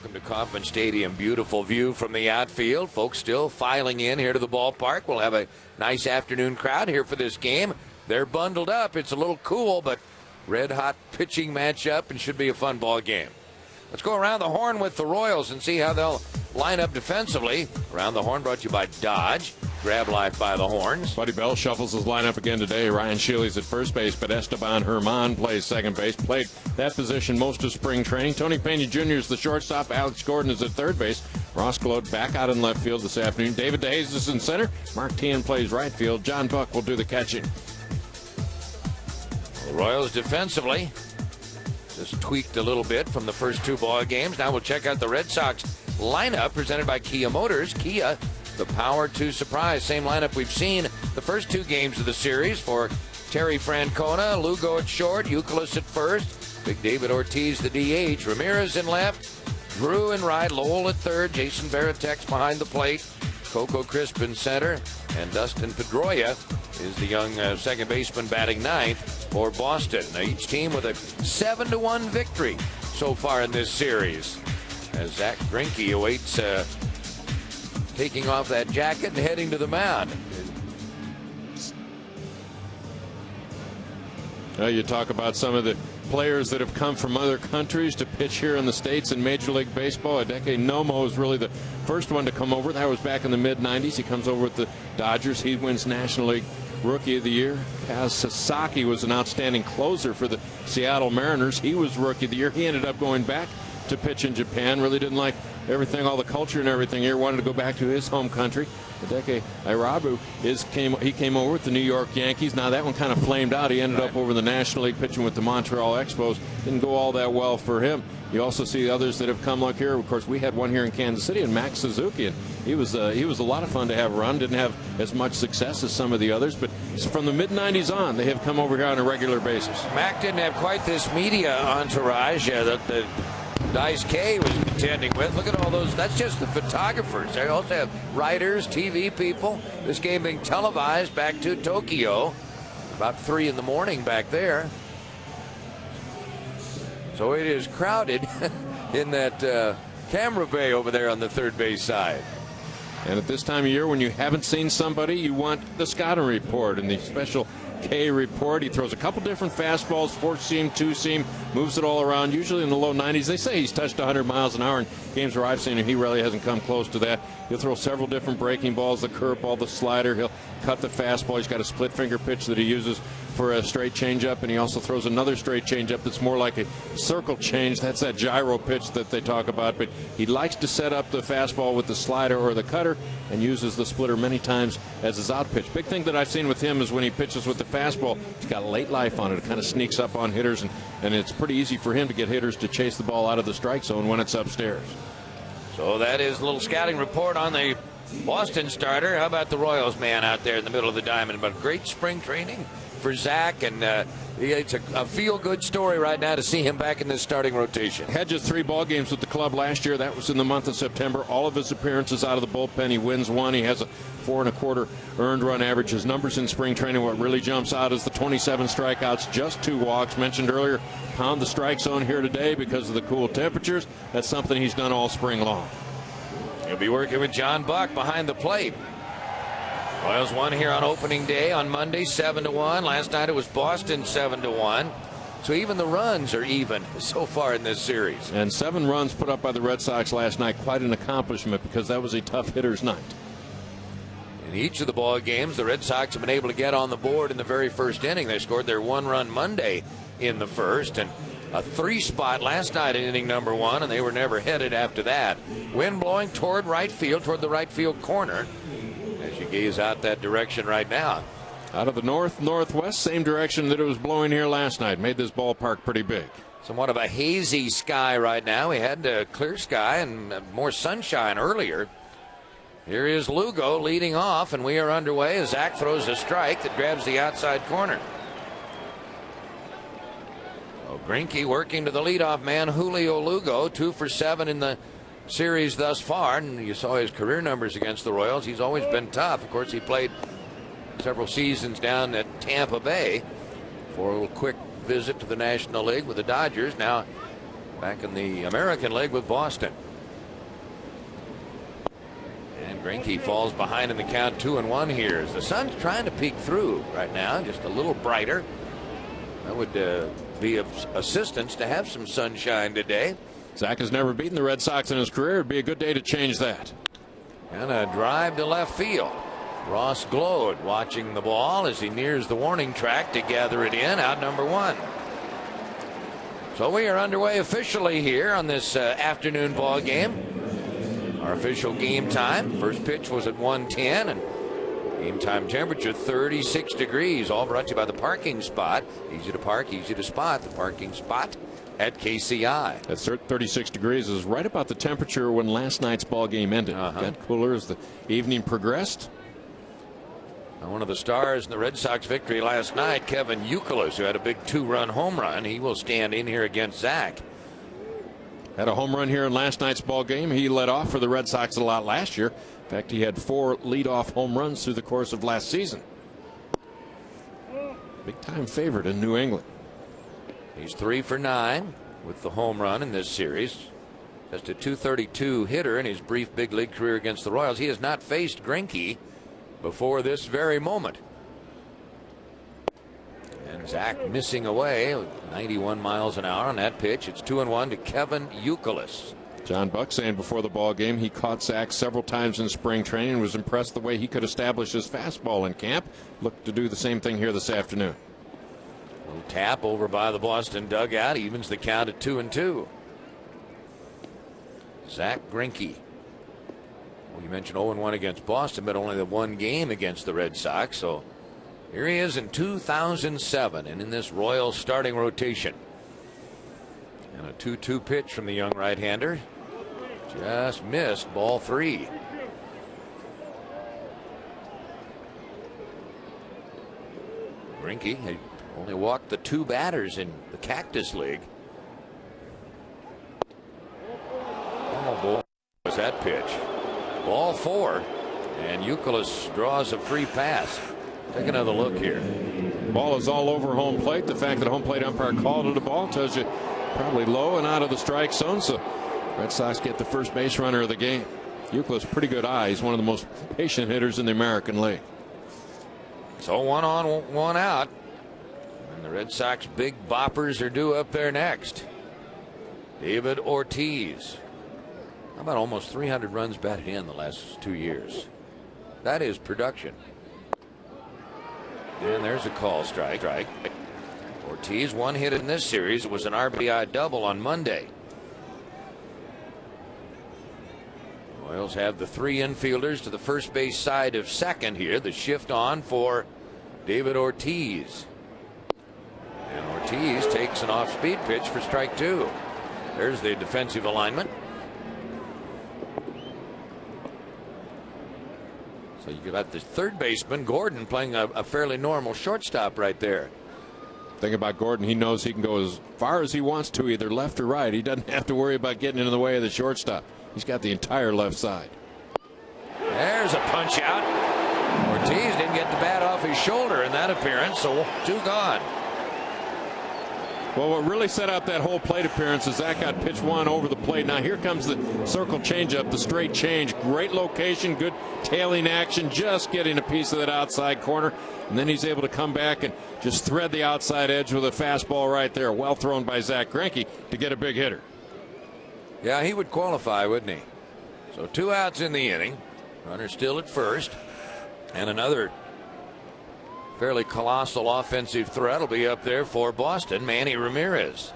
Welcome to Kauffman Stadium. Beautiful view from the outfield. Folks still filing in here to the ballpark. We'll have a nice afternoon crowd here for this game. They're bundled up. It's a little cool, but red-hot pitching matchup and should be a fun ball game. Let's go around the horn with the Royals and see how they'll line up defensively. Around the horn brought to you by Dodge. Grab life by the horns. Buddy Bell shuffles his lineup again today. Ryan Shealy's at first base, but Esteban Herman plays second base. Played that position most of spring training. Tony Pena Jr. is the shortstop. Alex Gordon is at third base. Ross Gload back out in left field this afternoon. David DeHaze is in center. Mark Teahan plays right field. John Buck will do the catching. The Royals defensively just tweaked a little bit from the first two ball games. Now we'll check out the Red Sox lineup presented by Kia Motors. Kia, the power to surprise. Same lineup we've seen the first two games of the series for Terry Francona. Lugo at short, Youkilis at first, Big David Ortiz the DH, Ramirez in left, Drew in right, Lowell at third, Jason Varitek behind the plate, Coco Crisp in center, and Dustin Pedroia is the young second baseman batting ninth for Boston. Now each team with a 7-1 victory so far in this series, as Zach Greinke awaits taking off that jacket and heading to the mound. You talk about some of the players that have come from other countries to pitch here in the States in Major League Baseball. Hideki Nomo is really the first one to come over. That was back in the mid-'90s. He comes over with the Dodgers. He wins National League Rookie of the Year. Kaz Sasaki was an outstanding closer for the Seattle Mariners. He was Rookie of the Year. He ended up going back to pitch in Japan. Really didn't like everything, all the culture and everything here. Wanted to go back to his home country. Hideki Irabu came over with the New York Yankees. Now that one kind of flamed out. He ended up over in the National League pitching with the Montreal Expos. Didn't go all that well for him. You also see others that have come like here. Of course, we had one here in Kansas City, and Max Suzuki, and he was a lot of fun to have around. Didn't have as much success as some of the others, but from the mid-'90s on, they have come over here on a regular basis. Mac didn't have quite this media entourage that the Daisuke was contending with. Look at all those. That's just the photographers. They also have writers, TV people. This game being televised back to Tokyo about 3 in the morning back there. So it is crowded in that camera bay over there on the third base side. And at this time of year, when you haven't seen somebody, you want the scouting report and the special K report. He throws a couple different fastballs, 4-seam, 2-seam, moves it all around, usually in the low 90s. They say he's touched 100 miles an hour in games where I've seen him. He really hasn't come close to that. He'll throw several different breaking balls, the curveball, the slider. He'll cut the fastball. He's got a split finger pitch that he uses for a straight changeup, and he also throws another straight changeup that's more like a circle change. That's that gyro pitch that they talk about. But he likes to set up the fastball with the slider or the cutter and uses the splitter many times as his out pitch. Big thing that I've seen with him is when he pitches with the fastball, he's got late life on it. It kind of sneaks up on hitters, and it's pretty easy for him to get hitters to chase the ball out of the strike zone when it's upstairs. So that is a little scouting report on the Boston starter. How about the Royals man out there in the middle of the diamond? But great spring training for Zach, and it's a feel-good story right now to see him back in this starting rotation. Had just 3 ball games with the club last year. That was in the month of September. All of his appearances out of the bullpen. He wins 1. He has a 4 1/4 earned run average. His numbers in spring training, what really jumps out is the 27 strikeouts, just 2 walks. Mentioned earlier, pound the strike zone here today because of the cool temperatures. That's something he's done all spring long. He'll be working with John Buck behind the plate. Royals won here on opening day on Monday, 7-1. Last night it was Boston 7-1. So even the runs are even so far in this series. And 7 runs put up by the Red Sox last night, quite an accomplishment because that was a tough hitter's night. In each of the ball games, the Red Sox have been able to get on the board in the very first inning. They scored their 1-run Monday in the first, and a 3 spot last night in inning number 1, and they were never headed after that. Wind blowing toward right field, toward the right field corner, as you gaze out that direction right now. Out of the north-northwest, same direction that it was blowing here last night. Made this ballpark pretty big. Somewhat of a hazy sky right now. We had a clear sky and more sunshine earlier. Here is Lugo leading off, and we are underway as Zach throws a strike that grabs the outside corner. Greinke working to the leadoff man, Julio Lugo, 2 for 7 in the series thus far. And you saw his career numbers against the Royals. He's always been tough. Of course, he played several seasons down at Tampa Bay for a little quick visit to the National League with the Dodgers. Now back in the American League with Boston. Greinke falls behind in the count, 2-1 here. As the sun's trying to peek through right now, just a little brighter. That would be of assistance to have some sunshine today. Zach has never beaten the Red Sox in his career. It'd be a good day to change that. And a drive to left field. Ross glowed watching the ball as he nears the warning track to gather it in. Out number 1. So we are underway officially here on this afternoon ball game. Our official game time. First pitch was at 1:10 and game time temperature 36 degrees. All brought to you by the parking spot. Easy to park, easy to spot. The parking spot at KCI. That 36 degrees is right about the temperature when last night's ball game ended. Got cooler as the evening progressed. One of the stars in the Red Sox victory last night, Kevin Youkilis, who had a big 2-run home run. He will stand in here against Zach. Had a home run here in last night's ball game. He led off for the Red Sox a lot last year. In fact, he had 4 leadoff home runs through the course of last season. Big time favorite in New England. He's 3 for 9 with the home run in this series. Just a .232 hitter in his brief big league career against the Royals. He has not faced Greinke before this very moment. And Zach missing away 91 miles an hour on that pitch. It's 2-1 to Kevin Youkilis. John Buck saying before the ball game he caught Zach several times in spring training and was impressed the way he could establish his fastball in camp. Looked to do the same thing here this afternoon. Little tap over by the Boston dugout evens the count at 2-2. Zach Greinke. Well, you mentioned 0-1 against Boston, but only the 1 game against the Red Sox. So here he is in 2007 and in this Royals starting rotation. And a 2-2 pitch from the young right-hander. Just missed ball 3. Greinke had only walked the 2 batters in the Cactus League. Oh boy, was that pitch. Ball 4, and Youkilis draws a free pass. Take another look here. Ball is all over home plate. The fact that home plate umpire called it a ball tells you probably low and out of the strike zone. So Red Sox get the first base runner of the game. Youkilis, pretty good eye. He's one of the most patient hitters in the American League. So 1 on, 1 out. And the Red Sox big boppers are due up there next. David Ortiz. How about almost 300 runs batted in the last 2 years? That is production. And there's a call strike. Ortiz 1 hit in this series. It was an RBI double on Monday. Royals have the 3 infielders to the first base side of second here. The shift on for David Ortiz. And Ortiz takes an off-speed pitch for strike 2. There's the defensive alignment. So you got the third baseman, Gordon, playing a fairly normal shortstop right there. Thing about Gordon, he knows he can go as far as he wants to, either left or right. He doesn't have to worry about getting in the way of the shortstop. He's got the entire left side. There's a punch out. Ortiz didn't get the bat off his shoulder in that appearance, so 2 gone. Well, what really set out that whole plate appearance is Zach got pitch 1 over the plate. Now here comes the circle changeup, the straight change. Great location, good tailing action, just getting a piece of that outside corner. And then he's able to come back and just thread the outside edge with a fastball right there. Well thrown by Zach Greinke to get a big hitter. Yeah, he would qualify, wouldn't he? So 2 outs in the inning. Runner still at first. And another fairly colossal offensive threat will be up there for Boston, Manny Ramirez.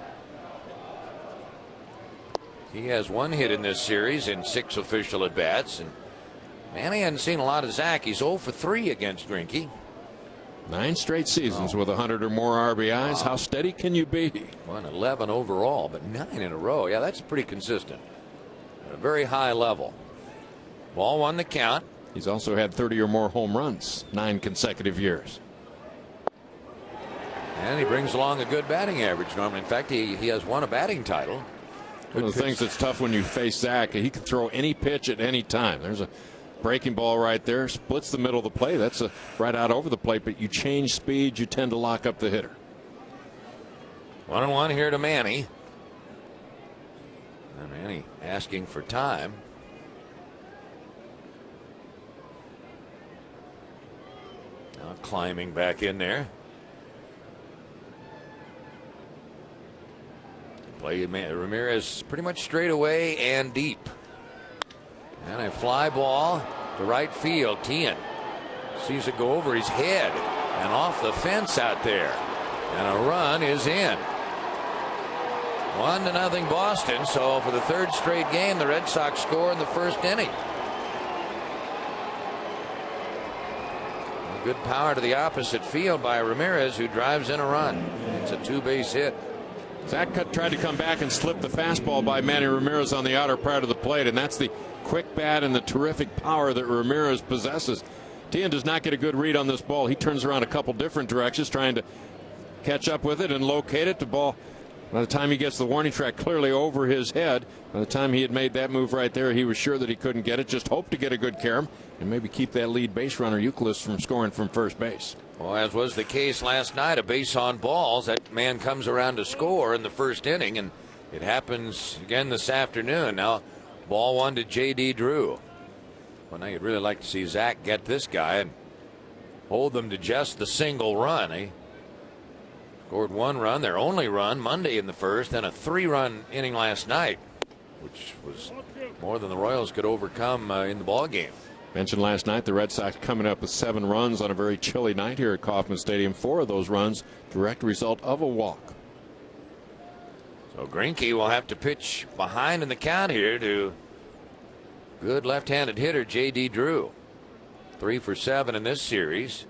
He has 1 hit in this series in 6 official at-bats. And Manny hadn't seen a lot of Zach. He's 0 for 3 against Greinke. 9 straight seasons with 100 or more RBIs. How steady can you be? 11 overall, but 9 in a row. Yeah, that's pretty consistent at a very high level. Ball 1 the count. He's also had 30 or more home runs 9 consecutive years. And he brings along a good batting average, Norman. In fact, he has won a batting title. One of the things that's tough when you face Zach, he can throw any pitch at any time. There's a breaking ball right there, splits the middle of the plate. That's right out over the plate, but you change speed, you tend to lock up the hitter. 1-1 here to Manny. And Manny asking for time. climbing back in there. Play Ramirez pretty much straight away and deep. And a fly ball to right field. Tian sees it go over his head and off the fence out there. And a run is in. 1-0 Boston. So for the third straight game, the Red Sox score in the first inning. Good power to the opposite field by Ramirez, who drives in a run. It's a 2-base hit. Zach tried to come back and slip the fastball by Manny Ramirez on the outer part of the plate, and that's the quick bat and the terrific power that Ramirez possesses. Tian does not get a good read on this ball. He turns around a couple different directions trying to catch up with it and locate it. The ball, by the time he gets the warning track clearly over his head, by the time he had made that move right there, he was sure that he couldn't get it. Just hoped to get a good carom and maybe keep that lead base runner Youkilis from scoring from first base. Well, as was the case last night, a base on balls. That man comes around to score in the first inning, and it happens again this afternoon. Now, ball one to J.D. Drew. Well, now you'd really like to see Zach get this guy and hold them to just the single run. He scored one run, their only run Monday in the first, and a 3-run inning last night, which was more than the Royals could overcome in the ball game. Mentioned last night, the Red Sox coming up with 7 runs on a very chilly night here at Kauffman Stadium. 4 of those runs direct result of a walk. So Greinke will have to pitch behind in the count here to good left-handed hitter J.D. Drew. 3 for 7 in this series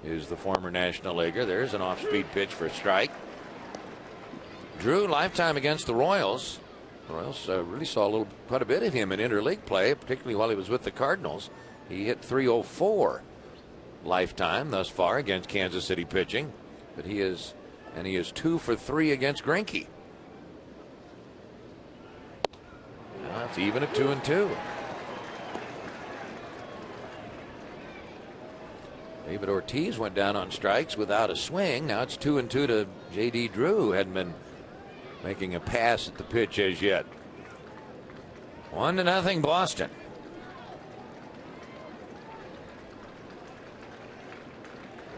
is the former National Leaguer. There's an off-speed pitch for a strike. Drew, lifetime against the Royals. The Royals really saw quite a bit of him in interleague play, particularly while he was with the Cardinals. He hit .304 lifetime thus far against Kansas City pitching, but he is 2 for 3 against Greinke. Well, it's even at 2-2. David Ortiz went down on strikes without a swing. Now it's 2-2 to J.D. Drew, who hadn't been making a pass at the pitch as yet. 1-0 Boston.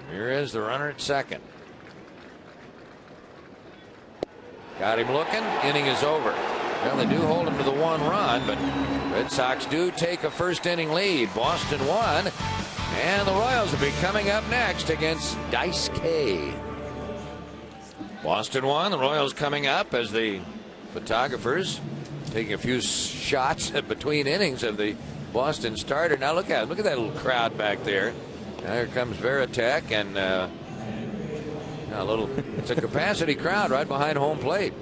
Ramirez, the runner at second. Got him looking. Inning is over. Well, they do hold him to the 1 run, but Red Sox do take a first inning lead. Boston won, and the Royals will be coming up next against Daisuke. Boston won. The Royals coming up as the photographers taking a few shots between innings of the Boston starter. Now look at that little crowd back there. Now here comes Varitek, and it's a capacity crowd right behind home plate.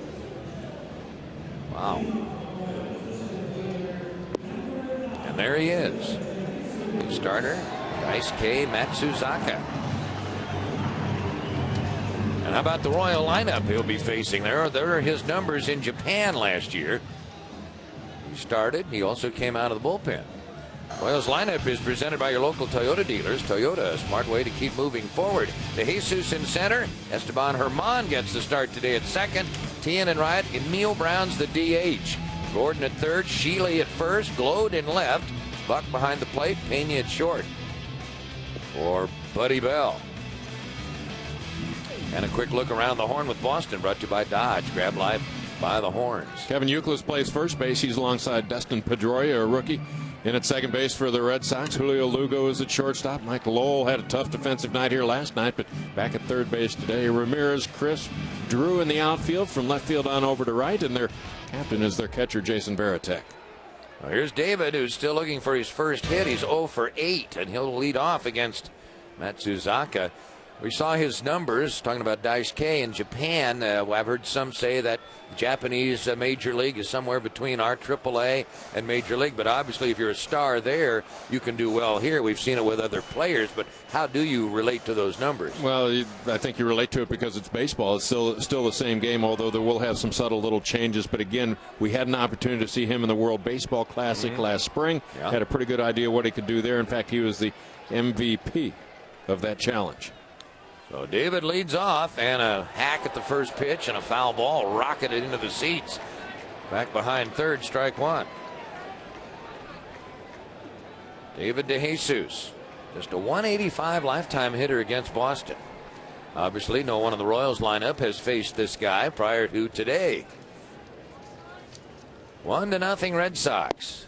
Wow. And there he is, the starter, Daisuke Matsuzaka. And how about the Royal lineup he'll be facing? There are his numbers in Japan last year. He started. He also came out of the bullpen. Royals lineup is presented by your local Toyota dealers. Toyota, a smart way to keep moving forward. De Jesus in center. Esteban Herman gets the start today at second. Tian and right. And Neal Brown's the DH. Gordon at third. Shealy at first. Glode in left. Buck behind the plate. Pena at short for Buddy Bell. And a quick look around the horn with Boston, brought to you by Dodge. Grab life by the horns. Kevin Youkilis plays first base. He's alongside Dustin Pedroia, a rookie. In at second base for the Red Sox, Julio Lugo is at shortstop. Mike Lowell had a tough defensive night here last night, but back at third base today. Ramirez, Chris, Drew in the outfield from left field on over to right, and their captain is their catcher, Jason Varitek. Well, here's David, who's still looking for his first hit. He's 0 for 8, and he'll lead off against Matsuzaka. We saw his numbers, talking about Daisuke in Japan. I've heard some say that Japanese Major League is somewhere between our AAA and Major League. But obviously, if you're a star there, you can do well here. We've seen it with other players. But how do you relate to those numbers? Well, I think you relate to it because it's baseball. It's still the same game, although there will have some subtle little changes. But again, we had an opportunity to see him in the World Baseball Classic last spring. Yeah. Had a pretty good idea what he could do there. In fact, he was the MVP of that challenge. So David leads off, and a hack at the first pitch and a foul ball rocketed into the seats. Back behind third, strike one. David De Jesus. Just a 185 lifetime hitter against Boston. Obviously, no one in the Royals lineup has faced this guy prior to today. 1-0 Red Sox.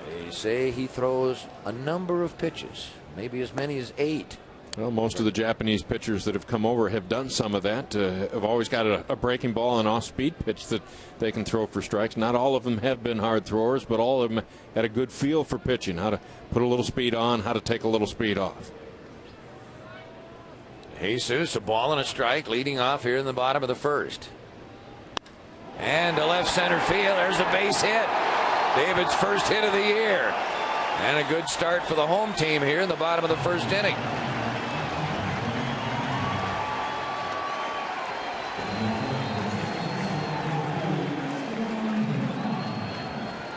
They say he throws a number of pitches, maybe as many as 8. Well, most of the Japanese pitchers that have come over have done some of that. Have always got a breaking ball and off-speed pitch that they can throw for strikes. Not all of them have been hard throwers, but all of them had a good feel for pitching, how to put a little speed on, how to take a little speed off. Jesus, a ball and a strike leading off here in the bottom of the first. And to left center field, there's a base hit. David's first hit of the year. And a good start for the home team here in the bottom of the first inning.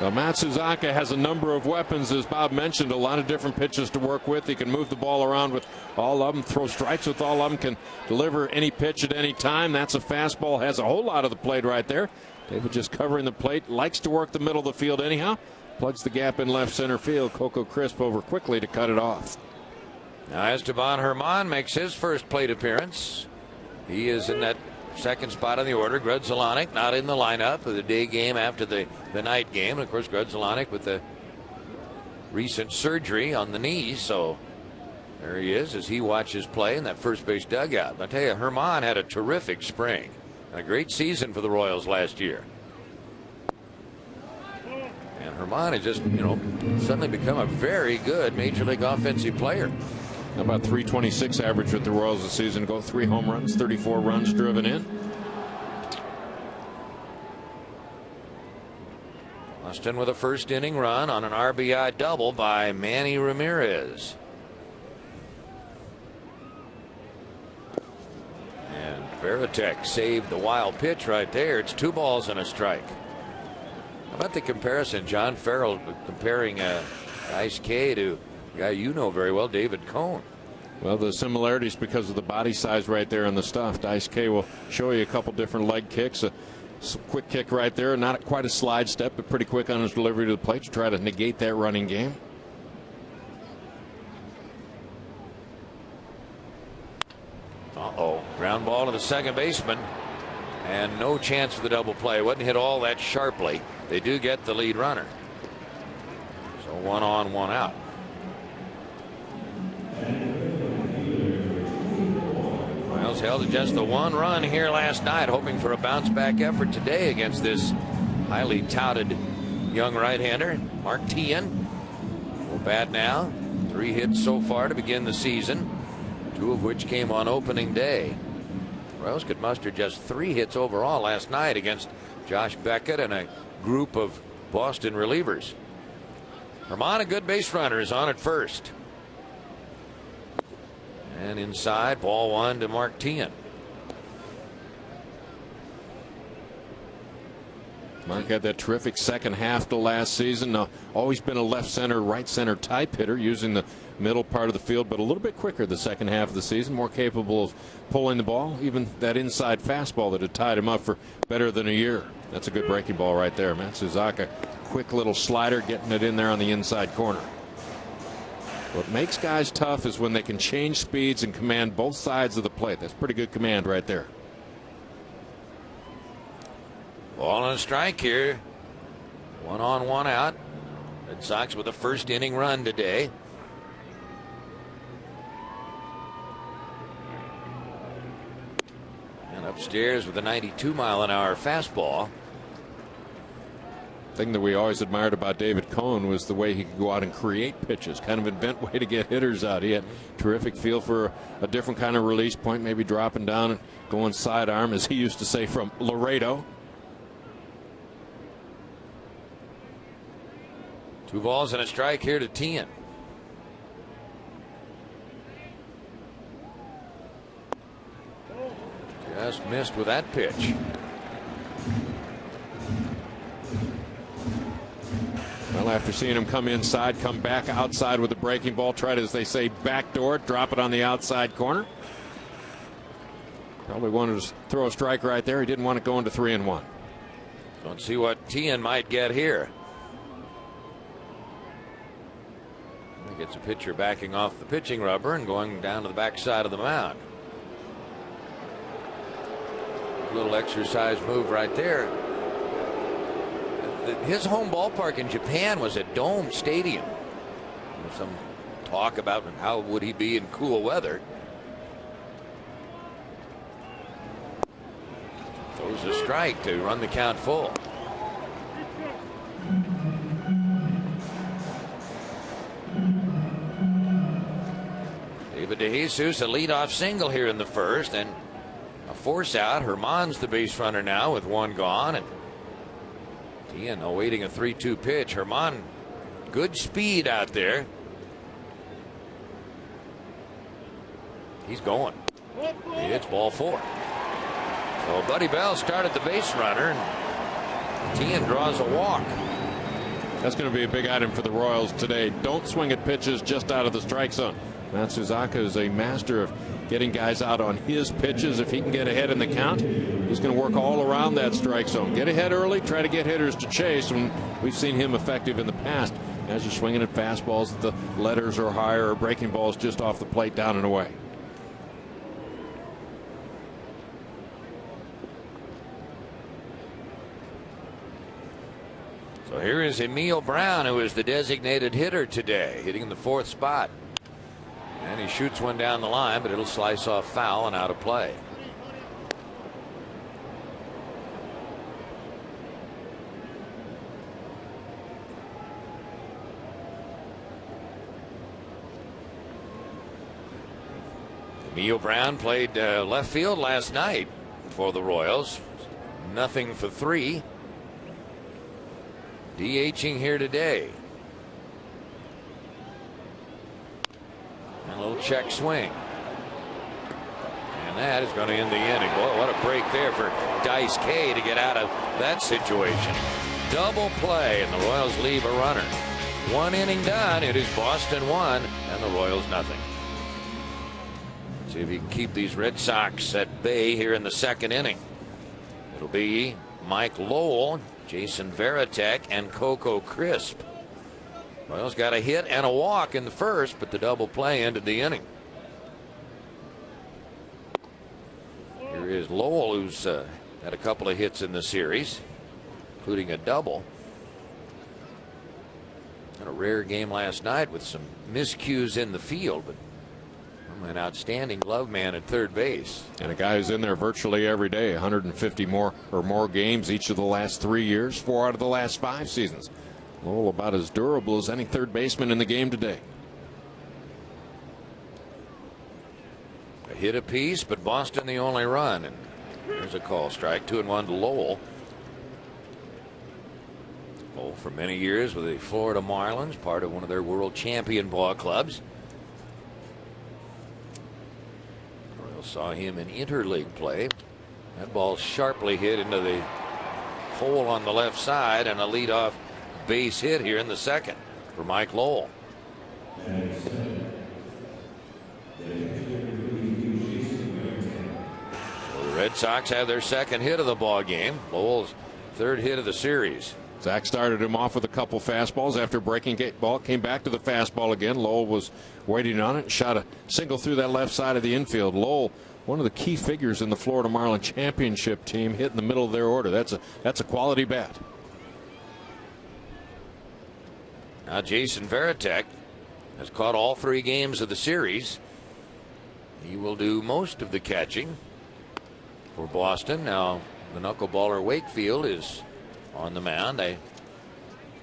Well, Matsuzaka has a number of weapons, as Bob mentioned, a lot of different pitches to work with. He can move the ball around with all of them, throw strikes with all of them, can deliver any pitch at any time. That's a fastball, has a whole lot of the plate right there. David just covering the plate, likes to work the middle of the field anyhow. Plugs the gap in left center field. Coco Crisp over quickly to cut it off. Now Esteban Herman makes his first plate appearance. He is in that second spot on the order. Grudzielanek not in the lineup of the day game after the night game. And of course, Grudzielanek with the recent surgery on the knee. So there he is as he watches play in that first base dugout. I tell you, Herman had a terrific spring and a great season for the Royals last year. And Herman has just, suddenly become a very good Major League offensive player. About 326 average with the Royals this season. Go 3 home runs, 34 runs driven in. Boston with a first inning run on an RBI double by Manny Ramirez. And Varitek saved the wild pitch right there. It's 2 balls and a strike. How about the comparison? John Farrell comparing Daisuke to a guy you know very well, David Cone. Well, the similarities because of the body size right there and the stuff. Daisuke will show you a couple different leg kicks. A quick kick right there. Not quite a slide step, but pretty quick on his delivery to the plate to try to negate that running game. Ground ball to the second baseman. And no chance for the double play. Wasn't hit all that sharply. They do get the lead runner. So 1 on, 1 out. Royals held to just the 1 run here last night, hoping for a bounce back effort today against this highly touted young right-hander. Mark Teahen will bat now. 3 hits so far to begin the season, 2 of which came on opening day. Royals could muster just 3 hits overall last night against Josh Beckett and a group of Boston relievers. Herman, a good base runner, is on at first. And inside, ball 1 to Mark Teahen. Mark had that terrific second half to last season. Always been a left center, right center type hitter, using the middle part of the field, but a little bit quicker the second half of the season, more capable of pulling the ball. Even that inside fastball that had tied him up for better than a year. That's a good breaking ball right there. Matsuzaka, quick little slider, getting it in there on the inside corner. What makes guys tough is when they can change speeds and command both sides of the plate. That's pretty good command right there. Ball and a strike here. 1 on, 1 out. Red Sox with a first inning run today. And upstairs with a 92-mile-an-hour fastball. Thing that we always admired about David Cone was the way he could go out and create pitches, kind of invent way to get hitters out. He had terrific feel for a different kind of release point, maybe dropping down and going sidearm, as he used to say, from Laredo. 2 balls and a strike here to Teahen. Just missed with that pitch. Well, after seeing him come inside, come back outside with a breaking ball, try to, as they say, backdoor it, drop it on the outside corner. Probably wanted to throw a strike right there. He didn't want to go into 3-1. Let's see what Teahen might get here. gets a pitcher backing off the pitching rubber and going down to the backside of the mound. Little exercise move right there. His home ballpark in Japan was a dome stadium. There's some talk about how would he be in cool weather. Throws a strike to run the count full. David DeJesus, a leadoff single here in the first, and a force out. Herman's the base runner now with one gone, and Tian awaiting a 3-2 pitch. Herman, good speed out there. He's going. It's ball 4. So Buddy Bell started the base runner, and Tian draws a walk. That's going to be a big item for the Royals today. Don't swing at pitches just out of the strike zone. Matsuzaka is a master of getting guys out on his pitches. If he can get ahead in the count, he's going to work all around that strike zone. Get ahead early, try to get hitters to chase, and we've seen him effective in the past as you're swinging at fastballs that the letters are higher, or breaking balls just off the plate down and away. So here is Neal Brown, who is the designated hitter today, hitting in the 4th spot. And he shoots one down the line, but it'll slice off foul and out of play. Neal Brown played left field last night for the Royals. Nothing for 3. DHing here today. And a little check swing. And that is going to end the inning. Boy, what a break there for Daisuke to get out of that situation. Double play, and the Royals leave a runner. 1 inning done. It is Boston 1 and the Royals nothing. See if he can keep these Red Sox at bay here in the 2nd inning. It'll be Mike Lowell, Jason Varitek, and Coco Crisp. Royals got a hit and a walk in the first, but the double play ended the inning. Here is Lowell, who's had a couple of hits in the series, including a double. Had a rare game last night with some miscues in the field, but an outstanding glove man at third base. And a guy who's in there virtually every day. 150 more games each of the last 3 years, 4 out of the last 5 seasons. Lowell about as durable as any third baseman in the game today. A hit apiece, but Boston the only run. And there's a call strike. 2-1 to Lowell. Lowell for many years with the Florida Marlins, part of one of their world champion ball clubs. Saw him in interleague play. That ball sharply hit into the hole on the left side, and a leadoff base hit here in the 2nd for Mike Lowell. So the Red Sox have their 2nd hit of the ball game. Lowell's 3rd hit of the series. Zach started him off with a couple fastballs. After breaking ball, came back to the fastball again. Lowell was waiting on it and shot a single through that left side of the infield. Lowell, one of the key figures in the Florida Marlin championship team, hit in the middle of their order. That's a quality bat. Now Jason Varitek has caught all 3 games of the series. He will do most of the catching for Boston. Now the knuckleballer Wakefield is on the mound. They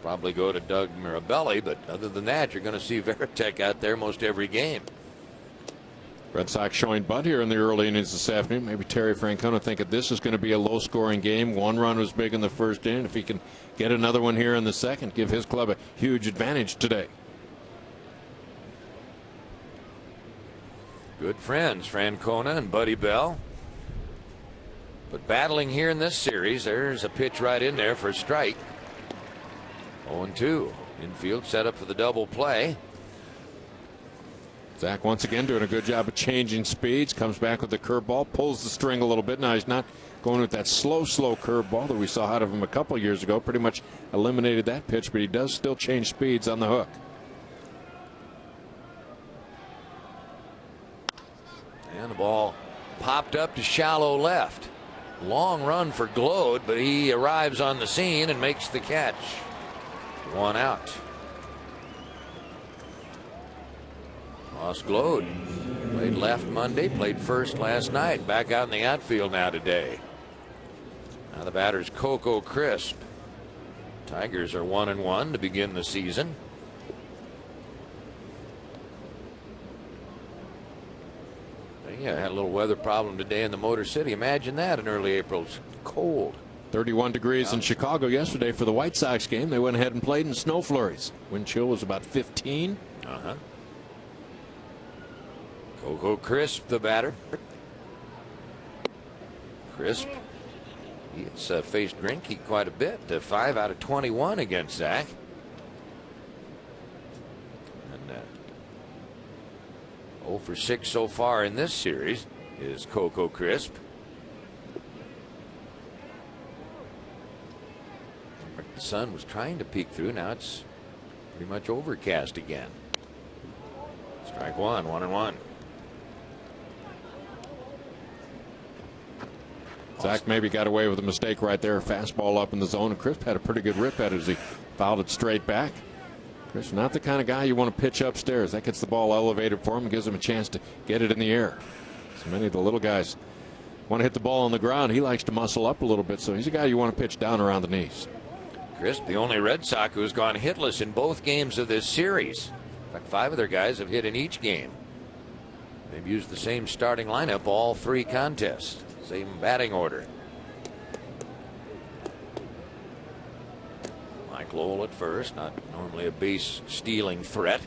probably go to Doug Mirabelli, but other than that, you're going to see Varitek out there most every game. Red Sox showing bunt here in the early innings this afternoon. Maybe Terry Francona thinking this is going to be a low-scoring game. 1 run was big in the 1st inning. If he can get another one here in the 2nd, give his club a huge advantage today. Good friends, Francona and Buddy Bell. But battling here in this series, there's a pitch right in there for a strike. 0-2. Infield set up for the double play. Zach once again doing a good job of changing speeds. Comes back with the curveball, pulls the string a little bit. Now he's not going with that slow curveball that we saw out of him a couple years ago. Pretty much eliminated that pitch, but he does still change speeds on the hook. And the ball popped up to shallow left. Long run for Glode, but he arrives on the scene and makes the catch. 1 out. Ross Glode played left Monday, played first last night. Back out in the outfield now today. Now the batter's Coco Crisp. Tigers are 1-1 to begin the season. Yeah, had a little weather problem today in the Motor City. Imagine that in early April. It's cold. 31 degrees in Chicago yesterday for the White Sox game. They went ahead and played in snow flurries. Wind chill was about 15. Coco Crisp, the batter. Crisp, he has faced Greinke quite a bit. 5 out of 21 against Zach. And 0 for 6 so far in this series is Coco Crisp. The sun was trying to peek through. Now it's pretty much overcast again. Strike 1, 1-1. Zach maybe got away with a mistake right there. Fastball up in the zone, and Crisp had a pretty good rip at it as he fouled it straight back. Crisp, not the kind of guy you want to pitch upstairs. That gets the ball elevated for him and gives him a chance to get it in the air. So many of the little guys want to hit the ball on the ground. He likes to muscle up a little bit, so he's a guy you want to pitch down around the knees. Crisp, the only Red Sox who has gone hitless in both games of this series. In fact, 5 of their guys have hit in each game. They've used the same starting lineup all 3 contests. Same batting order. Mike Lowell at first, not normally a base stealing threat.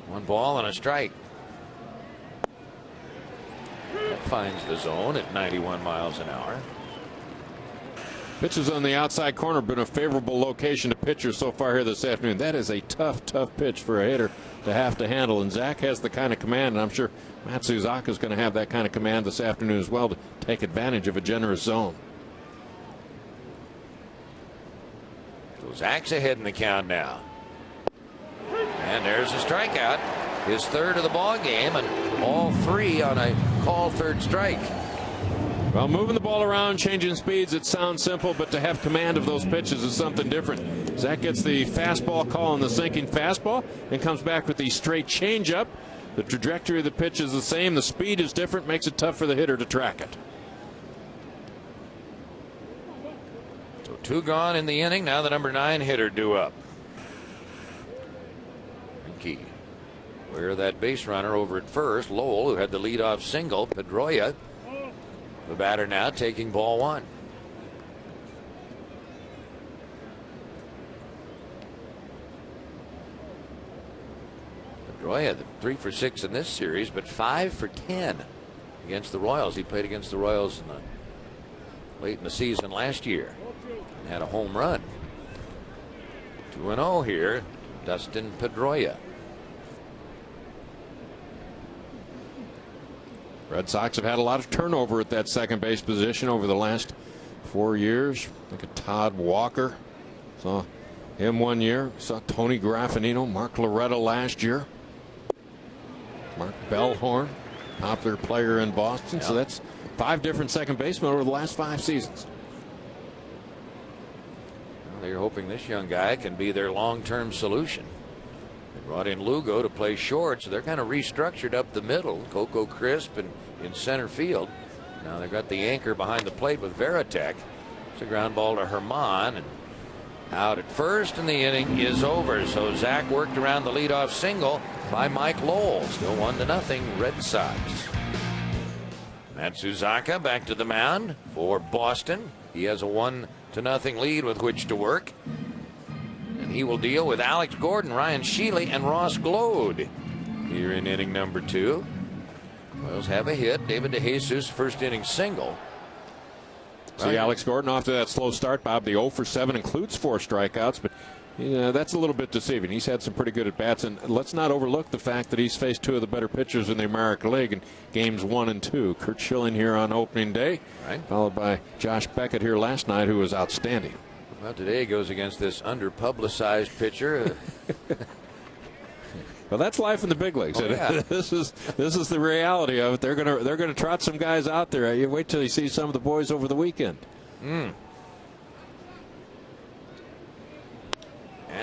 One ball and a strike. That finds the zone at 91 miles an hour. Pitches on the outside corner, been a favorable location to pitchers so far here this afternoon. That is a tough pitch for a hitter to have to handle. And Zach has the kind of command, and I'm sure Matsuzaka is going to have that kind of command this afternoon as well to take advantage of a generous zone. So Zach's ahead in the count now. And there's a strikeout. His 3rd of the ball game, and all 3 on a called 3rd strike. Well, moving the ball around, changing speeds, it sounds simple, but to have command of those pitches is something different. Zach gets the fastball call on the sinking fastball and comes back with the straight changeup. The trajectory of the pitch is the same. The speed is different, makes it tough for the hitter to track it. So 2 gone in the inning. Now the number 9 hitter due up. Greinke, where that base runner over at first. Lowell, who had the leadoff single. Pedroia, the batter now, taking ball 1. Pedroia, 3 for 6 in this series, but 5 for 10 against the Royals. He played against the Royals late in the season last year and had a home run. 2-0 here, Dustin Pedroia. Red Sox have had a lot of turnover at that second base position over the last 4 years. Look at Todd Walker. Saw him 1 year. Saw Tony Graffinino, Mark Loretta last year. Mark Bellhorn, popular player in Boston. So that's 5 different second basemen over the last 5 seasons. Well, they're hoping this young guy can be their long-term solution. They brought in Lugo to play short, so they're kind of restructured up the middle. Coco Crisp and in center field. Now they've got the anchor behind the plate with Varitek. It's a ground ball to Herman, and out at first, and the inning is over. So Zach worked around the leadoff single by Mike Lowell. Still 1-0 Red Sox. Matsuzaka back to the mound for Boston. He has a 1-0 lead with which to work. And he will deal with Alex Gordon, Ryan Sheely, and Ross Glode here in inning number 2. Royals have a hit. David DeJesus, first inning single. See Alex Gordon off to that slow start, Bob. The 0 for 7 includes 4 strikeouts, but That's a little bit deceiving. He's had some pretty good at-bats, and let's not overlook the fact that he's faced two of the better pitchers in the American League in games 1 and 2. Curt Schilling here on opening day, followed by Josh Beckett here last night, who was outstanding. Well, today goes against this under-publicized pitcher. Well, that's life in the big leagues. Oh, yeah. This is the reality of it. They're gonna trot some guys out there. You wait till you see some of the boys over the weekend. And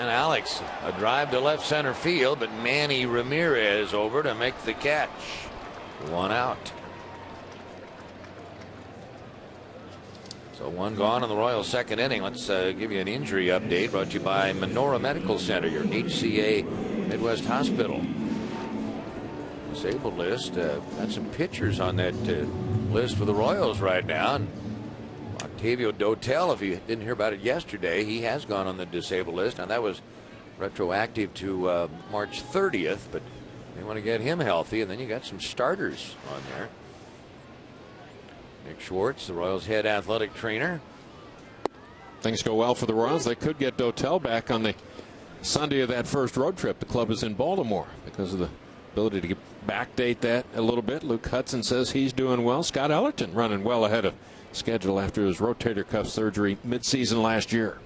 Alex, a drive to left center field, but Manny Ramirez over to make the catch. 1 out. So 1 gone in the Royals' second inning. Let's give you an injury update brought to you by Menorah Medical Center, your HCA Midwest Hospital. Disabled list. Got some pitchers on that list for the Royals right now. And Octavio Dotel, if you didn't hear about it yesterday, he has gone on the disabled list. Now, that was retroactive to March 30th, but they want to get him healthy. And then you got some starters on there. Nick Schwartz, the Royals' head athletic trainer. Things go well for the Royals. They could get Dotel back on the Sunday of that first road trip. The club is in Baltimore because of the ability to backdate that a little bit. Luke Hudson says he's doing well. Scott Ellerton running well ahead of schedule after his rotator cuff surgery midseason last year.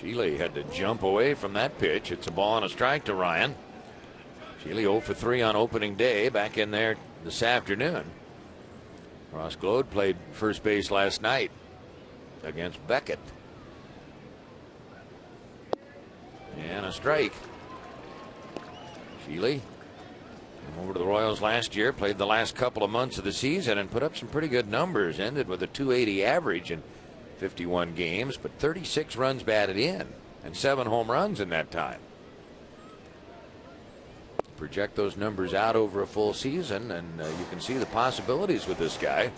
Sheely had to jump away from that pitch. It's a ball and a strike to Ryan. Sheely 0 for 3 on opening day, back in there this afternoon. Ross Glode played first base last night against Beckett. And a strike. Sheely came over to the Royals last year, played the last couple of months of the season and put up some pretty good numbers. Ended with a .280 average in 51 games, but 36 runs batted in and 7 home runs in that time. Project those numbers out over a full season, and you can see the possibilities with this guy.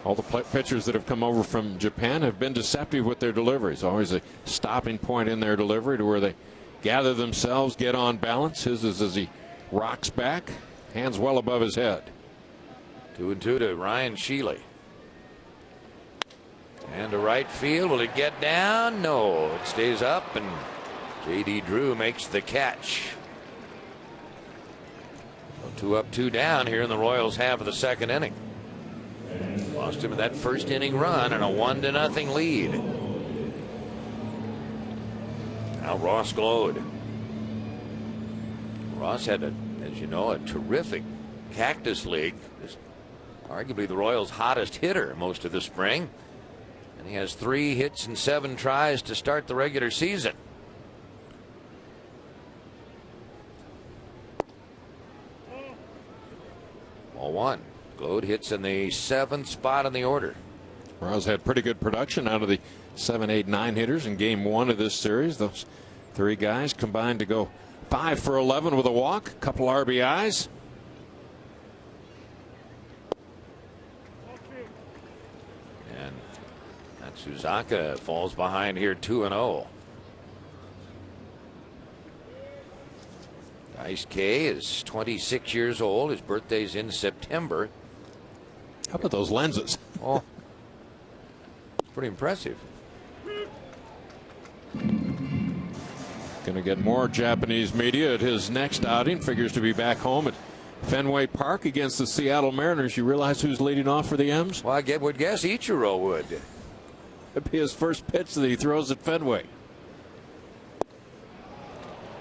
All the pitchers that have come over from Japan have been deceptive with their deliveries. Always a stopping point in their delivery to where they gather themselves, get on balance. His is as he rocks back, hands well above his head. 2-2 to Ryan Sheely. And to right field. Will it get down? No. It stays up, and J.D. Drew makes the catch. 2 up, 2 down here in the Royals' half of the second inning. Lost him in that first inning run and a 1-0 lead. Now Ross Glode. Ross had, as you know, a terrific Cactus League. Arguably the Royals' hottest hitter most of the spring. And he has 3 hits and 7 tries to start the regular season. Ball 1. Glode hits in the 7th spot in the order. Royals had pretty good production out of the 7, 8, 9 hitters in game 1 of this series. Those 3 guys combined to go 5 for 11 with a walk, a couple RBIs. And Matsuzaka falls behind here 2-0. Daisuke is 26 years old. His birthday's in September. How about those lenses? Oh, pretty impressive. Going to get more Japanese media at his next outing. Figures to be back home at Fenway Park against the Seattle Mariners. You realize who's leading off for the M's? Well, I would guess Ichiro would. It'd be his first pitch that he throws at Fenway.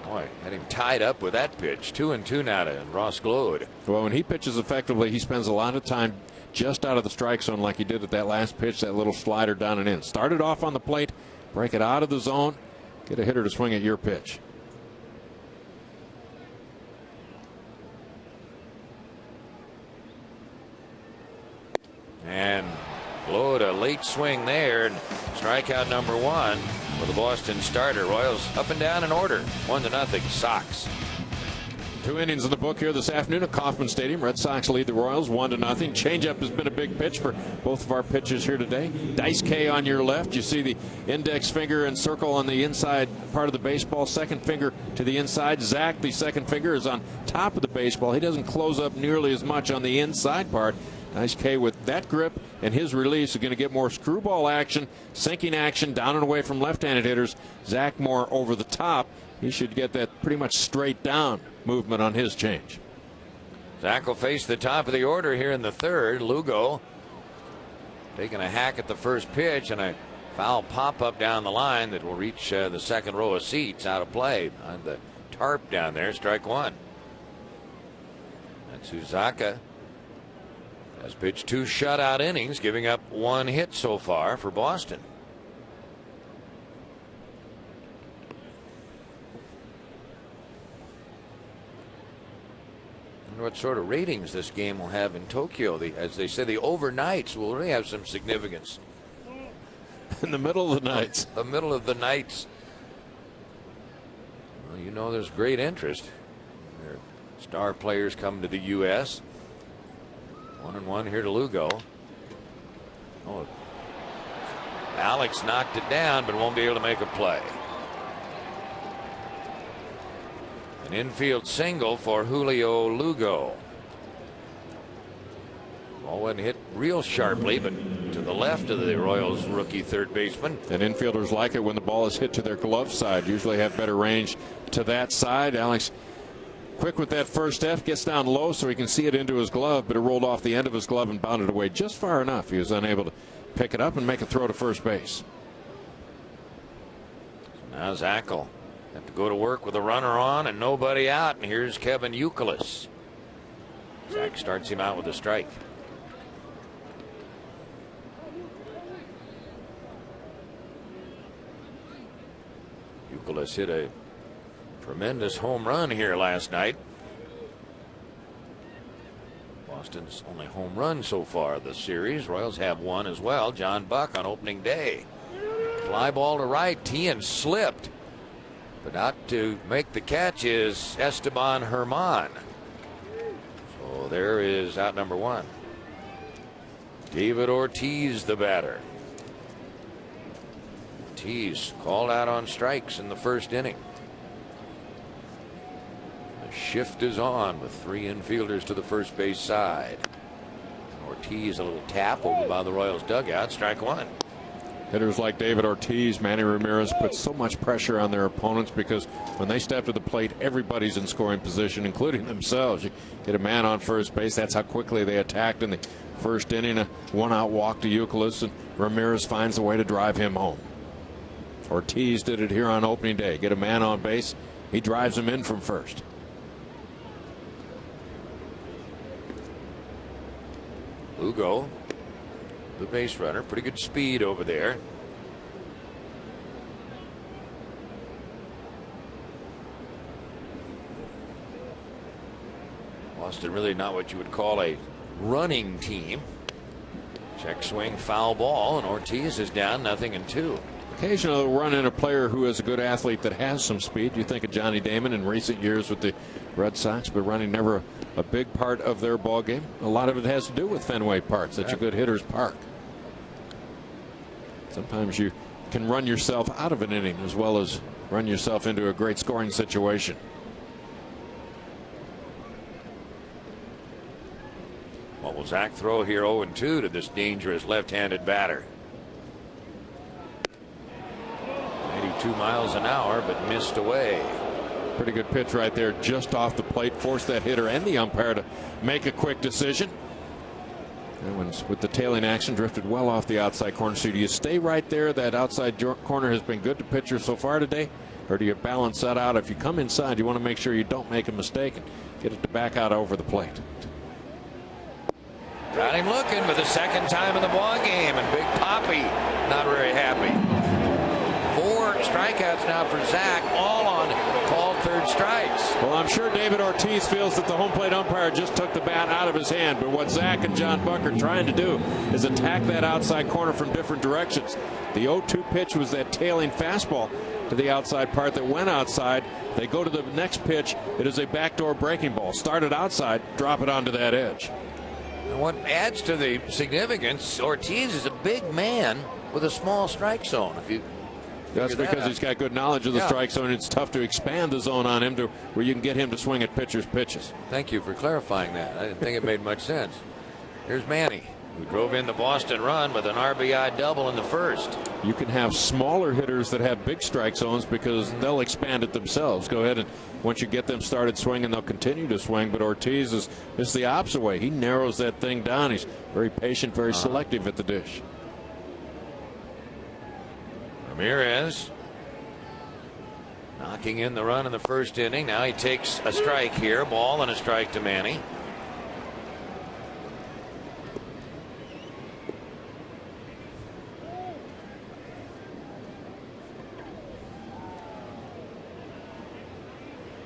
Boy, had him tied up with that pitch. 2-2 now to Ross Glode. Well, when he pitches effectively, he spends a lot of time just out of the strike zone like he did at that last pitch, that little slider down and in. Started off on the plate, break it out of the zone, get a hitter to swing at your pitch. And Glode, a late swing there, and strikeout number 1 for the Boston starter. Royals up and down in order. 1-0 Sox. 2 innings in the book here this afternoon at Kauffman Stadium. Red Sox lead the Royals 1-0. Changeup has been a big pitch for both of our pitchers here today. Daisuke on your left. You see the index finger and circle on the inside part of the baseball. Second finger to the inside. Zach, the second finger, is on top of the baseball. He doesn't close up nearly as much on the inside part. Daisuke with that grip and his release is going to get more screwball action, sinking action down and away from left-handed hitters. Zach more over the top. He should get that pretty much straight down movement on his change. Zach will face the top of the order here in the third. Lugo taking a hack at the first pitch, and a foul pop-up down the line that will reach the second row of seats out of play on the tarp down there. Strike one. Matsuzaka has pitched 2 shutout innings, giving up 1 hit so far for Boston. What sort of ratings this game will have in Tokyo? As they say, the overnights will really have some significance. In the middle of the nights. The middle of the nights. Well, you know there's great interest. Their star players come to the U.S. 1-1 here to Lugo. Oh, Alex knocked it down, but won't be able to make a play. An infield single for Julio Lugo. Ball wasn't hit real sharply, but to the left of the Royals rookie third baseman. And infielders like it when the ball is hit to their glove side. Usually have better range to that side. Alex quick with that first step, gets down low so he can see it into his glove, but it rolled off the end of his glove and bounded away just far enough. He was unable to pick it up and make a throw to first base. Now Zach will have to go to work with a runner on and nobody out, and here's Kevin Youkilis. Zach starts him out with a strike. Youkilis hit a tremendous home run here last night. Boston's only home run so far this series. Royals have one as well. John Buck on opening day. Fly ball to right. Tian slipped, but out to make the catch is Esteban Herman. So there is out number one. David Ortiz, the batter. Ortiz called out on strikes in the first inning. The shift is on with 3 infielders to the first base side. And Ortiz, a little tap over by the Royals dugout. Strike one. Hitters like David Ortiz, Manny Ramirez put so much pressure on their opponents because when they step to the plate, everybody's in scoring position, including themselves. You get a man on first base. That's how quickly they attacked in the first inning. A 1-out walk to Youkilis, and Ramirez finds a way to drive him home. Ortiz did it here on opening day. Get a man on base. He drives him in from first. Lugo, the base runner, pretty good speed over there. Boston really not what you would call a running team. Check swing, foul ball, and Ortiz is down 0-2. Occasionally they'll run in a player who is a good athlete that has some speed. You think of Johnny Damon in recent years with the Red Sox, but running never a big part of their ball game. A lot of it has to do with Fenway Park. Such a good hitter's park. Sometimes you can run yourself out of an inning as well as run yourself into a great scoring situation. What will Zach throw here? 0-2 to this dangerous left-handed batter. 92 miles an hour, but missed away. Pretty good pitch right there, just off the plate. Forced that hitter and the umpire to make a quick decision. That one's with the tailing action, drifted well off the outside corner. So do you stay right there? That outside corner has been good to pitchers so far today. Or do you balance that out? If you come inside, you want to make sure you don't make a mistake and get it to back out over the plate. Got him looking for the second time in the ball game, and Big Papi not very happy. 4 strikeouts now for Zach, all on called third strikes. Well, I'm sure David Ortiz feels that the home plate umpire just took the bat out of his hand, but what Zach and John Buck are trying to do is attack that outside corner from different directions. The 0-2 pitch was that tailing fastball. to the outside part that went outside. They go to the next pitch. It is a backdoor breaking ball. Started outside, drop it onto that edge. And what adds to the significance, Ortiz is a big man with a small strike zone. That's because he's got good knowledge of the strike zone. It's tough to expand the zone on him to where you can get him to swing at pitchers' pitches. Thank you for clarifying that. I didn't think it made much sense. Here's Manny, who drove in the Boston run with an RBI double in the first. You can have smaller hitters that have big strike zones because they'll expand it themselves. Go ahead, and once you get them started swinging, they'll continue to swing. But Ortiz is the opposite way. He narrows that thing down. He's very patient, very selective at the dish. Ramirez knocking in the run in the first inning. Now he takes a strike here. Ball and a strike to Manny.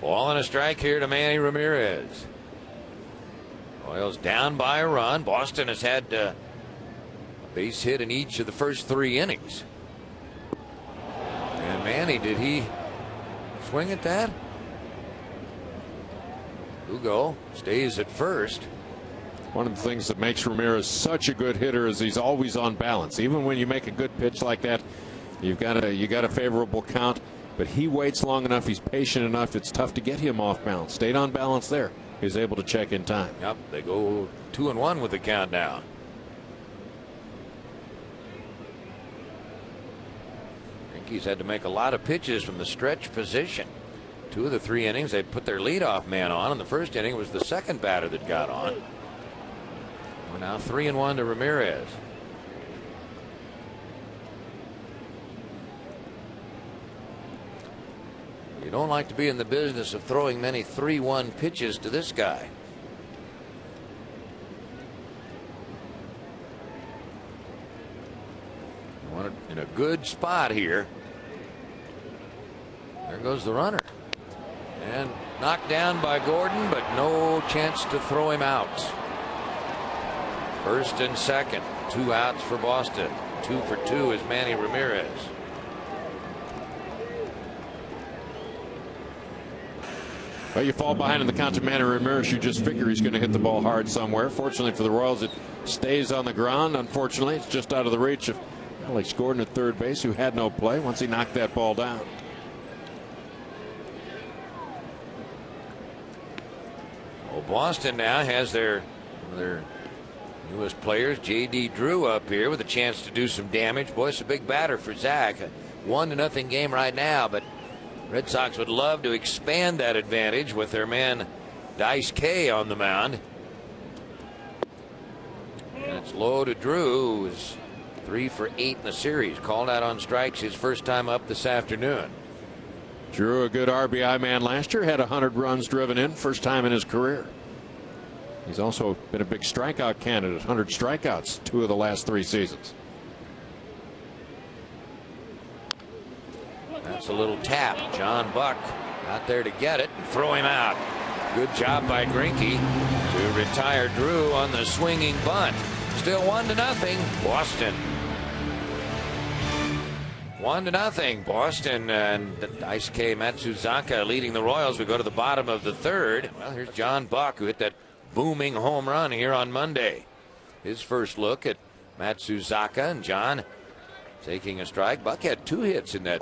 Ball and a strike here to Manny Ramirez. Royals down by a run. Boston has had a base hit in each of the first 3 innings. And Manny, did he swing at that? Lugo stays at first. One of the things that makes Ramirez such a good hitter is he's always on balance. Even when you make a good pitch like that, you got a favorable count. But he waits long enough. He's patient enough. It's tough to get him off balance. Stayed on balance there. He was able to check in time. Yep, they go 2-1 with the count now. Yankees had to make a lot of pitches from the stretch position. 2 of the 3 innings, they put their leadoff man on. In the first inning, it was the second batter that got on. We're now 3-1 to Ramirez. You don't like to be in the business of throwing many 3-1 pitches to this guy. You want it in a good spot here. There goes the runner. And knocked down by Gordon, but no chance to throw him out. First and second, 2 outs for Boston. 2 for 2 is Manny Ramirez. Well, you fall behind in the count to Manny Ramirez, you just figure he's going to hit the ball hard somewhere. Fortunately for the Royals, it stays on the ground. Unfortunately, it's just out of the reach of Alex Gordon at third base, who had no play once he knocked that ball down. Well, Boston now has their newest players, J.D. Drew, up here with a chance to do some damage. Boy, it's a big batter for Zach. A 1-0 game right now, but Red Sox would love to expand that advantage with their man Daisuke on the mound. And it's low to Drew, who's 3 for 8 in the series. Called out on strikes his first time up this afternoon. Drew, a good RBI man last year, had 100 runs driven in, first time in his career. He's also been a big strikeout candidate, 100 strikeouts 2 of the last 3 seasons. That's a little tap. John Buck out there to get it and throw him out. Good job by Greinke to retire Drew on the swinging bunt. Still 1-0 Boston. 1-0 Boston, and Daisuke Matsuzaka leading the Royals. We go to the bottom of the 3rd. Well, here's John Buck, who hit that booming home run here on Monday. His first look at Matsuzaka, and John taking a strike. Buck had 2 hits in that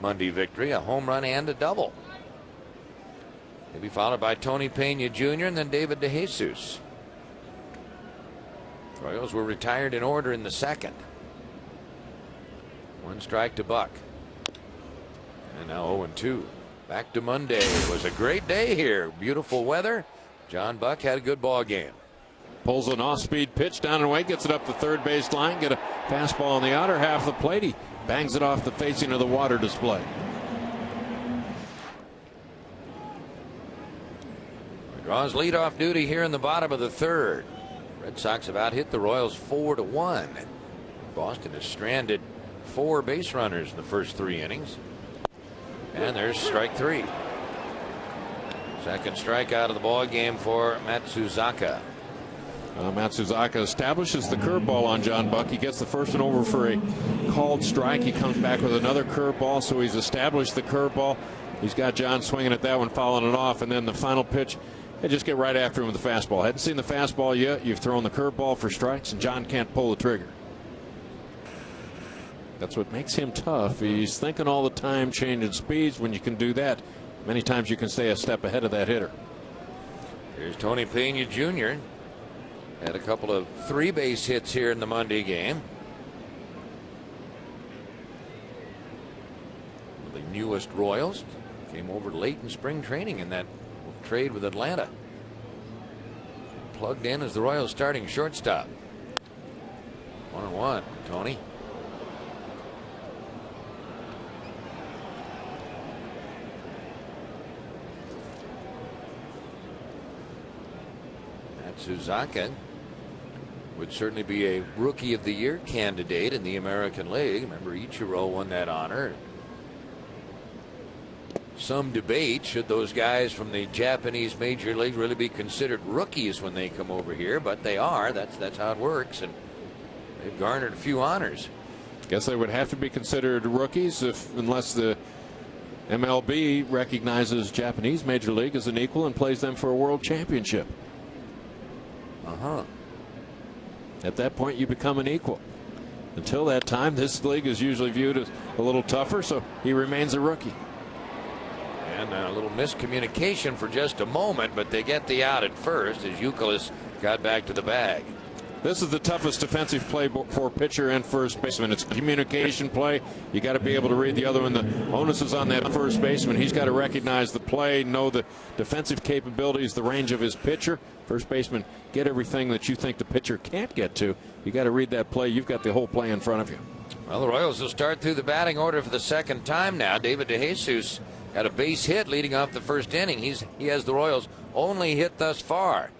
Monday victory, a home run and a double. He'll be followed by Tony Pena Jr. and then David DeJesus. Royals were retired in order in the 2nd. 1 strike to Buck. And now 0-2. Back to Monday. It was a great day here. Beautiful weather. John Buck had a good ball game. Pulls an off-speed pitch down and away, gets it up the third base line, get a fastball on the outer half of the plate. He bangs it off the facing of the water display. Draws leadoff duty here in the bottom of the 3rd. Red Sox have out-hit the Royals 4-1. Boston has stranded 4 base runners in the first 3 innings. And there's strike 3. Second strikeout of the ball game for Matsuzaka. Matsuzaka establishes the curveball on John Buck. He gets the first one over for a called strike. He comes back with another curveball, so he's established the curveball. He's got John swinging at that one, fouling it off, and then the final pitch, they just get right after him with the fastball. Hadn't seen the fastball yet. You've thrown the curveball for strikes, and John can't pull the trigger. That's what makes him tough. He's thinking all the time, changing speeds. When you can do that, many times you can stay a step ahead of that hitter. Here's Tony Pena Jr. Had a couple of 3-base hits here in the Monday game. The newest Royals came over late in spring training in that trade with Atlanta. Plugged in as the Royals starting shortstop. 1-1, Tony. Matsuzaka would certainly be a Rookie of the Year candidate in the American League. Remember, Ichiro won that honor. Some debate, should those guys from the Japanese Major League really be considered rookies when they come over here, but they are. That's how it works, and they've garnered a few honors. Guess they would have to be considered rookies unless the MLB recognizes Japanese Major League as an equal and plays them for a world championship. At that point, you become an equal. Until that time, this league is usually viewed as a little tougher, so he remains a rookie. And a little miscommunication for just a moment, but they get the out at first as Youkilis got back to the bag. This is the toughest defensive play for pitcher and first baseman. It's a communication play. You got to be able to read the other one. The onus is on that first baseman. He's got to recognize the play, know the defensive capabilities, the range of his pitcher. First baseman, get everything that you think the pitcher can't get to. You got to read that play. You've got the whole play in front of you. Well, the Royals will start through the batting order for the second time now. David DeJesus had a base hit leading off the first inning. He has the Royals' only hit thus far.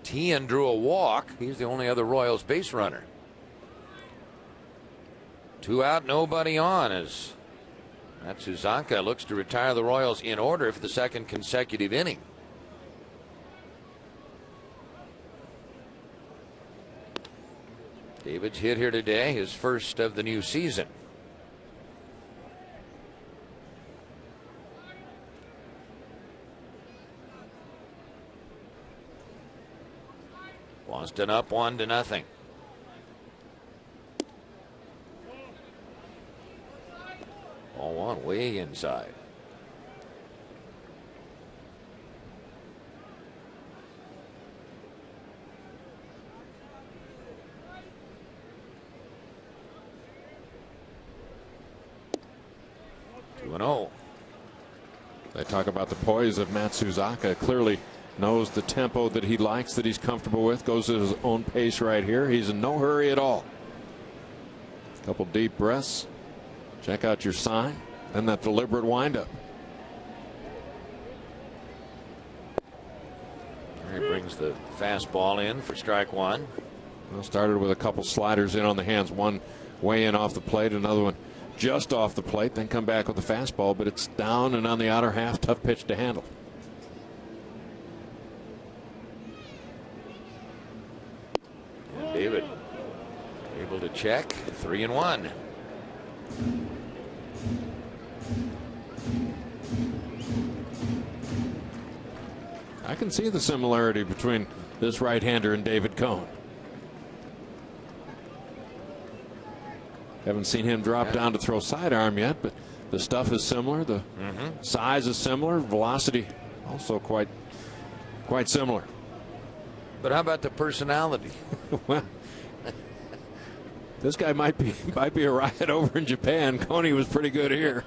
Tian drew a walk. He's the only other Royals base runner. 2 out, nobody on as Matsuzaka looks to retire the Royals in order for the second consecutive inning. David's hit here today, his first of the new season. Boston up 1-0. Ball one way inside. They talk about the poise of Matsuzaka. Clearly knows the tempo that he likes, that he's comfortable with, goes at his own pace right here. He's in no hurry at all. A couple deep breaths. Check out your sign. And that deliberate windup. He brings the fastball in for strike one. Well, started with a couple sliders in on the hands. One way in off the plate, another one just off the plate, then come back with the fastball, but it's down and on the outer half. Tough pitch to handle. And David able to check. 3-1. I can see the similarity between this right-hander and David Cone. Haven't seen him drop down to throw sidearm yet, but the stuff is similar. The size is similar. Velocity also quite similar. But how about the personality? Well, this guy might be a riot over in Japan. Coney was pretty good here.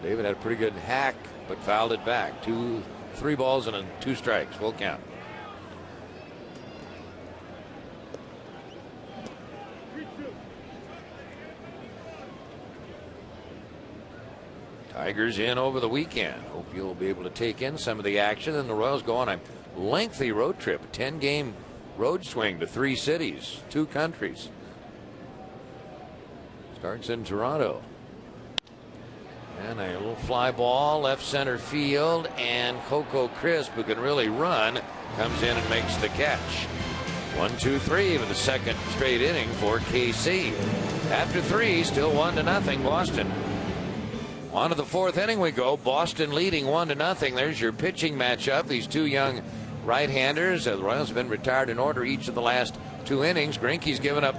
David had a pretty good hack, but fouled it back. 3 balls and 2 strikes. Full count. Tigers in over the weekend. Hope you'll be able to take in some of the action. And the Royals go on a lengthy road trip, a 10-game road swing to 3 cities, 2 countries. Starts in Toronto. And a little fly ball left center field, and Coco Crisp, who can really run, comes in and makes the catch. 1-2-3 with the second straight inning for KC. After 3, still 1-0 Boston. On to the 4th inning we go. Boston leading 1-0. There's your pitching matchup. These two young right-handers. The Royals have been retired in order each of the last 2 innings. Greinke's given up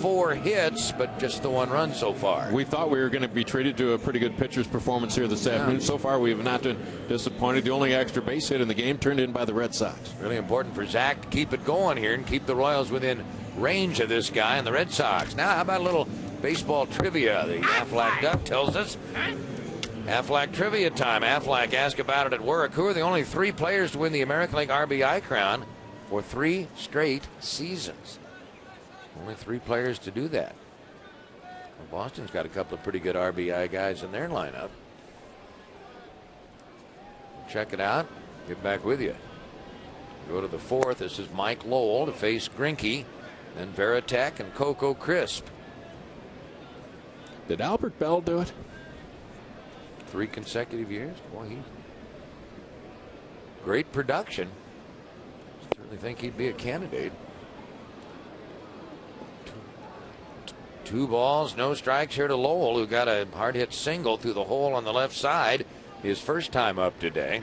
4 hits, but just the 1 run so far. We thought we were going to be treated to a pretty good pitcher's performance here this afternoon. So far, we have not been disappointed. The only extra base hit in the game turned in by the Red Sox. Really important for Zach to keep it going here and keep the Royals within range of this guy and the Red Sox. Now, how about a little baseball trivia? The Aflac Duck tells us. Aflac trivia time. Aflac asked about it at work. Who are the only 3 players to win the American League RBI crown for 3 straight seasons? Only 3 players to do that. Well, Boston's got a couple of pretty good RBI guys in their lineup. Check it out. Get back with you. Go to the 4th. This is Mike Lowell to face Greinke, then Varitek and Coco Crisp. Did Albert Bell do it? 3 consecutive years. Boy, great production. Certainly think he'd be a candidate. 2 balls, no strikes here to Lowell, who got a hard hit single through the hole on the left side his first time up today.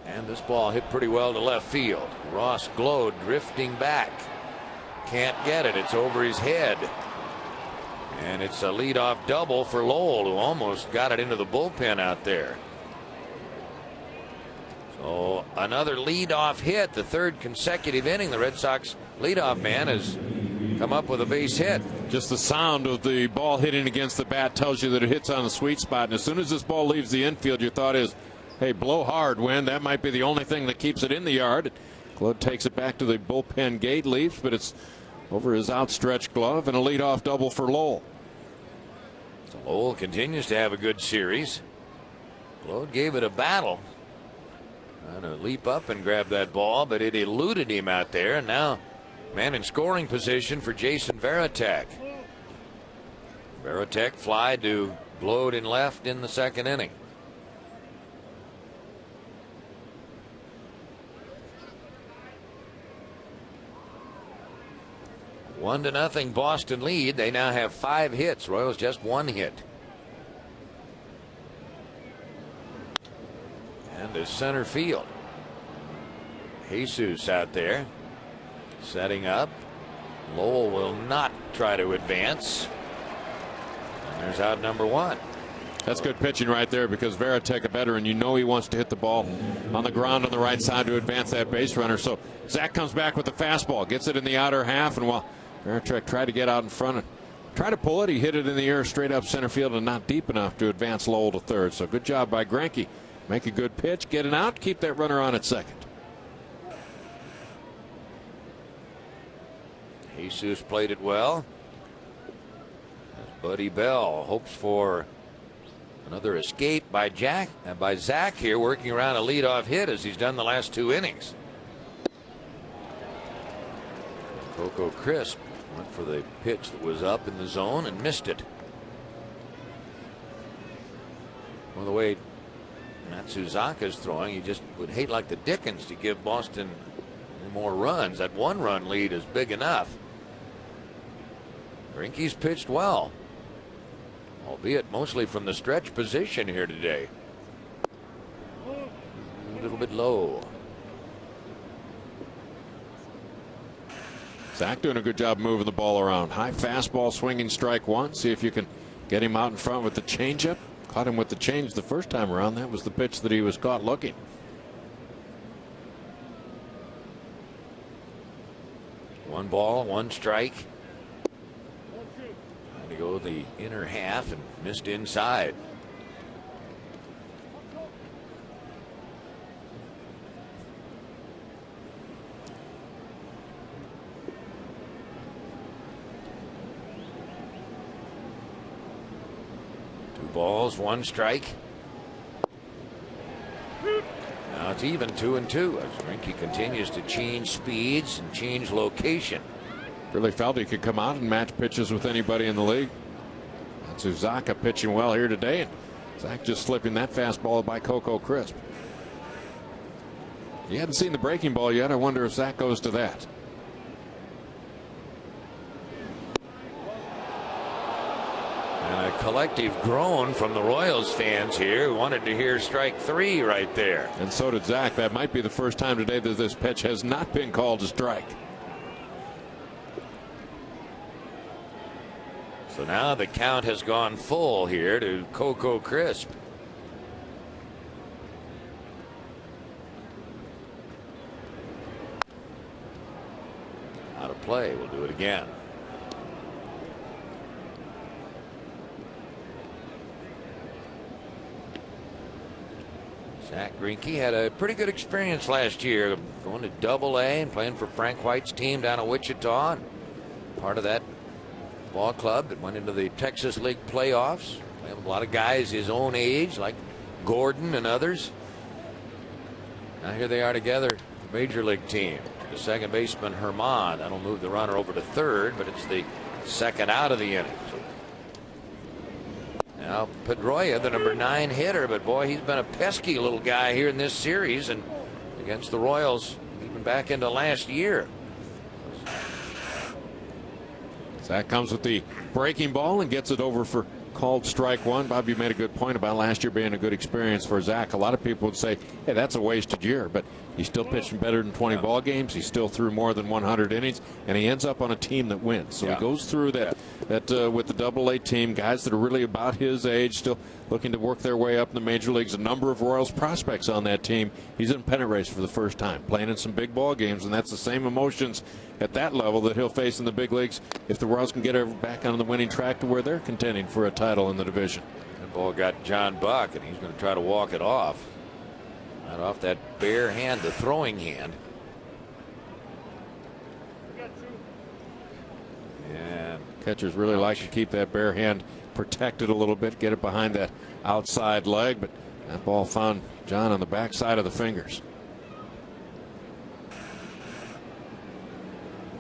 And this ball hit pretty well to left field. Ross Glow drifting back. Can't get it. It's over his head. And it's a leadoff double for Lowell, who almost got it into the bullpen out there. So another leadoff hit, the 3rd consecutive inning. The Red Sox leadoff man has come up with a base hit. Just the sound of the ball hitting against the bat tells you that it hits on the sweet spot. And as soon as this ball leaves the infield, your thought is, hey, blow hard, Wind. That might be the only thing that keeps it in the yard. Glow takes it back to the bullpen gate, leaves, but it's over his outstretched glove, and a leadoff double for Lowell. So Lowell continues to have a good series. Glow gave it a battle. Trying to leap up and grab that ball, but it eluded him out there, and now man in scoring position for Jason Varitek. Varitek fly to Glow in left in the 2nd inning. One to nothing Boston lead. They now have 5 hits. Royals just 1 hit. And to center field. Jesus out there setting up. Lowell will not try to advance. And there's out number 1. That's good pitching right there, because Varitek, a veteran, you know he wants to hit the ball on the ground on the right side to advance that base runner. So Zach comes back with the fastball, gets it in the outer half, and while Varitek tried to get out in front and try to pull it, he hit it in the air straight up center field and not deep enough to advance Lowell to 3rd. So good job by Greinke. Make a good pitch, get it out, keep that runner on at 2nd. Jesus played it well. As Buddy Bell hopes for another escape by Zach here, working around a leadoff hit as he's done the last 2 innings. Coco Crisp went for the pitch that was up in the zone and missed it. Well, the way Matsuzaka's throwing, you just would hate like the dickens to give Boston more runs. That 1-run lead is big enough. Greinke's pitched well, albeit mostly from the stretch position here today. A little bit low. Zach doing a good job moving the ball around. High fastball swinging strike 1. See if you can get him out in front with the changeup. Caught him with the change the first time around. That was the pitch that he was caught looking. One ball, 1 strike. Trying to go the inner half and missed inside. Balls, 1 strike. Now it's even 2-2 as Greinke continues to change speeds and change location. Really felt he could come out and match pitches with anybody in the league. Matsuzaka pitching well here today, and Zach just slipping that fastball by Coco Crisp. You hadn't seen the breaking ball yet. I wonder if Zach goes to that. And a collective groan from the Royals fans here who wanted to hear strike 3 right there. And so did Zach. That might be the first time today that this pitch has not been called a strike. So now the count has gone full here to Coco Crisp. Out of play. We'll do it again. Zach Greinke had a pretty good experience last year, going to Double-A and playing for Frank White's team down in Wichita, and part of that ball club that went into the Texas League playoffs. Playing with a lot of guys his own age, like Gordon and others. Now here they are together, the Major League team. The second baseman Herman, that'll move the runner over to third, but it's the second out of the inning. Now Pedroia, the number 9 hitter, but boy, he's been a pesky little guy here in this series and against the Royals, even back into last year. Zach comes with the breaking ball and gets it over for called strike 1. Bob, you made a good point about last year being a good experience for Zach. A lot of people would say, hey, that's a wasted year, but he's still pitching better than 20 ball games. He still threw more than 100 innings, and he ends up on a team that wins. So he goes through that with the Double-A team, guys that are really about his age, still looking to work their way up in the major leagues. A number of Royals prospects on that team. He's in a pennant race for the first time, playing in some big ball games, and that's the same emotions at that level that he'll face in the big leagues if the Royals can get back on the winning track to where they're contending for a title in the division. That ball got John Buck, and he's going to try to walk it off. Right off that bare hand, the throwing hand. And catchers really like to keep that bare hand protected a little bit, get it behind that outside leg, but that ball found John on the backside of the fingers.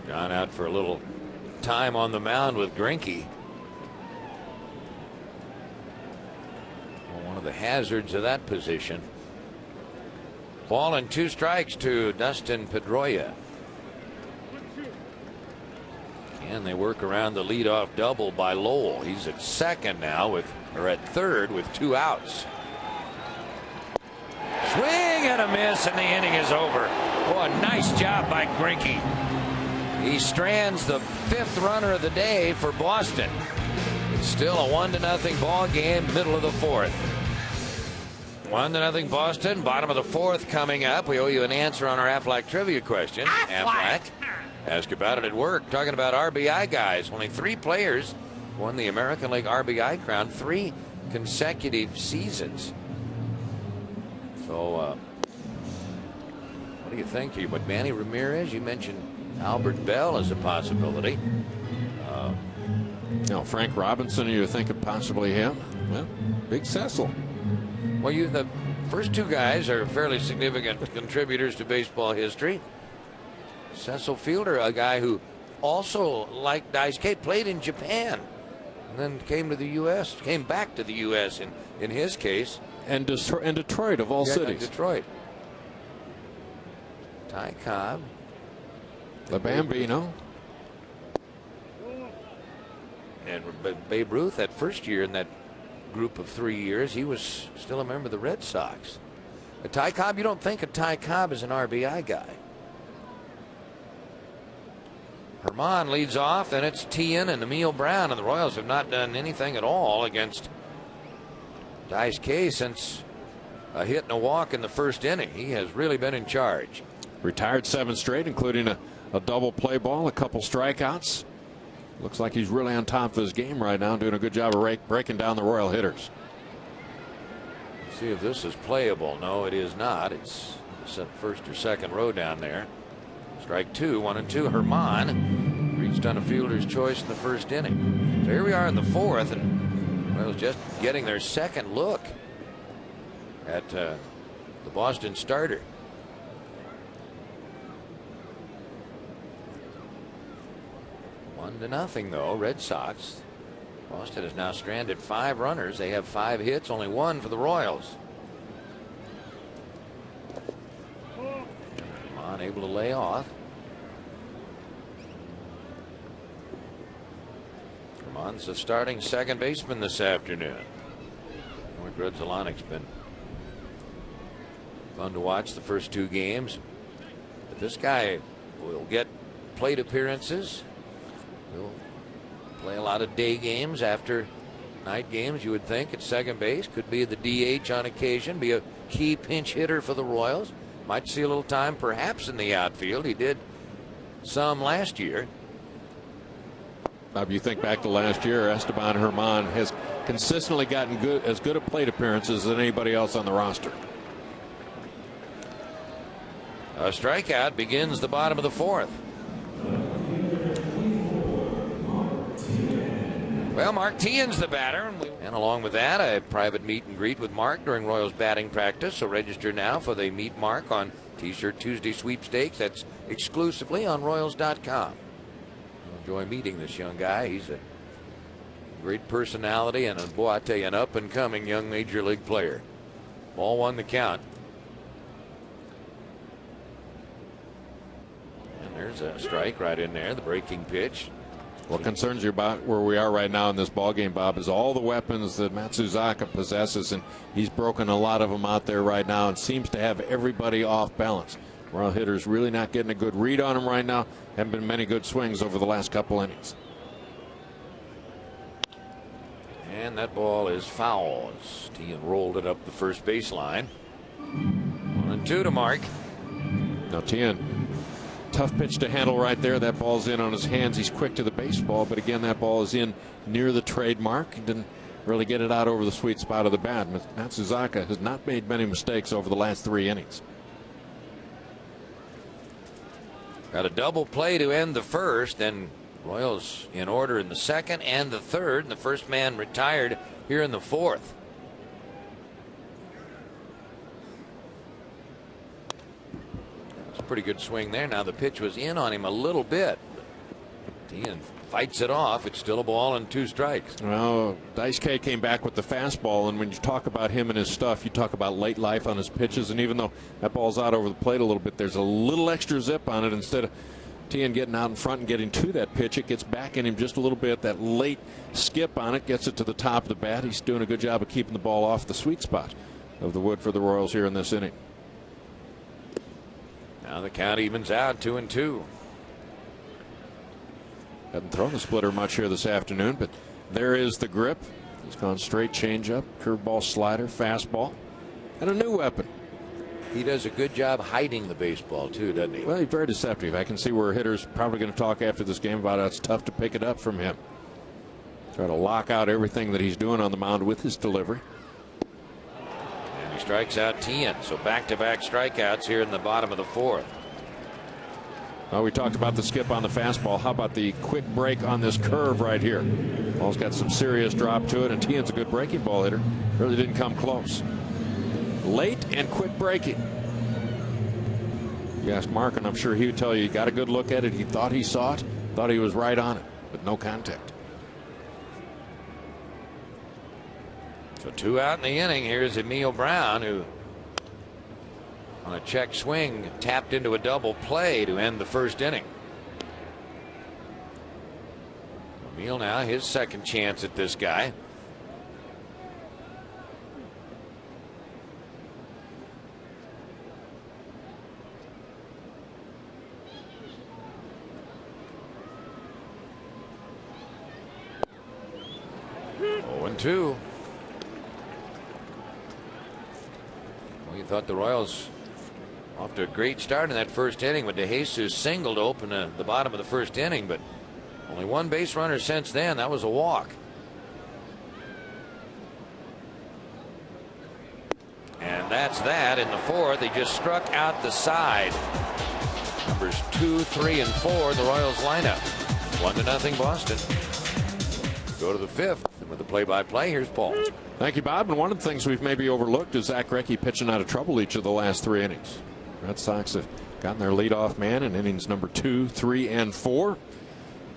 John out for a little time on the mound with Greinke. Well, one of the hazards of that position. Ball and 2 strikes to Dustin Pedroia. And they work around the leadoff double by Lowell. He's at second now or at third with 2 outs. Swing and a miss, and the inning is over. Boy, nice job by Greinke. He strands the 5th runner of the day for Boston. It's still a 1-0 ball game, middle of the 4th. 1-0 Boston, bottom of the 4th coming up. We owe you an answer on our Aflac trivia question. Aflac. Ask about it at work. Talking about RBI guys. Only 3 players won the American League RBI crown 3 consecutive seasons. So, what do you think here? But Manny Ramirez, you mentioned Albert Bell as a possibility. Frank Robinson, you're thinking possibly him. Well, Big Cecil. Well, the first 2 guys are fairly significant contributors to baseball history. Cecil Fielder, a guy who also, like Daisuke, played in Japan and then came to the U.S., came back to the U.S. in his case. And Detroit of all cities. Detroit. Ty Cobb. The Bambino. And Babe Ruth, that first year in that group of 3 years, he was still a member of the Red Sox. Ty Cobb, you don't think of Ty Cobb as an RBI guy. Herman leads off, and it's Tien and Neal Brown, and the Royals have not done anything at all against Daisuke since a hit and a walk in the 1st inning. He has really been in charge. Retired 7 straight, including a double play ball, a couple strikeouts. Looks like he's really on top of his game right now, doing a good job of breaking down the Royal hitters. Let's see if this is playable. No, it is not. It's the 1st or 2nd row down there. Strike 2, 1-2. Herman reached on a fielder's choice in the 1st inning. So here we are in the 4th, and Royals just getting their 2nd look at the Boston starter. One to nothing though. Red Sox. Boston has now stranded 5 runners. They have 5 hits, only 1 for the Royals. Able to lay off. Vermont's the starting second baseman this afternoon. Grudzielanic's been fun to watch the first 2 games. But this guy will get plate appearances. He'll play a lot of day games after night games, you would think, at second base. Could be the DH on occasion, be a key pinch hitter for the Royals. Might see a little time perhaps in the outfield. He did some last year. Bob, you think back to last year, Esteban Herman has consistently gotten as good at plate appearances as anybody else on the roster. A strikeout begins the bottom of the 4th. Well, Mark Tien's the batter, and along with that, a private meet and greet with Mark during Royals batting practice. So register now for the Meet Mark on T-Shirt Tuesday sweepstakes. That's exclusively on Royals.com. Enjoy meeting this young guy. He's a great personality, and boy, I tell you, an up-and-coming young major league player. Ball 1 the count. And there's a strike right in there, the breaking pitch. What concerns you about where we are right now in this ball game, Bob, is all the weapons that Matsuzaka possesses, and he's broken a lot of them out there right now and seems to have everybody off balance. Royal hitters really not getting a good read on him right now. Haven't been many good swings over the last couple innings. And that ball is foul. Tien rolled it up the first baseline. 1-2 to Mark. Now Tien, tough pitch to handle right there. That ball's in on his hands. He's quick to the baseball, but again, that ball is in near the trademark. He didn't really get it out over the sweet spot of the bat. Matsuzaka has not made many mistakes over the last 3 innings. Got a double play to end the first, then Royals in order in the second and the third, and the first man retired here in the 4th. That's a pretty good swing there. Now the pitch was in on him a little bit. Tien fights it off. It's still a ball and 2 strikes. Well, Daisuke came back with the fastball, and when you talk about him and his stuff, you talk about late life on his pitches, and even though that ball's out over the plate a little bit, there's a little extra zip on it. Instead of Tien getting out in front and getting to that pitch, it gets back in him just a little bit. That late skip on it gets it to the top of the bat. He's doing a good job of keeping the ball off the sweet spot of the wood for the Royals here in this inning. Now the count evens out 2-2. Hasn't thrown the splitter much here this afternoon, but there is the grip. He's gone straight changeup, curveball, slider, fastball, and a new weapon. He does a good job hiding the baseball too, doesn't he? Well, he's very deceptive. I can see where hitters probably going to talk after this game about how it's tough to pick it up from him. Try to lock out everything that he's doing on the mound with his delivery. And he strikes out Tien. So back-to-back strikeouts here in the bottom of the 4th. Well, we talked about the skip on the fastball. How about the quick break on this curve right here? Ball's got some serious drop to it, and Tien's a good breaking ball hitter. Really didn't come close. Late and quick breaking. You ask Mark, and I'm sure he would tell you, he got a good look at it. He thought he saw it, thought he was right on it, but no contact. So 2 out in the inning. Here's Neal Brown, who on a check swing tapped into a double play to end the first inning. Neal now his second chance at this guy. Oh, 2. Well, you thought the Royals off to a great start in that first inning with DeJesus single to open the bottom of the first inning, but only 1 base runner since then. That was a walk. And that's that in the 4th. He just struck out the side. Numbers 2, 3, and 4 in the Royals lineup. 1-0 Boston. Go to the 5th. And with the play-by-play, here's Paul. Thank you, Bob. And one of the things we've maybe overlooked is Zach Greinke pitching out of trouble each of the last 3 innings. Red Sox have gotten their leadoff man in innings number 2, 3, and 4.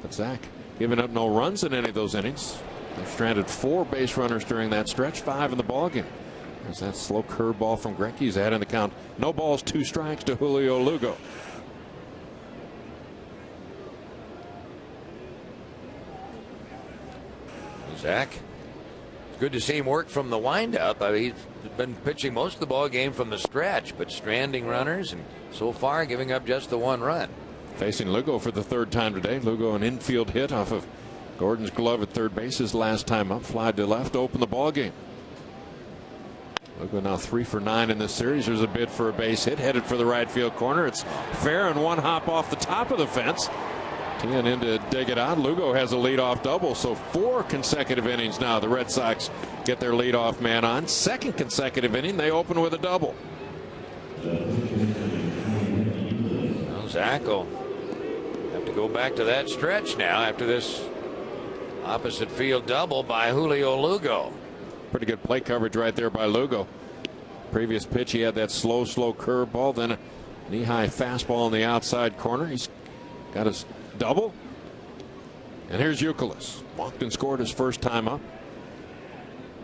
But Zach giving up no runs in any of those innings. They've stranded 4 base runners during that stretch, 5 in the ballgame. There's that slow curveball from Greinke. He's ahead in the count. No balls, 2 strikes to Julio Lugo. Zach, it's good to see him work from the windup. He's been pitching most of the ball game from the stretch, but stranding runners and so far giving up just the 1 run. Facing Lugo for the 3rd time today. Lugo an infield hit off of Gordon's glove at third base his last time up. Fly to left to open the ball game. Lugo now 3 for 9 in this series. There's a bid for a base hit headed for the right field corner. It's fair and 1 hop off the top of the fence. Tian in to dig it out. Lugo has a leadoff double, so 4 consecutive innings now. The Red Sox get their leadoff man on. 2nd consecutive inning, they open with a double. Well, Zach will have to go back to that stretch now after this opposite field double by Julio Lugo. Pretty good plate coverage right there by Lugo. Previous pitch, he had that slow curveball, then a knee-high fastball in the outside corner. He's got his double. And here's Youkilis. Walked and scored his first time up.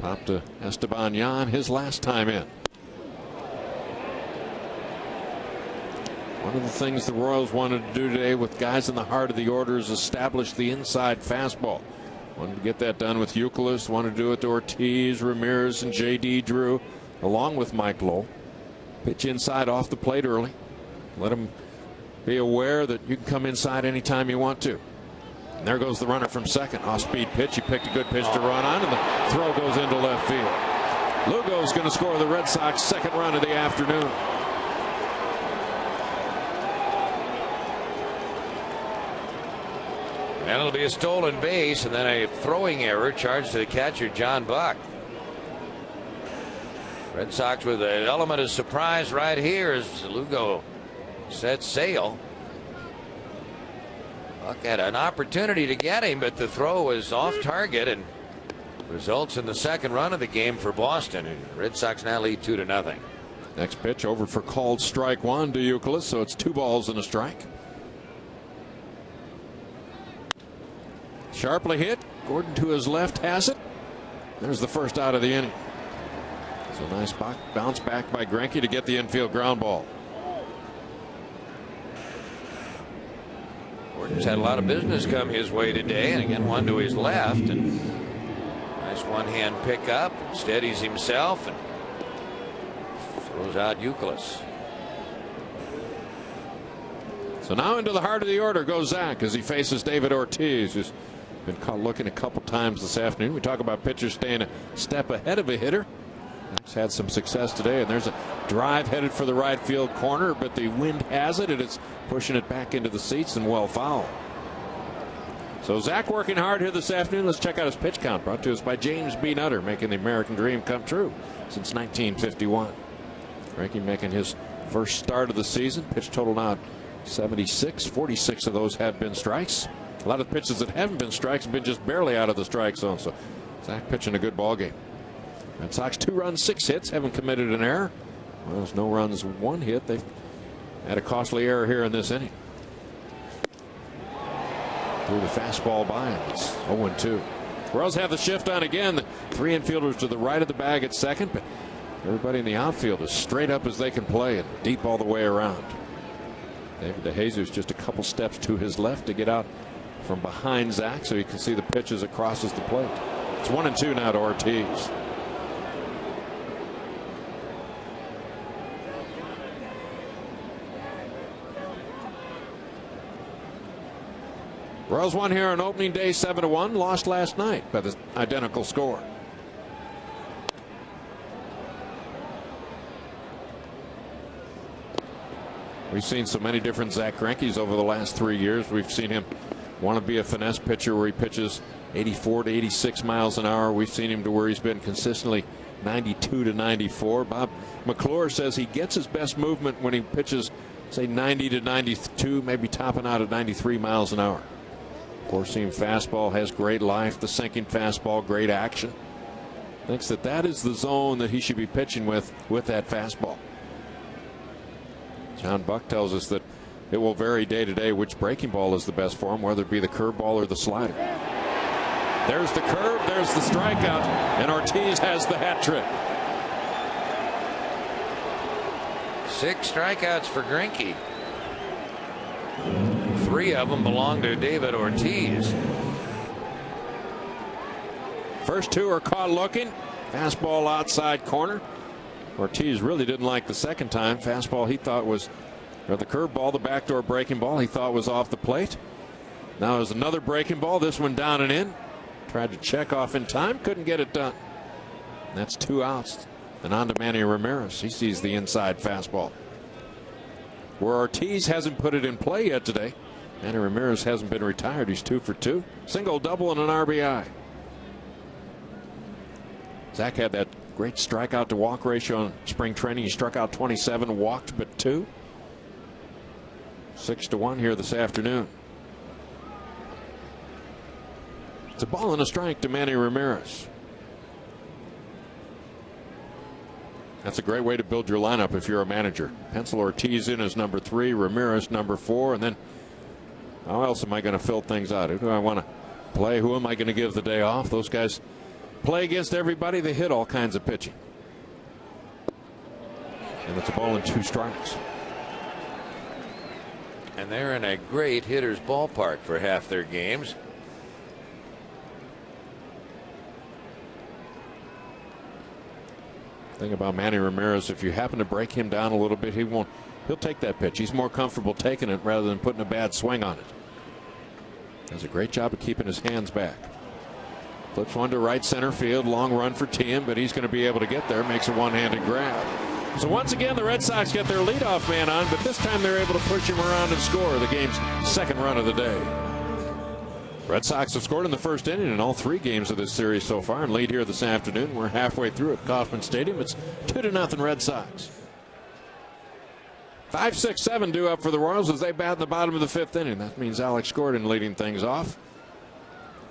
Popped to Esteban Yan his last time in. One of the things the Royals wanted to do today with guys in the heart of the order is establish the inside fastball. Wanted to get that done with Youkilis. Wanted to do it to Ortiz, Ramirez, and J.D. Drew, along with Mike Lowell. Pitch inside off the plate early. Let him be aware that you can come inside anytime you want to. And there goes the runner from second. Off-speed pitch. He picked a good pitch to run on, and the throw goes into left field. Lugo's going to score the Red Sox 2nd run of the afternoon. And it'll be a stolen base and then a throwing error charged to the catcher, John Buck. Red Sox with an element of surprise right here as Lugo sets sail. Buck had an opportunity to get him, but the throw was off target and results in the 2nd run of the game for Boston. And Red Sox now lead 2-0. Next pitch over for called strike 1 to Youkilis, so it's 2 balls and a strike. Sharply hit. Gordon to his left has it. There's the first out of the inning. So nice bounce back by Greinke to get the infield ground ball. Gordon's had a lot of business come his way today, and again 1 to his left, and nice one-hand pickup. Steadies himself and throws out Youkilis. So now into the heart of the order goes Zach as he faces David Ortiz, who's been caught looking a couple times this afternoon. We talk about pitchers staying a step ahead of a hitter. He's had some success today, and there's a drive headed for the right field corner, but the wind has it, and it's pushing it back into the seats and well foul. So Zach working hard here this afternoon. Let's check out his pitch count, brought to us by James B. Nutter, making the American dream come true since 1951. Greinke making his first start of the season. Pitch total now 76. 46 of those have been strikes. A lot of pitches that haven't been strikes have been just barely out of the strike zone. So Zach pitching a good ball game. Red Sox 2 runs, 6 hits, haven't committed an error. Well, there's no runs, 1 hit. They've had a costly error here in this inning. Threw the fastball by him. It's 0-2. Royals have the shift on again. The 3 infielders to the right of the bag at second, but everybody in the outfield is straight up as they can play and deep all the way around. David DeJesus just a couple steps to his left to get out from behind Zach so you can see the pitch as it crosses the plate. It's 1-2 now to Ortiz. Royals won here on opening day 7-1, lost last night by the identical score. We've seen so many different Zach Greinke's over the last 3 years. We've seen him want to be a finesse pitcher where he pitches 84 to 86 miles an hour. We've seen him to where he's been consistently 92 to 94. Bob McClure says he gets his best movement when he pitches, say, 90 to 92, maybe topping out at 93 miles an hour. Four-seam fastball has great life. The sinking fastball, great action. Thinks that that is the zone that he should be pitching with that fastball. John Buck tells us that it will vary day to day which breaking ball is the best for him, whether it be the curveball or the slider. There's the curve, there's the strikeout, and Ortiz has the hat trick. 6 strikeouts for Greinke. 3 of them belong to David Ortiz. First 2 are caught looking. Fastball outside corner. Ortiz really didn't like the second time. Fastball he thought was, or the curveball, the backdoor breaking ball he thought was off the plate. Now there's another breaking ball. This one down and in. Tried to check off in time. Couldn't get it done. And that's 2 outs. And on to Manny Ramirez. He sees the inside fastball. Where Ortiz hasn't put it in play yet today. Manny Ramirez hasn't been retired. He's 2 for 2. Single, double, and an RBI. Zach had that great strikeout to walk ratio in spring training. He struck out 27, walked but 2. 6-1 here this afternoon. It's a ball and a strike to Manny Ramirez. That's a great way to build your lineup if you're a manager. Pencil Ortiz in as number 3, Ramirez number 4, and then how else am I going to fill things out? Who do I want to play? Who am I going to give the day off? Those guys play against everybody. They hit all kinds of pitching. And it's a ball and 2 strikes. And they're in a great hitter's ballpark for half their games. Thing about Manny Ramirez, if you happen to break him down a little bit, he'll take that pitch. He's more comfortable taking it rather than putting a bad swing on it. Does a great job of keeping his hands back. Flips one to right center field. Long run for Tien, but he's going to be able to get there. Makes a one-handed grab. So once again, the Red Sox get their leadoff man on, but this time they're able to push him around and score the game's second run of the day. Red Sox have scored in the first inning in all 3 games of this series so far and lead here this afternoon. We're halfway through at Kauffman Stadium. It's 2-0 Red Sox. 5, 6, 7 due up for the Royals as they bat in the bottom of the 5th inning. That means Alex Gordon leading things off.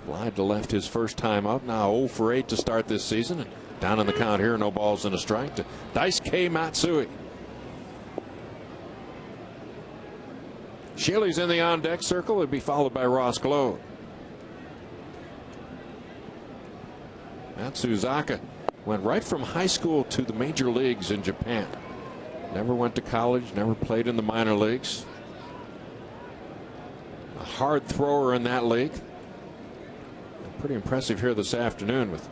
Wide to left his first time up. Now 0 for 8 to start this season. And down on the count here, no balls and a strike to Daisuke Matsuzaka. Shealy's in the on-deck circle. It'll be followed by Ross Globe. Matsuzaka went right from high school to the major leagues in Japan. Never went to college, never played in the minor leagues. A hard thrower in that league. And pretty impressive here this afternoon with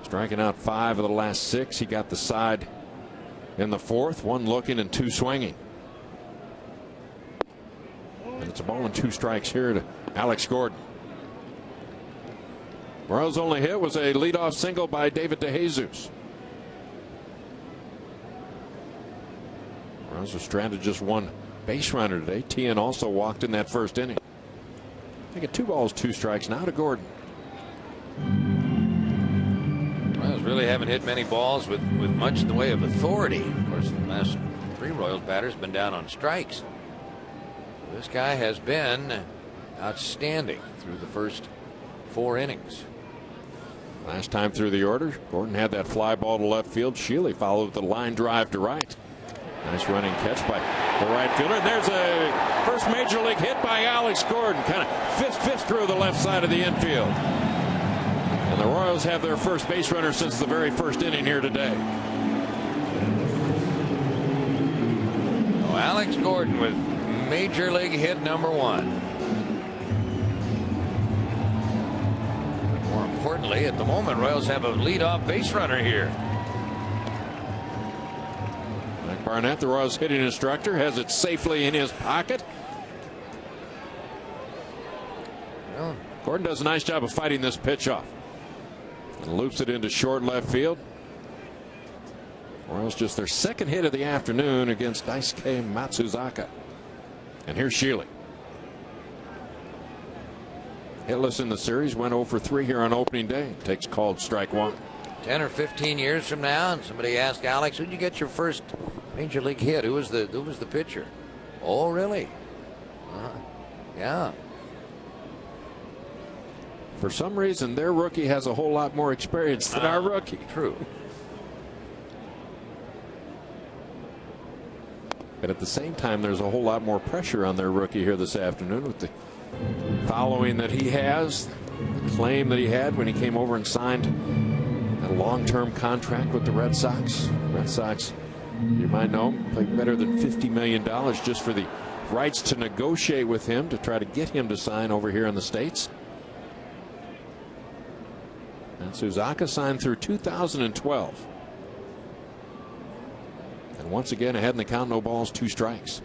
striking out 5 of the last 6. He got the side in the 4th, 1 looking and 2 swinging. And it's a ball and 2 strikes here to Alex Gordon. Royals' only hit was a leadoff single by David DeJesus. Royals were stranded just 1 base runner today. Tien also walked in that first inning. Taking 2 balls, 2 strikes now to Gordon. Royals really haven't hit many balls with much in the way of authority. Of course, the last 3 Royals batters been down on strikes. So this guy has been outstanding through the first 4 innings. Last time through the order, Gordon had that fly ball to left field. Shealy followed with the line drive to right. Nice running catch by the right fielder. There's a first major league hit by Alex Gordon. Kind of fist through the left side of the infield. And the Royals have their first base runner since the very first inning here today. Oh, Alex Gordon with major league hit number 1. More importantly, at the moment, Royals have a leadoff base runner here. Mike Barnett, the Royals hitting instructor, has it safely in his pocket. Well, Gordon does a nice job of fighting this pitch off. And loops it into short left field. Royals just their 2nd hit of the afternoon against Daisuke Matsuzaka. And here's Shealy. Hitless in the series, went 0 for 3 here on opening day. Takes called strike 1. 10 or 15 years from now, and somebody asked Alex, "Who'd you get your first major league hit? Who was the pitcher?" "Oh, really? Yeah." For some reason, their rookie has a whole lot more experience than our rookie. True. But at the same time, there's a whole lot more pressure on their rookie here this afternoon with the following that he has. the claim that he had when he came over and signed a long-term contract with the Red Sox. Red Sox, you might know, paid better than $50 million just for the rights to negotiate with him to try to get him to sign over here in the States. Matsuzaka signed through 2012. And once again ahead in the count, no balls, 2 strikes.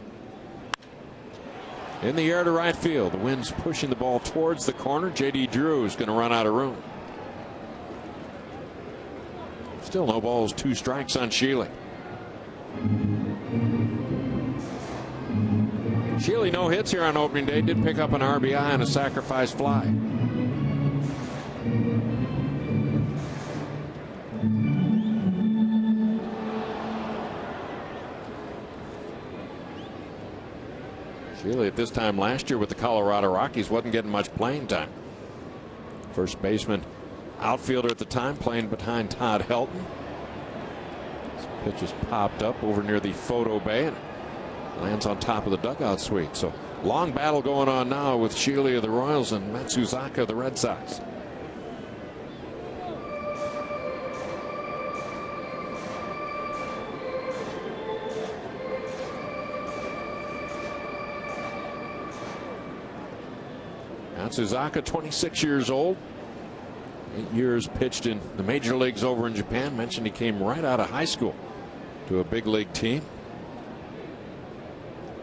In the air to right field. The wind's pushing the ball towards the corner. J.D. Drew is going to run out of room. Still no balls, 2 strikes on Sheely. Sheely no hits here on opening day. Did pick up an RBI and a sacrifice fly. Sheely at this time last year with the Colorado Rockies wasn't getting much playing time. First baseman, outfielder at the time, playing behind Todd Helton. This pitch is popped up over near the photo bay and lands on top of the dugout suite. So long battle going on now with Sheely of the Royals and Matsuzaka of the Red Sox. Matsuzaka, 26 years old. 8 years pitched in the major leagues over in Japan. Mentioned he came right out of high school to a big league team.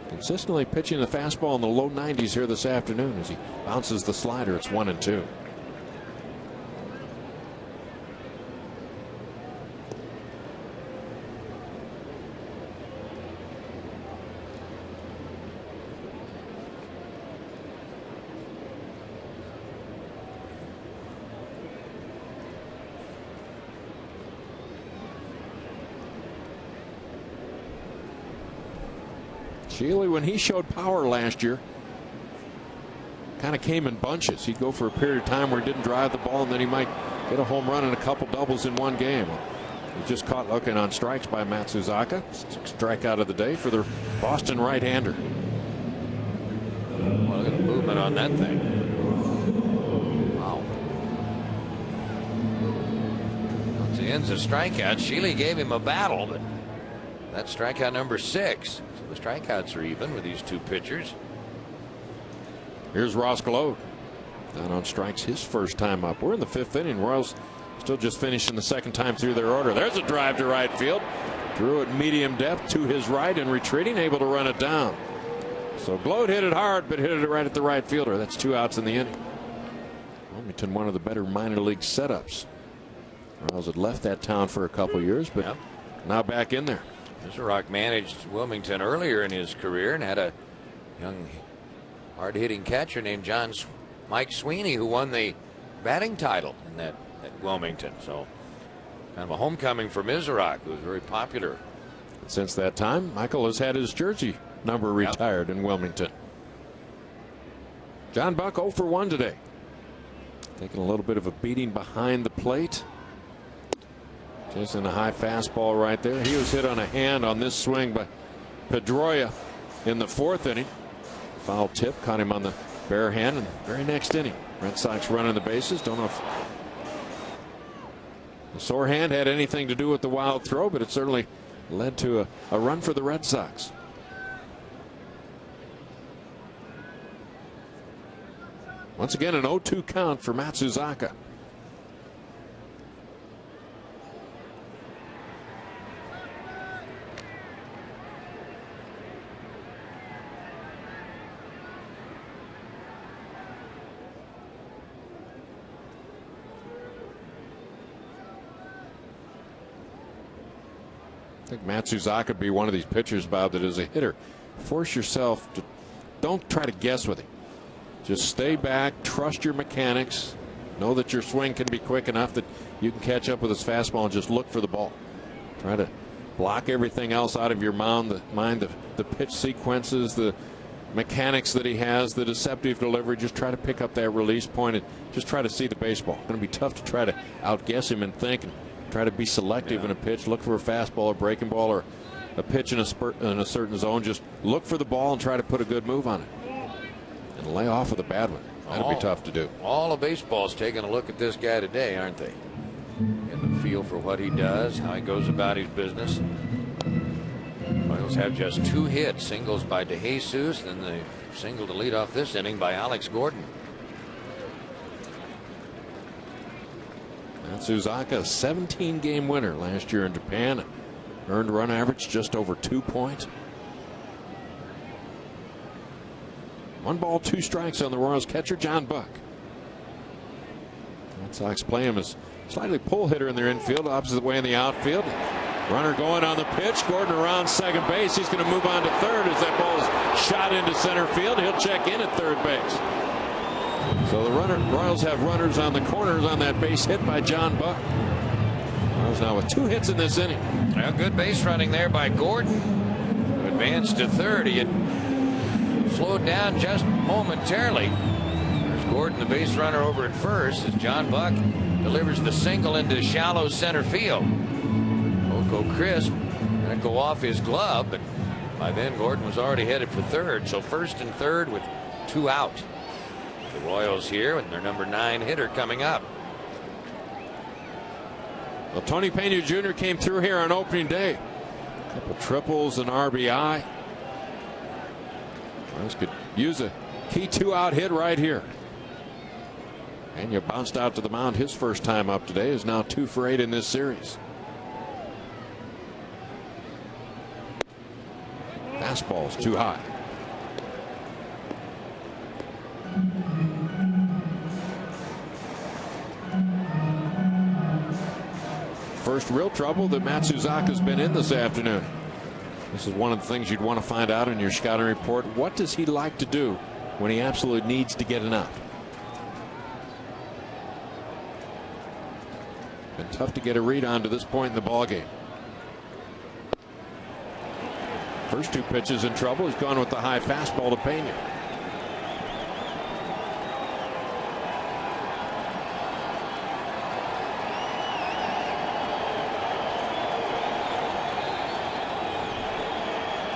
Consistently pitching the fastball in the low 90s here this afternoon as he bounces the slider. It's 1-2. Sheely, when he showed power last year, kind of came in bunches. He'd go for a period of time where he didn't drive the ball, and then he might get a home run and a couple doubles in one game. He just caught looking on strikes by Matsuzaka. 6th strikeout of the day for the Boston right-hander. Well, look at the movement on that thing. Wow. Once he ends a strikeout, Sheely gave him a battle, but that's strikeout number 6. The strikeouts are even with these 2 pitchers. Here's Ross Gload down on strikes his first time up. We're in the 5th inning. Royals still just finishing the 2nd time through their order. There's a drive to right field. Drew at medium depth to his right and retreating, able to run it down. So Gload hit it hard, but hit it right at the right fielder. That's 2 outs in the inning. Wilmington, one of the better minor league setups. Royals had left that town for a couple years, but now back in there. Mizorok managed Wilmington earlier in his career and had a young hard-hitting catcher named Mike Sweeney, who won the batting title in that at Wilmington. So kind of a homecoming for Mizorok, who was very popular. Since that time, Michael has had his jersey number retired in Wilmington. John Buck 0 for 1 today. Taking a little bit of a beating behind the plate. Just in a high fastball right there. He was hit on a hand on this swing by Pedroia in the 4th inning. Foul tip caught him on the bare hand in the very next inning. Red Sox running the bases. Don't know if the sore hand had anything to do with the wild throw, but it certainly led to a run for the Red Sox. Once again, an 0-2 count for Matsuzaka. I think Matsuzaka could be one of these pitchers, Bob, that is a hitter. Force yourself to don't try to guess with him. Just stay back, trust your mechanics, know that your swing can be quick enough that you can catch up with his fastball and just look for the ball. Try to block everything else out of your mind, the pitch sequences, the mechanics that he has, the deceptive delivery. Just try to pick up that release point and just try to see the baseball. It's going to be tough to try to outguess him and think and try to be selective in a pitch. Look for a fastball, a breaking ball, or a pitch in a certain zone. Just look for the ball and try to put a good move on it and lay off with a bad one. That'd be tough to do. All of baseball's taking a look at this guy today, aren't they? Getting the feel for what he does, how he goes about his business. Royals have just 2 hits, singles by DeJesus, and the single to lead off this inning by Alex Gordon. Matsuzaka, a 17-game winner last year in Japan. Earned run average just over 2 points. 1 ball, 2 strikes on the Royals catcher, John Buck. Red Sox play him as slightly pull hitter in their infield, opposite way in the outfield. Runner going on the pitch. Gordon around second base. He's going to move on to third as that ball is shot into center field. He'll check in at third base. So the Royals have runners on the corners on that base hit by John Buck. Royals now with 2 hits in this inning. Well, good base running there by Gordon, who advanced to third. He had slowed down just momentarily. There's Gordon, the base runner, over at first as John Buck delivers the single into shallow center field. Oko crisp, gonna go off his glove, but by then Gordon was already headed for third. So first and third with 2 out. The Royals here and their number 9 hitter coming up. Well, Tony Pena Jr. came through here on opening day. A couple triples and RBI. Royals could use a key 2-out hit right here. Pena bounced out to the mound his first time up today. Is now 2 for 8 in this series. Fastball's too high. First real trouble that Matsuzaka's been in this afternoon. This is one of the things you'd want to find out in your scouting report. What does he like to do when he absolutely needs to get an out? Been tough to get a read on to this point in the ballgame. First 2 pitches in trouble. He's gone with the high fastball to Pena.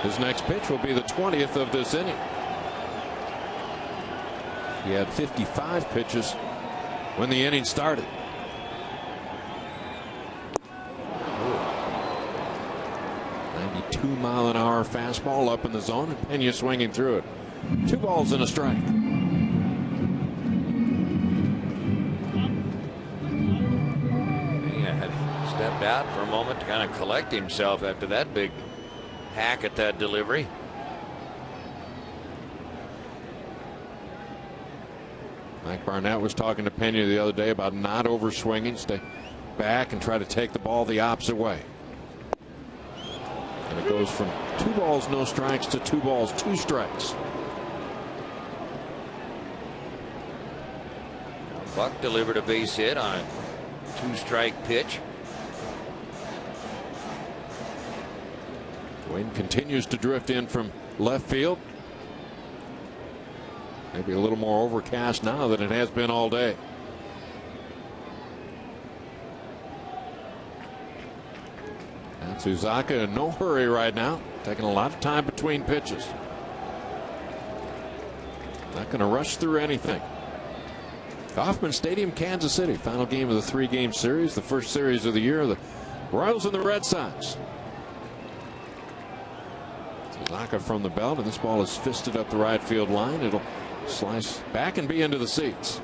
His next pitch will be the 20th of this inning. He had 55 pitches when the inning started. Mile-an-hour fastball up in the zone, and Pena swinging through it. 2 balls and a strike. Pena had stepped out for a moment to kind of collect himself after that big hack at that delivery. Mike Barnett was talking to Pena the other day about not overswinging, stay back and try to take the ball the opposite way. And it goes from 2 balls, no strikes to 2 balls, 2 strikes. Buck delivered a base hit on a 2-strike pitch. Wind continues to drift in from left field. Maybe a little more overcast now than it has been all day. Matsuzaka in no hurry right now, taking a lot of time between pitches. Not going to rush through anything. Kauffman Stadium, Kansas City, final game of the 3-game series, the first series of the year. The Royals and the Red Sox. Matsuzaka from the belt, and this ball is fisted up the right field line. It'll slice back and be into the seats.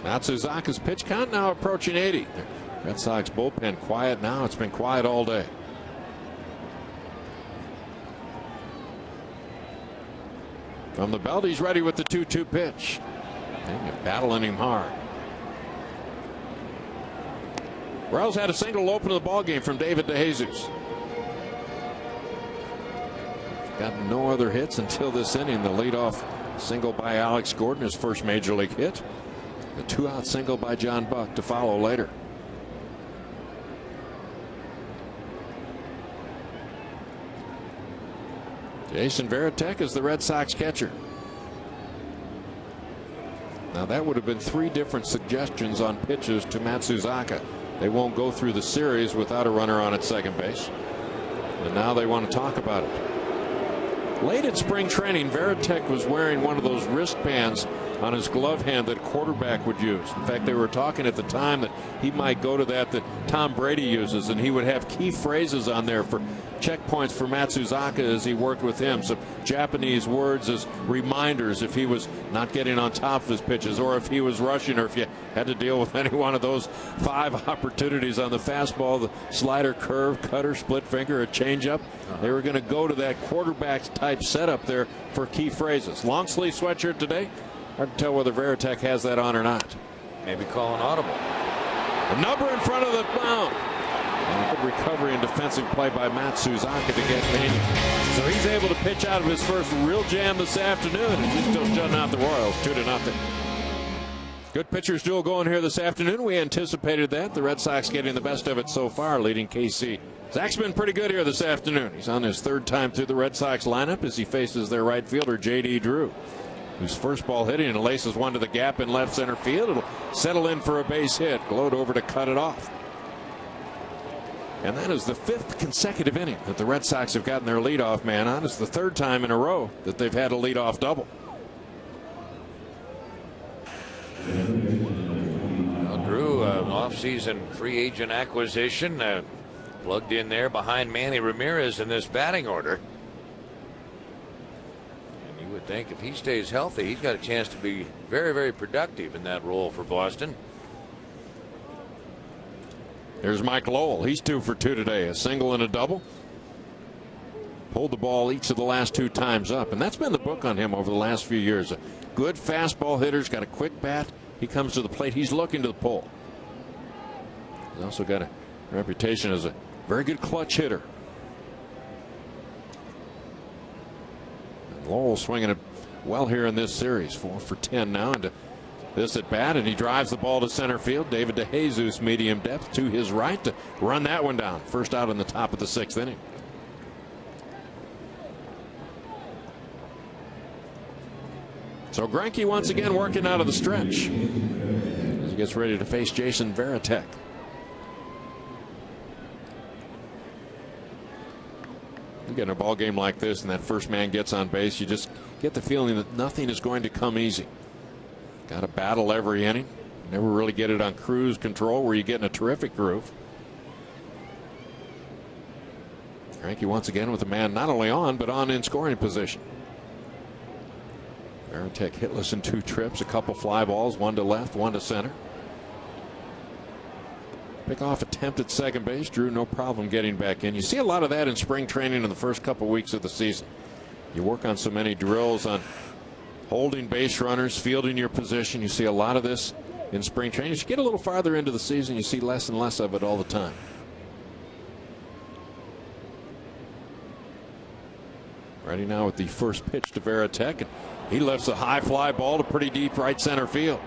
Matsuzaka's pitch count now approaching 80. Red Sox bullpen quiet now. It's been quiet all day. From the belt, he's ready with the 2-2 pitch. And battling him hard. Royals had a single open to the ballgame from David DeJesus. Got no other hits until this inning. The leadoff single by Alex Gordon, his first major league hit. The 2-out single by John Buck to follow later. Jason Varitek is the Red Sox catcher. Now that would have been 3 different suggestions on pitches to Matsuzaka. They won't go through the series without a runner on at second base. And now they want to talk about it. Late in spring training, Varitek was wearing one of those wristbands on his glove hand that quarterback would use. In fact, they were talking at the time that he might go to that Tom Brady uses, and he would have key phrases on there for checkpoints for Matsuzaka as he worked with him. Some Japanese words as reminders if he was not getting on top of his pitches, or if he was rushing, or if you had to deal with any one of those 5 opportunities on the fastball, the slider, curve, cutter, split finger, a changeup. They were going to go to that quarterback type setup there for key phrases. Long sleeve sweatshirt today. Hard to tell whether Varitek has that on or not. Maybe call an audible. The number in front of the mound. And a good recovery and defensive play by Matsuzaka to get Manny. So he's able to pitch out of his first real jam this afternoon. And he's still shutting out the Royals 2-0. Good pitchers duel going here this afternoon. We anticipated that. The Red Sox getting the best of it so far, leading KC. Zach's been pretty good here this afternoon. He's on his 3rd time through the Red Sox lineup as he faces their right fielder, J.D. Drew, whose first ball hitting and laces one to the gap in left center field. It'll settle in for a base hit. Glowed over to cut it off. And that is the 5th consecutive inning that the Red Sox have gotten their leadoff man on. It's the 3rd time in a row that they've had a leadoff double. Well, Drew, an offseason free agent acquisition, plugged in there behind Manny Ramirez in this batting order. And you would think if he stays healthy, he's got a chance to be very, very productive in that role for Boston. Here's Mike Lowell. He's 2 for 2 today, a single and a double. Pulled the ball each of the last 2 times up, and that's been the book on him over the last few years. A good fastball hitter, he's got a quick bat. He comes to the plate, he's looking to the pole. He's also got a reputation as a very good clutch hitter. And Lowell swinging it well here in this series, 4 for 10 now into this at bat, and he drives the ball to center field. David DeJesus, medium depth to his right to run that one down. First out in the top of the 6th inning. So Greinke once again working out of the stretch as he gets ready to face Jason Varitek. You get in a ball game like this and that first man gets on base, you just get the feeling that nothing is going to come easy. Got to battle every inning. Never really get it on cruise control where you get in a terrific groove. Greinke once again with a man not only on but on in scoring position. Varitek hitless in 2 trips, a couple fly balls, 1 to left, 1 to center. Pickoff attempt at second base. Drew no problem getting back in. You see a lot of that in spring training in the first couple weeks of the season. You work on so many drills on holding base runners, fielding your position. You see a lot of this in spring training. As you get a little farther into the season, you see less and less of it all the time. Ready now with the first pitch to Varitek, and he lifts a high fly ball to pretty deep right center field.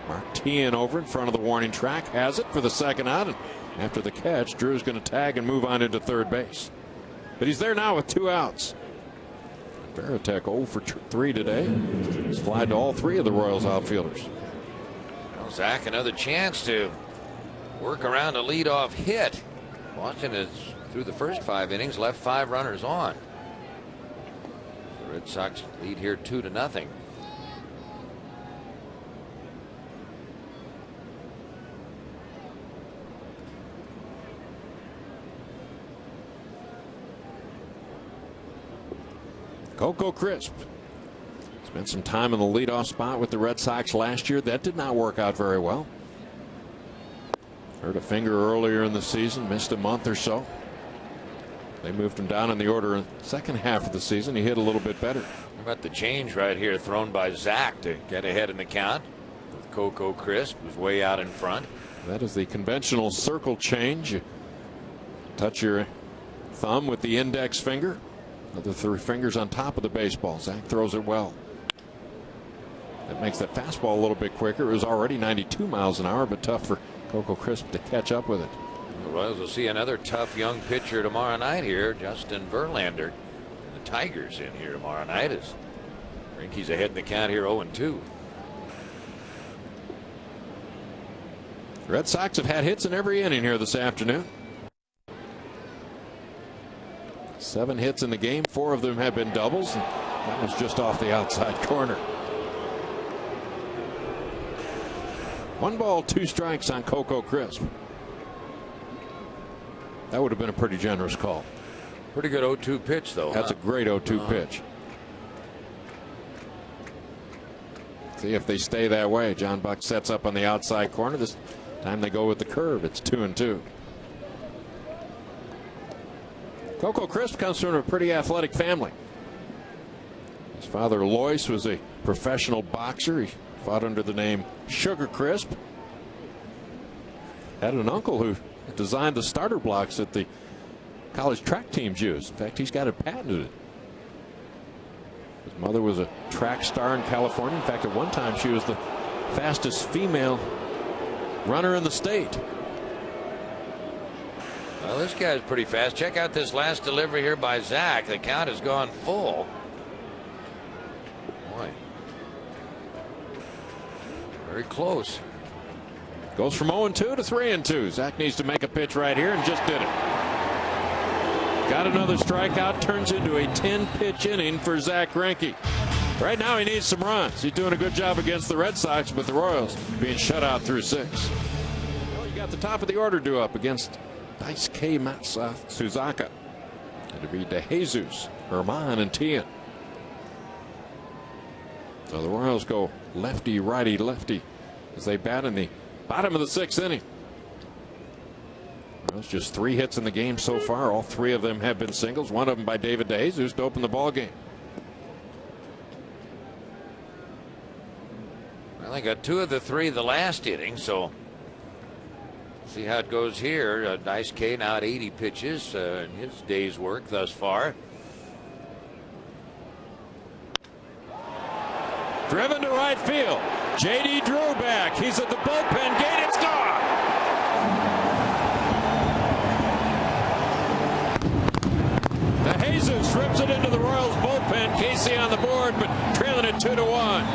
Martin over in front of the warning track has it for the 2nd out, and after the catch, Drew's going to tag and move on into third base. But he's there now with 2 outs. Varitek 0 for 3 today. He's flied to all 3 of the Royals outfielders. Well, Zach, another chance to work around a leadoff hit. Boston has, through the first 5 innings, left 5 runners on. The Red Sox lead here 2-0. Coco Crisp spent some time in the leadoff spot with the Red Sox last year. That did not work out very well. Hurt a finger earlier in the season, missed a month or so. They moved him down in the order in the second half of the season. He hit a little bit better. How about the change right here thrown by Zach to get ahead in the count with Coco Crisp, who's way out in front. That is the conventional circle change. You touch your thumb with the index finger. The 3 fingers on top of the baseball. Zach throws it well. That makes that fastball a little bit quicker. It was already 92 miles an hour, but tough for Coco Crisp to catch up with it. The Royals will see another tough young pitcher tomorrow night here, Justin Verlander. The Tigers in here tomorrow night as Greinke's ahead in the count here 0-2. Red Sox have had hits in every inning here this afternoon. 7 hits in the game. 4 of them have been doubles. And that was just off the outside corner. 1 ball, 2 strikes on Coco Crisp. That would have been a pretty generous call. Pretty good 0-2 pitch, though. That's a great 0-2 pitch. See if they stay that way. John Buck sets up on the outside corner. This time they go with the curve. It's 2-2. Coco Crisp comes from a pretty athletic family. His father, Lois, was a professional boxer. He fought under the name Sugar Crisp. Had an uncle who designed the starter blocks that the college track teams use. In fact, he's got it patented. His mother was a track star in California. In fact, at one time she was the fastest female runner in the state. Well, this guy's pretty fast. Check out this last delivery here by Zach. The count has gone full. Boy. Very close. Goes from 0-2 to 3-2. Zach needs to make a pitch right here and just did it. Got another strikeout. Turns into a 10-pitch inning for Zach Greinke. Right now he needs some runs. He's doing a good job against the Red Sox, but the Royals being shut out through 6. Well, you got the top of the order due up against Daisuke Matsuzaka. It'll be DeJesus, Herman, and Tien. So the Royals go lefty, righty, lefty as they bat in the bottom of the 6th inning. Well, it's just 3 hits in the game so far. All 3 of them have been singles. One of them by David DeJesus to open the ball game. Well, they got 2 of the 3 the last inning, so see how it goes here. Daisuke now at 80 pitches in his day's work thus far. Driven to right field. J.D. Drew back. He's at the bullpen gate. It's gone. DeJesus rips it into the Royals bullpen. Casey on the board, but trailing it 2-1.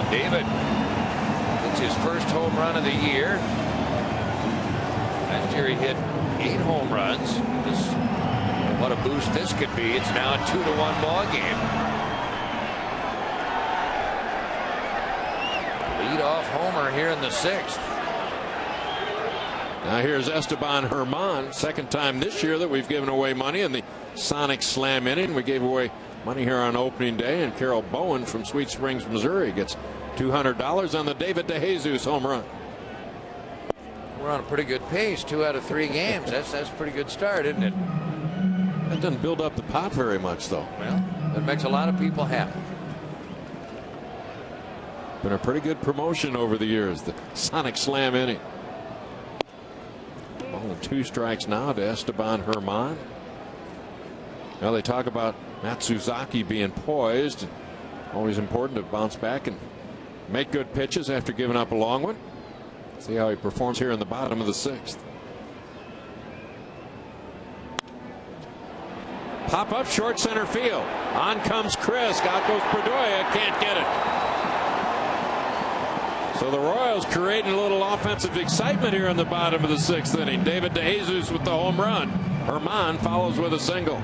David, it's his first home run of the year. Last year he hit 8 home runs. What a boost this could be. It's now a 2-1 ball game. Lead-off homer here in the 6th. Now here's Esteban Herman. Second time this year that we've given away money in the Sonic Slam inning. We gave away money here on opening day, and Carol Bowen from Sweet Springs, Missouri gets $200 on the David DeJesus home run. We're on a pretty good pace. 2 out of 3 games. That's a pretty good start, isn't it? That doesn't build up the pot very much, though. Well, that makes a lot of people happy. Been a pretty good promotion over the years, the Sonic Slam inning. Ball and 2 strikes now to Esteban Herman. Now they talk about Matsuzaki being poised. Always important to bounce back and make good pitches after giving up a long one. See how he performs here in the bottom of the 6th. Pop up short center field. On comes Chris. Out goes Pedroia. Can't get it. So the Royals creating a little offensive excitement here in the bottom of the 6th inning. David DeJesus with the home run. Herman follows with a single.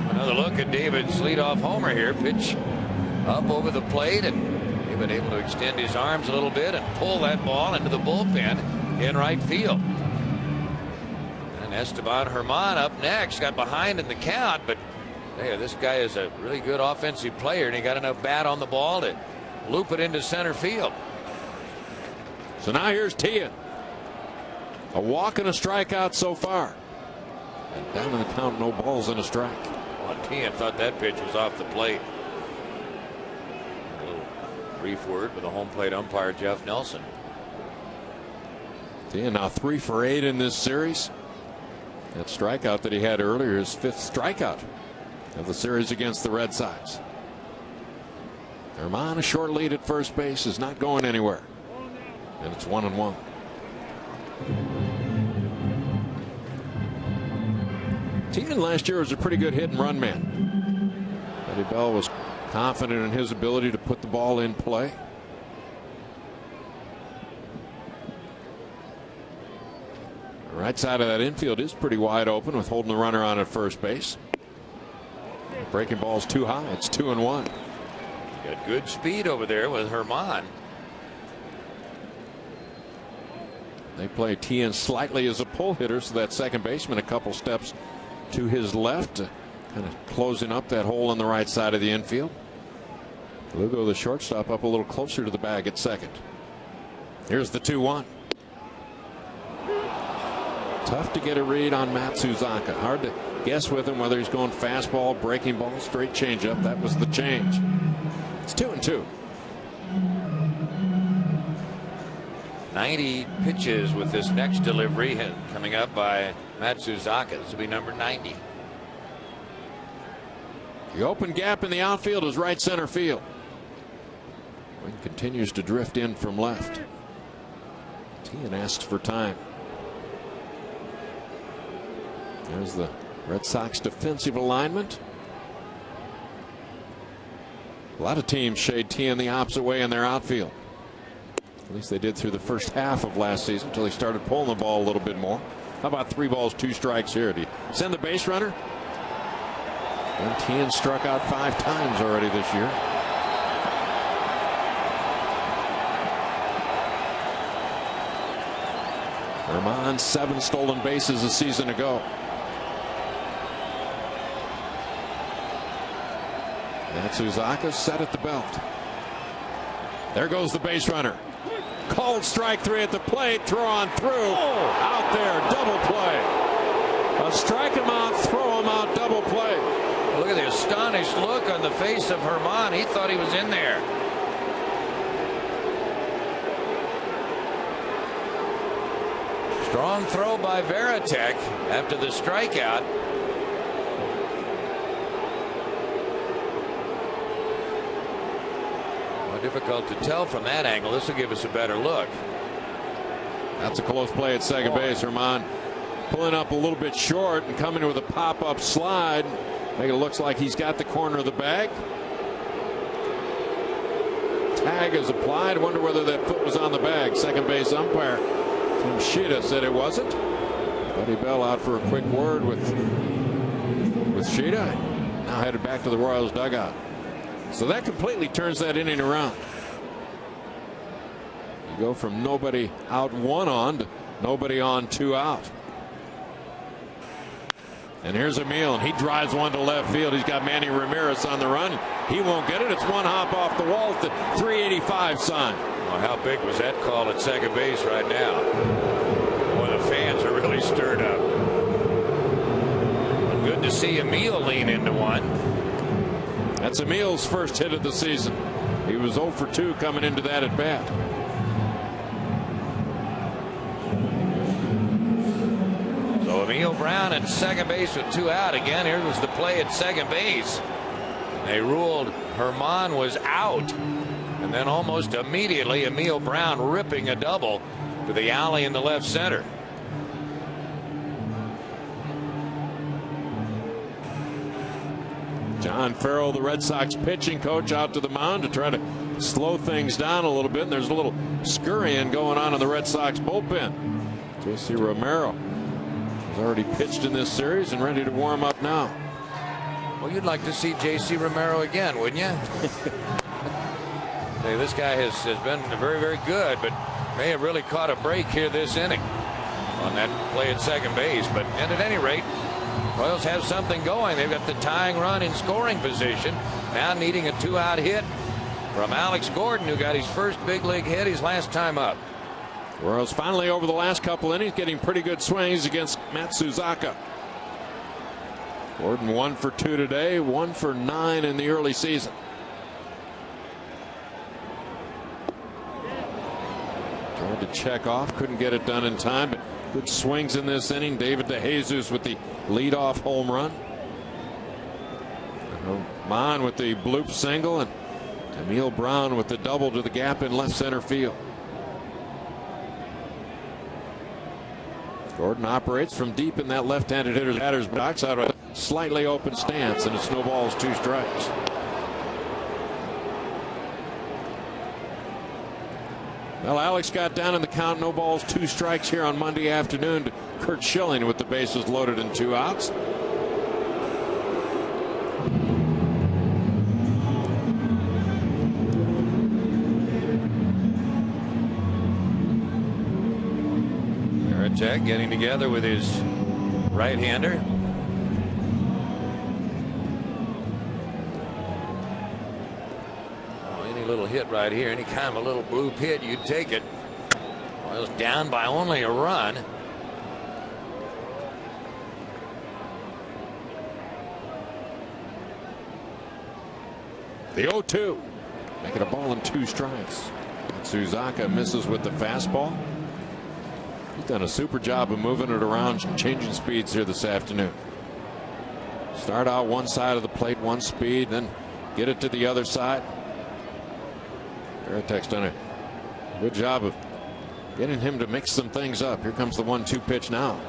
Another look at David's leadoff homer here. Pitch up over the plate, and David able to extend his arms a little bit and pull that ball into the bullpen in right field. And Esteban Herman up next, got behind in the count, but hey, this guy is a really good offensive player, and he got enough bat on the ball to loop it into center field. So now here's Tien. A walk and a strikeout so far. And down in the count, no balls and a strike. Well, Tien thought that pitch was off the plate. A little brief word with the home plate umpire, Jeff Nelson. Tien now 3 for 8 in this series. That strikeout that he had earlier, his 5th strikeout of the series against the Red Sox. Herman, a short lead at first base, is not going anywhere. And it's 1-1. Tian last year was a pretty good hit and run man. Eddie Bell was confident in his ability to put the ball in play. The right side of that infield is pretty wide open with holding the runner on at first base. Breaking ball's too high. It's 2-1. Got good speed over there with Herman. They play Tian slightly as a pull hitter, so that second baseman a couple steps to his left, kind of closing up that hole on the right side of the infield. Lugo, the shortstop, up a little closer to the bag at second. Here's the 2-1. Tough to get a read on Matsuzaka. Hard to guess with him whether he's going fastball, breaking ball, straight changeup. That was the change. It's 2-2. 90 pitches with this next delivery coming up by Matsuzaka. This will be number 90. The open gap in the outfield is right center field. Wind continues to drift in from left. Tian asks for time. There's the Red Sox defensive alignment. A lot of teams shade Tian the opposite way in their outfield. At least they did through the first half of last season until he started pulling the ball a little bit more. How about 3 balls, 2 strikes here? Do you send the base runner? And Tian struck out 5 times already this year. Herman 7 stolen bases a season ago. Matsuzaka set at the belt. There goes the base runner. Called strike 3 at the plate. Throw on through. Out there. Double play. A strike him out, throw him out, double play. Look at the astonished look on the face of Herman. He thought he was in there. Strong throw by Varitek after the strikeout. Difficult to tell from that angle. This will give us a better look. That's a close play at second base. Herman pulling up a little bit short and coming with a pop-up slide. Make it looks like he's got the corner of the bag. Tag is applied. Wonder whether that foot was on the bag. Second base umpire Tim Shida said it wasn't. Buddy Bell out for a quick word with Shida. Now headed back to the Royals dugout. So that completely turns that inning around. You go from nobody out 1 on to nobody on 2 out. And here's Emil, and he drives one to left field. He's got Manny Ramirez on the run. He won't get it. It's 1 hop off the wall at the 385 sign. Well, how big was that call at second base right now? Boy, the fans are really stirred up. Good to see Emil lean into one. That's Emil's first hit of the season. He was 0 for 2 coming into that at bat. So Neal Brown at second base with 2 out. Again, here was the play at second base. They ruled Herman was out. And then almost immediately, Neal Brown ripping a double to the alley in the left center. John Farrell, the Red Sox pitching coach, out to the mound to try to slow things down a little bit. And there's a little scurrying going on in the Red Sox bullpen. J.C. Romero has already pitched in this series and ready to warm up now. Well, you'd like to see J.C. Romero again, wouldn't you? Hey, this guy has been very, very good, but may have really caught a break here this inning on that play at second base. But and at any rate, Royals have something going. They've got the tying run in scoring position. Now needing a 2-out hit from Alex Gordon, who got his first big league hit his last time up. Royals finally over the last couple innings getting pretty good swings against Matsuzaka. Gordon 1 for 2 today, 1 for 9 in the early season. Tried to check off, couldn't get it done in time, but good swings in this inning. David DeJesus with the leadoff home run. Mon with the bloop single, and Neal Brown with the double to the gap in left center field. Gordon operates from deep in that left-handed hitter's box out of a slightly open stance, and it's no balls, 2 strikes. Well, Alex got down in the count, no balls, 2 strikes here on Monday afternoon to Curt Schilling with the bases loaded and 2 outs. Varitek getting together with his right-hander. Little hit right here, any kind of a little blue pit, you'd take it. Royals down by only a run. The 0-2, making a ball and 2 strikes. Matsuzaka misses with the fastball. He's done a super job of moving it around, changing speeds here this afternoon. Start out one side of the plate, one speed, then get it to the other side. Varitek's done a good job of getting him to mix some things up. Here comes the 1-2 pitch now.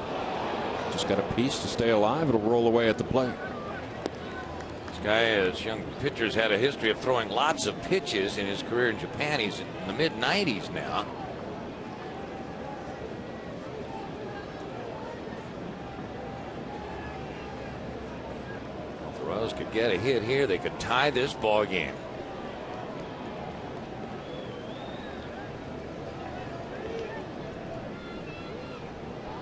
Just got a piece to stay alive. It'll roll away at the plate. This guy, as young pitchers, had a history of throwing lots of pitches in his career in Japan. He's in the mid-90s now. If the Royals could get a hit here, they could tie this ball game.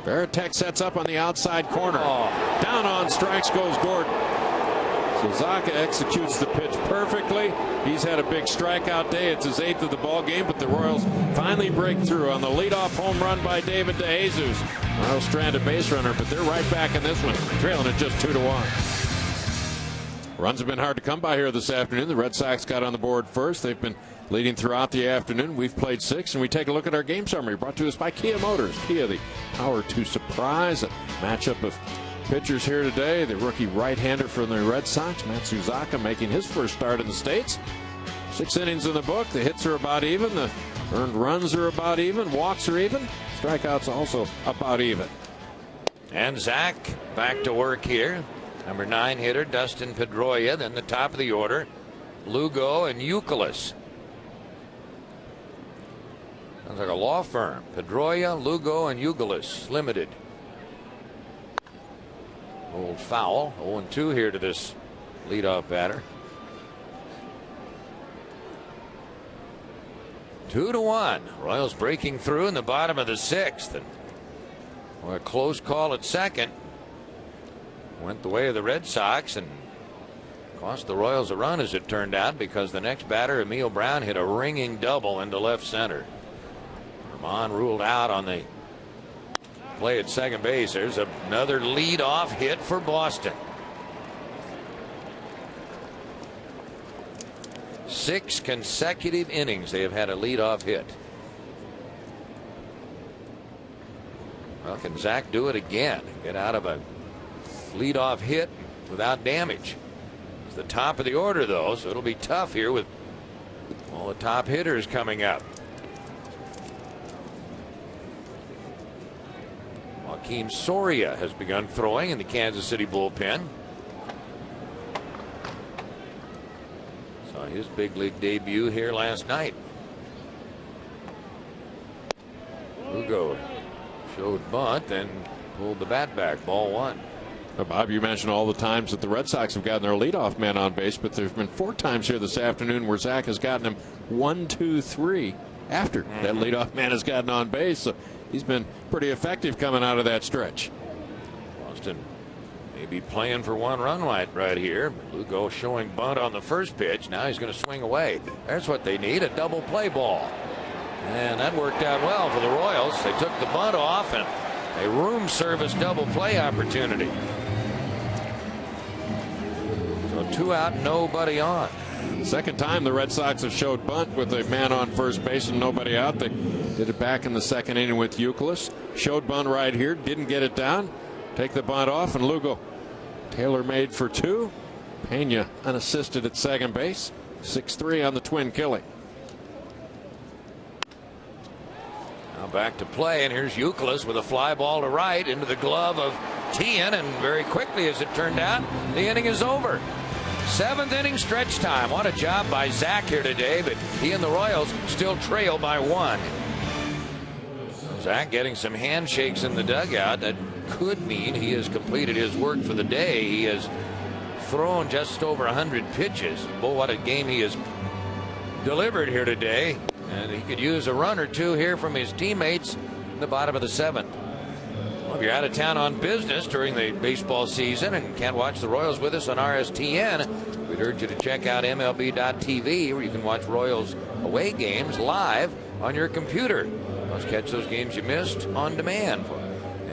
Varitek sets up on the outside corner. Down on strikes goes Gordon. Matsuzaka executes the pitch perfectly. He's had a big strikeout day. It's his 8th of the ball game, but the Royals finally break through on the leadoff home run by David DeJesus. Royals stranded base runner, but they're right back in this one, trailing it just 2-1. Runs have been hard to come by here this afternoon. The Red Sox got on the board first. They've been leading throughout the afternoon. We've played 6, and we take a look at our game summary brought to us by Kia Motors. Kia, the power to surprise. A matchup of pitchers here today. The rookie right-hander from the Red Sox, Matsuzaka, making his first start in the States. 6 innings in the book. The hits are about even. The earned runs are about even. Walks are even. Strikeouts also about even. And Zach back to work here. Number 9 hitter Dustin Pedroia. Then the top of the order, Lugo and Youkilis. Sounds like a law firm. Pedroia, Lugo, and Youkilis Limited. Old foul. 0-2 here to this leadoff batter. 2-1. Royals breaking through in the bottom of the 6th. And a close call at second. Went the way of the Red Sox and cost the Royals a run, as it turned out, because the next batter, Neal Brown, hit a ringing double into left center. Ramon ruled out on the play at second base. There's another leadoff hit for Boston. 6 consecutive innings they have had a leadoff hit. Well, can Zach do it again? Get out of a leadoff hit without damage. It's the top of the order, though, so it'll be tough here with all the top hitters coming up. Joaquin Soria has begun throwing in the Kansas City bullpen. Saw his big league debut here last night. Lugo showed bunt, then pulled the bat back. Ball 1. Bob, you mentioned all the times that the Red Sox have gotten their leadoff man on base, but there's been 4 times here this afternoon where Zach has gotten him 1, 2, 3 after that leadoff man has gotten on base. So he's been pretty effective coming out of that stretch. Boston may be playing for 1 run right here. Lugo showing bunt on the first pitch. Now he's going to swing away. There's what they need, a double play ball. And that worked out well for the Royals. They took the bunt off and a room service double play opportunity. So 2 out, nobody on. Second time the Red Sox have showed bunt with a man on first base and nobody out. They did it back in the 2nd inning with Youkilis. Showed bunt right here, didn't get it down. Take the bunt off, and Lugo tailor-made for 2. Pena unassisted at second base. 6-3 on the twin killing. Now Back to play, and here's Youkilis with a fly ball to right into the glove of Tian, and very quickly, as it turned out, the inning is over. 7th inning stretch time. What a job by Zach here today, but he and the Royals still trail by 1. Zach getting some handshakes in the dugout. That could mean he has completed his work for the day. He has thrown just over 100 pitches. Boy, what a game he has delivered here today. And he could use a run or two here from his teammates in the bottom of the 7th. Well, if you're out of town on business during the baseball season and can't watch the Royals with us on RSTN, we'd urge you to check out MLB.TV, where you can watch Royals away games live on your computer. Plus, catch those games you missed on demand. For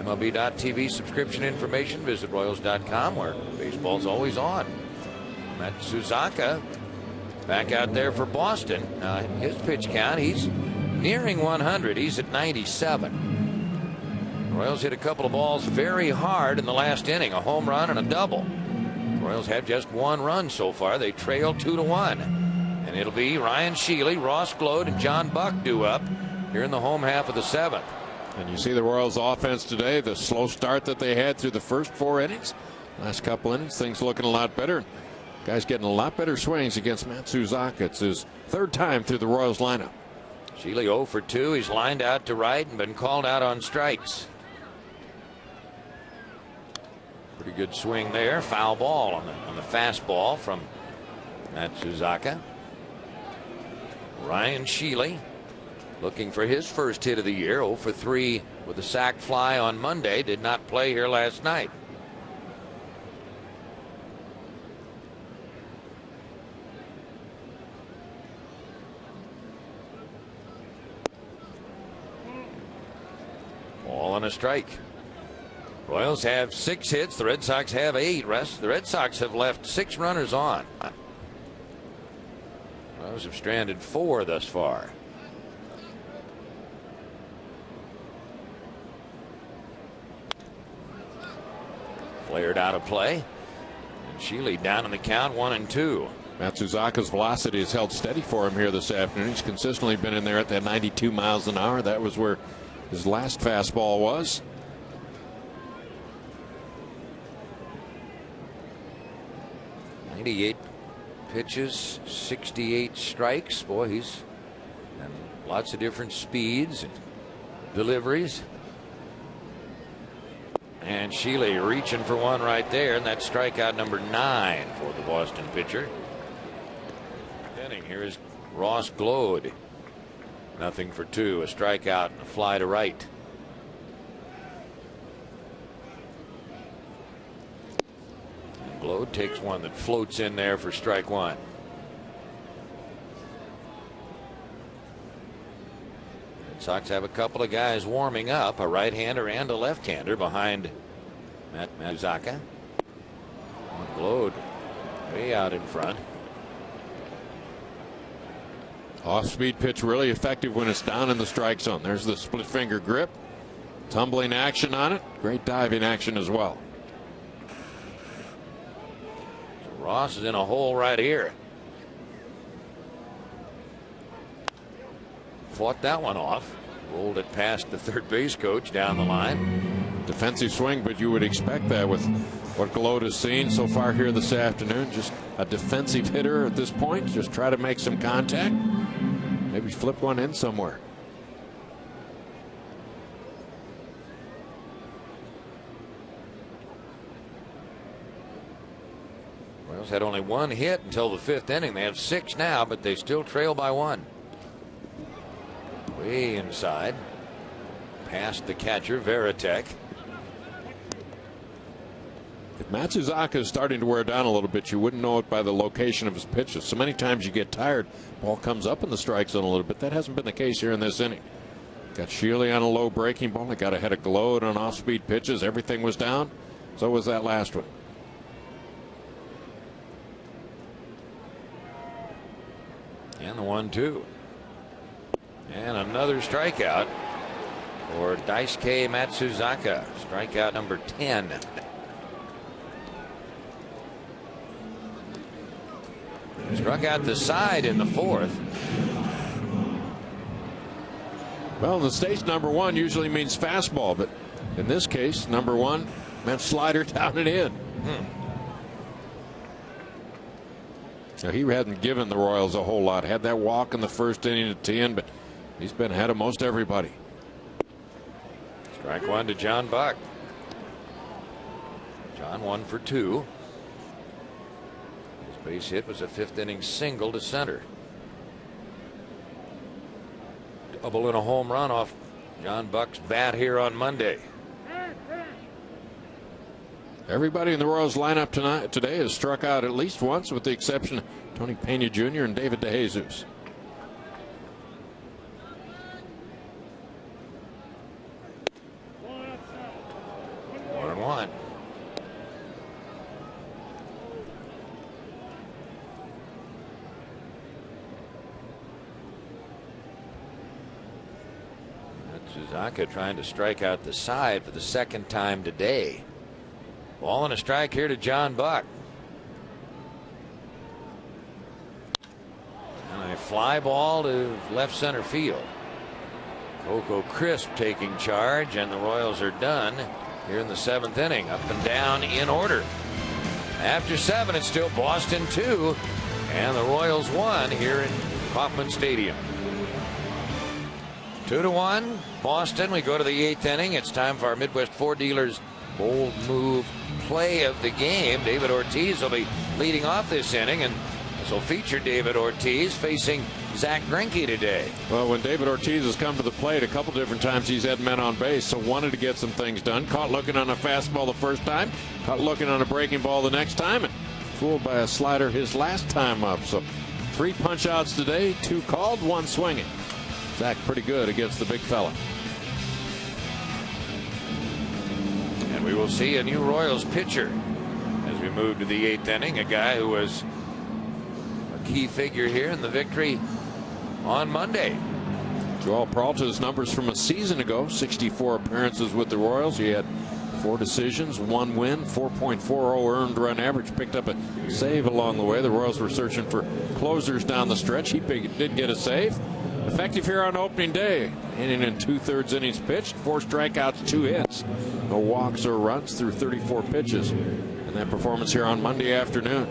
MLB.TV subscription information, visit Royals.com, where baseball's always on. Matsuzaka back out there for Boston. His pitch count, he's nearing 100. He's at 97. The Royals hit a couple of balls very hard in the last inning, a home run and a double. The Royals have just 1 run so far. They trail 2-1. And it'll be Ryan Sheely, Ross Glode, and John Buck due up here in the home half of the 7th. And you see the Royals offense today, the slow start that they had through the first 4 innings. Last couple innings, things looking a lot better. Guy's getting a lot better swings against Matsuzaka. It's his 3rd time through the Royals lineup. Sheely 0 for 2. He's lined out to right and been called out on strikes. Pretty good swing there. Foul ball on the fastball from Matsuzaka. Ryan Sheely looking for his first hit of the year. 0 for 3 with a sac fly on Monday. Did not play here last night. Ball on a strike. Royals have 6 hits. The Red Sox have 8. The Red Sox have left 6 runners on. Royals have stranded 4 thus far. Flared out of play. And Sheely down in the count, 1-2. Matsuzaka's velocity has held steady for him here this afternoon. He's consistently been in there at that 92 miles an hour. That was where his last fastball was. .98 pitches, 68 strikes. Boy, he's and lots of different speeds and deliveries. And Sheely reaching for one right there, and that's strikeout number 9 for the Boston pitcher. Inning, here is Ross Glode. 0 for 2, a strikeout and a fly to right. And Glode takes one that floats in there for strike 1. Red Sox have a couple of guys warming up, a right-hander and a left-hander behind Matsuzaka. Glode way out in front. Off-speed pitch really effective when it's down in the strike zone. There's the split finger grip. Tumbling action on it. Great diving action as well. So Ross is in a hole right here. Fought that one off. Rolled it past the third base coach down the line. Defensive swing, but you would expect that with what Glode has seen so far here this afternoon. Just a defensive hitter at this point. Just try to make some contact. Maybe flip one in somewhere. Royals had only 1 hit until the 5th inning. They have 6 now, but they still trail by 1. Way inside. Past the catcher, Varitek. If Matsuzaka is starting to wear down a little bit, you wouldn't know it by the location of his pitches. So many times you get tired, ball comes up in the strike zone a little bit. That hasn't been the case here in this inning. Got Sheely on a low breaking ball. He got ahead of Glode on off-speed pitches. Everything was down. So was that last one. And the 1-2. And another strikeout for Daisuke Matsuzaka. Strikeout number 10. Struck out the side in the 4th. Well, in the States, number one usually means fastball, but in this case, number one meant slider down and in. Now, he hadn't given the Royals a whole lot. Had that walk in the first inning at 10, but he's been ahead of most everybody. Strike one to John Buck. John 1 for 2. His base hit was a 5th inning single to center. Double and a home run off John Buck's bat here on Monday. Everybody in the Royals lineup today has struck out at least once, with the exception of Tony Pena Jr. and David DeJesus. One and one. Matsuzaka trying to strike out the side for the second time today. Ball and a strike here to John Buck. And a fly ball to left center field. Coco Crisp taking charge, and the Royals are done here in the 7th inning. Up and down in order. After 7, it's still Boston 2, and the Royals 1 here in Kauffman Stadium. 2-1 Boston. We go to the 8th inning. It's time for our Midwest Ford dealers bold move play of the game. David Ortiz will be leading off this inning, and this will feature David Ortiz facing Zach Greinke today. Well, when David Ortiz has come to the plate a couple different times, he's had men on base, so wanted to get some things done. Caught looking on a fastball the first time, caught looking on a breaking ball the next time, and fooled by a slider his last time up. So 3 punch outs today, 2 called, 1 swinging. Zach pretty good against the big fella. And we will see a new Royals pitcher as we move to the 8th inning. A guy who was a key figure here in the victory on Monday. Joel Peralta's numbers from a season ago: 64 appearances with the Royals. He had 4 decisions, 1 win, 4.40 earned run average. Picked up a save along the way. The Royals were searching for closers down the stretch. He did get a save. Effective here on opening day. Inning and 2/3 innings pitched, 4 strikeouts, 2 hits. No walks or runs through 34 pitches. And that performance here on Monday afternoon.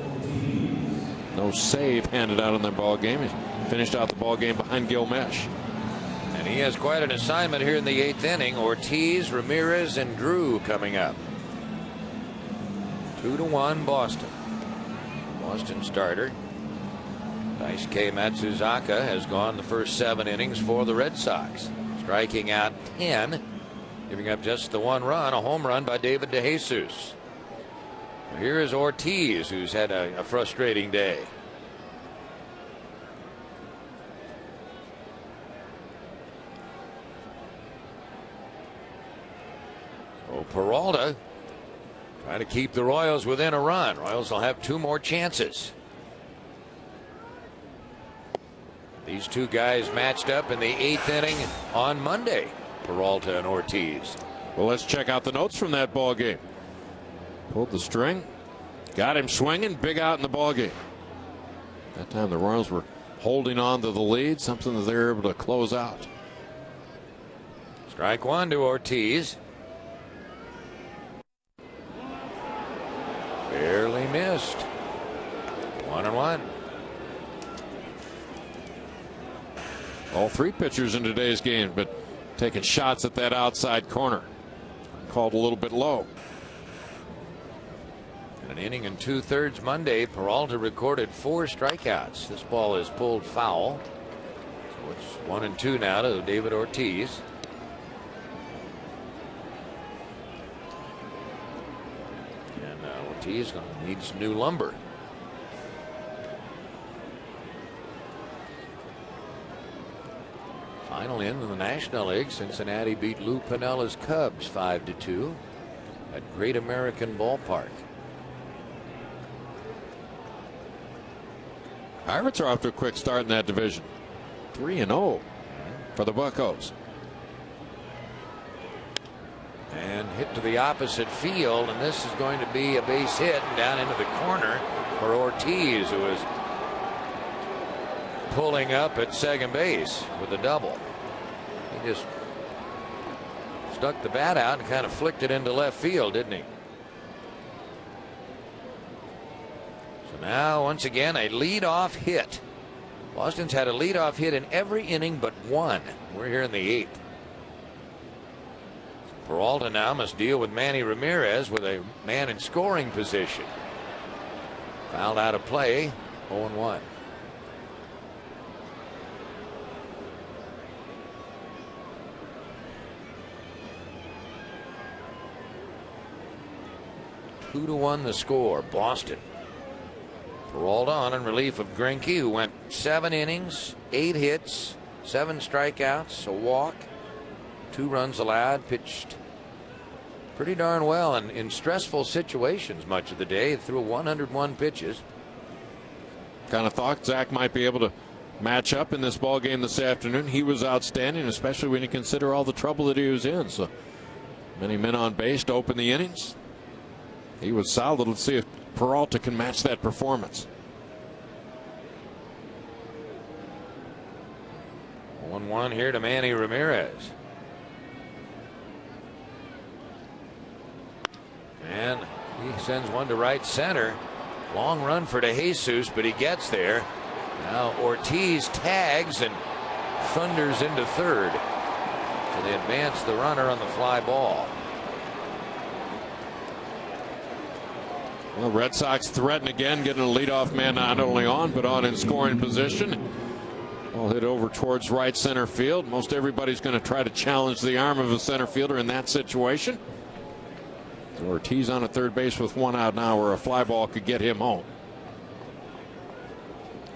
No save handed out in the ball game. He finished out the ball game behind Gil Mesh. And he has quite an assignment here in the 8th inning. Ortiz, Ramirez, and Drew coming up. 2-1 Boston. Boston starter Daisuke Matsuzaka has gone the first 7 innings for the Red Sox, striking out 10, giving up just the 1 run, a home run by David DeJesus. Here is Ortiz, who's had a frustrating day. So Peralta trying to keep the Royals within a run. Royals will have 2 more chances. These 2 guys matched up in the 8th inning on Monday, Peralta and Ortiz. Well, let's check out the notes from that ball game. Pulled the string, got him swinging, big out in the ball game. That time the Royals were holding on to the lead, something that they were able to close out. Strike 1 to Ortiz. Barely missed. 1-1. All 3 pitchers in today's game, but taking shots at that outside corner. Called a little bit low. In an inning and 2/3 Monday, Peralta recorded 4 strikeouts. This ball is pulled foul. So it's 1-2 now to David Ortiz. And Ortiz needs new lumber. Final in the National League, Cincinnati beat Lou Pinella's Cubs 5-2 at Great American Ballpark. Pirates are off to a quick start in that division. 3-0 for the Buccos. And hit to the opposite field, and this is going to be a base hit and down into the corner for Ortiz, who is pulling up at second base with a double. He just stuck the bat out and kind of flicked it into left field, didn't he? So now, once again, a leadoff hit. Boston's had a leadoff hit in every inning but one. We're here in the 8th. Peralta now must deal with Manny Ramirez with a man in scoring position. Fouled out of play, 0-1. Two to 1 the score. Boston. Peralta on in relief of Greinke, who went 7 innings, 8 hits, 7 strikeouts, a walk, 2 runs allowed, pitched pretty darn well and in stressful situations much of the day. Threw 101 pitches. Kind of thought Zach might be able to match up in this ball game this afternoon. He was outstanding, especially when you consider all the trouble that he was in. So many men on base to open the innings. He was solid. Let's see if Peralta can match that performance. 1-1 here to Manny Ramirez. And he sends one to right center. Long run for DeJesus, but he gets there. Now Ortiz tags and thunders into third. So they advance the runner on the fly ball. Well, Red Sox threaten again, getting a leadoff man not only on but on in scoring position. Ball hit over towards right center field. Most everybody's going to try to challenge the arm of a center fielder in that situation. Ortiz on at third base with 1 out now, where a fly ball could get him home.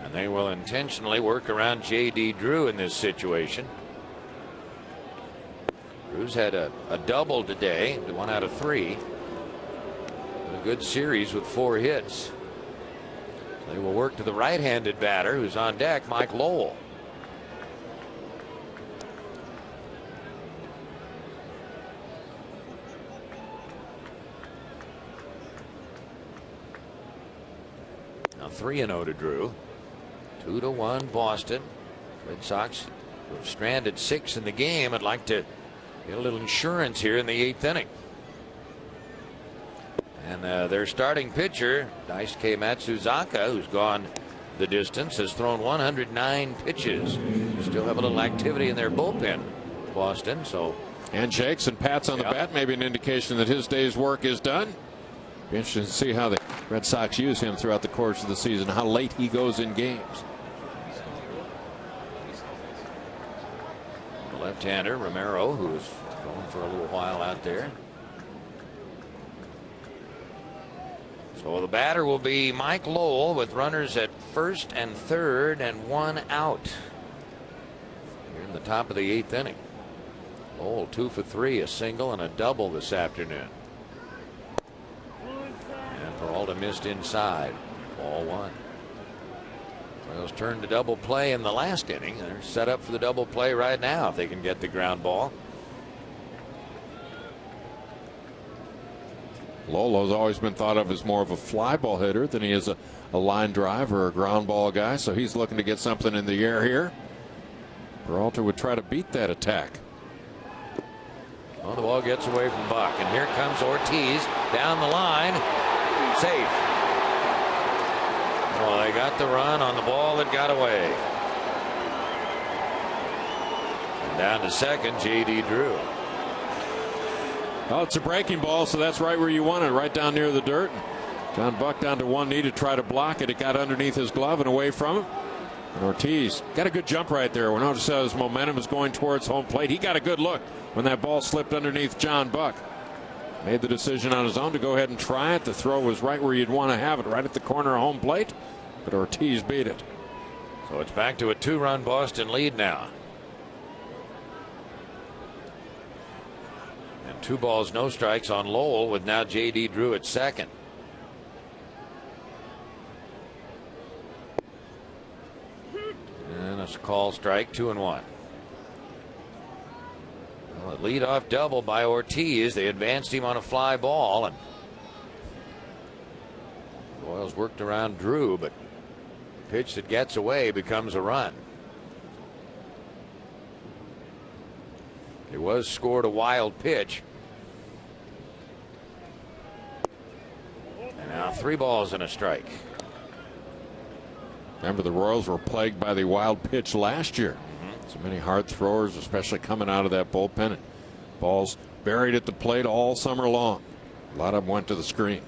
And they will intentionally work around J.D. Drew in this situation. Drew's had a double today, 1 out of 3. A good series with 4 hits. They will work to the right-handed batter who's on deck, Mike Lowell. Now 3-0 to Drew. 2-1 Boston. Red Sox have stranded 6 in the game. I'd like to get a little insurance here in the 8th inning. And their starting pitcher, Daisuke Matsuzaka, who's gone the distance, has thrown 109 pitches. Still have a little activity in their bullpen, Boston. So handshakes and pats on the bat, maybe an indication that his day's work is done. Be interesting to see how the Red Sox use him throughout the course of the season, how late he goes in games. The left-hander, Romero, who was going for a little while out there. So the batter will be Mike Lowell with runners at first and third and 1 out. Here in the top of the 8th inning. Lowell 2 for 3, a single and a double this afternoon. And Peralta missed inside. Ball 1. Royals turned to double play in the last inning. They're set up for the double play right now if they can get the ground ball. Lolo's always been thought of as more of a fly ball hitter than he is a line drive or a ground ball guy, so he's looking to get something in the air here. Peralta would try to beat that attack. Well, the ball gets away from Buck, and here comes Ortiz down the line. Safe. Well, they got the run on the ball that got away. And down to second, J.D. Drew. Oh, it's a breaking ball, so that's right where you want it, right down near the dirt. John Buck down to one knee to try to block it. It got underneath his glove and away from him. And Ortiz got a good jump right there. When notice how his momentum is going towards home plate, he got a good look when that ball slipped underneath John Buck. Made the decision on his own to go ahead and try it. The throw was right where you'd want to have it, right at the corner of home plate. But Ortiz beat it. So it's back to a 2-run Boston lead now. And 2 balls, no strikes on Lowell, with now J.D. Drew at second. And a call strike, 2-1. Well, a leadoff double by Ortiz. They advanced him on a fly ball, and Royals worked around Drew, but the pitch that gets away becomes a run. He was scored a wild pitch. And now 3 balls and a strike. Remember, the Royals were plagued by the wild pitch last year. So many hard throwers, especially coming out of that bullpen. Balls buried at the plate all summer long. A lot of them went to the screen.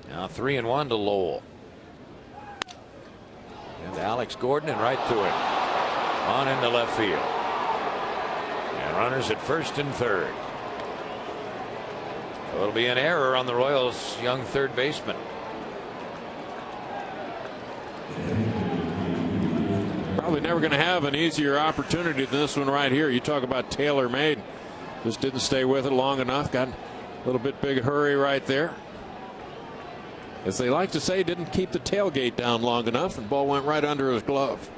Now 3-1 to Lowell. And Alex Gordon, and right to it. On into left field. And runners at first and third. So it'll be an error on the Royals' young third baseman. Probably never going to have an easier opportunity than this one right here. You talk about tailor-made. Just didn't stay with it long enough. Got a little bit big hurry right there. As they like to say, didn't keep the tailgate down long enough, and ball went right under his glove.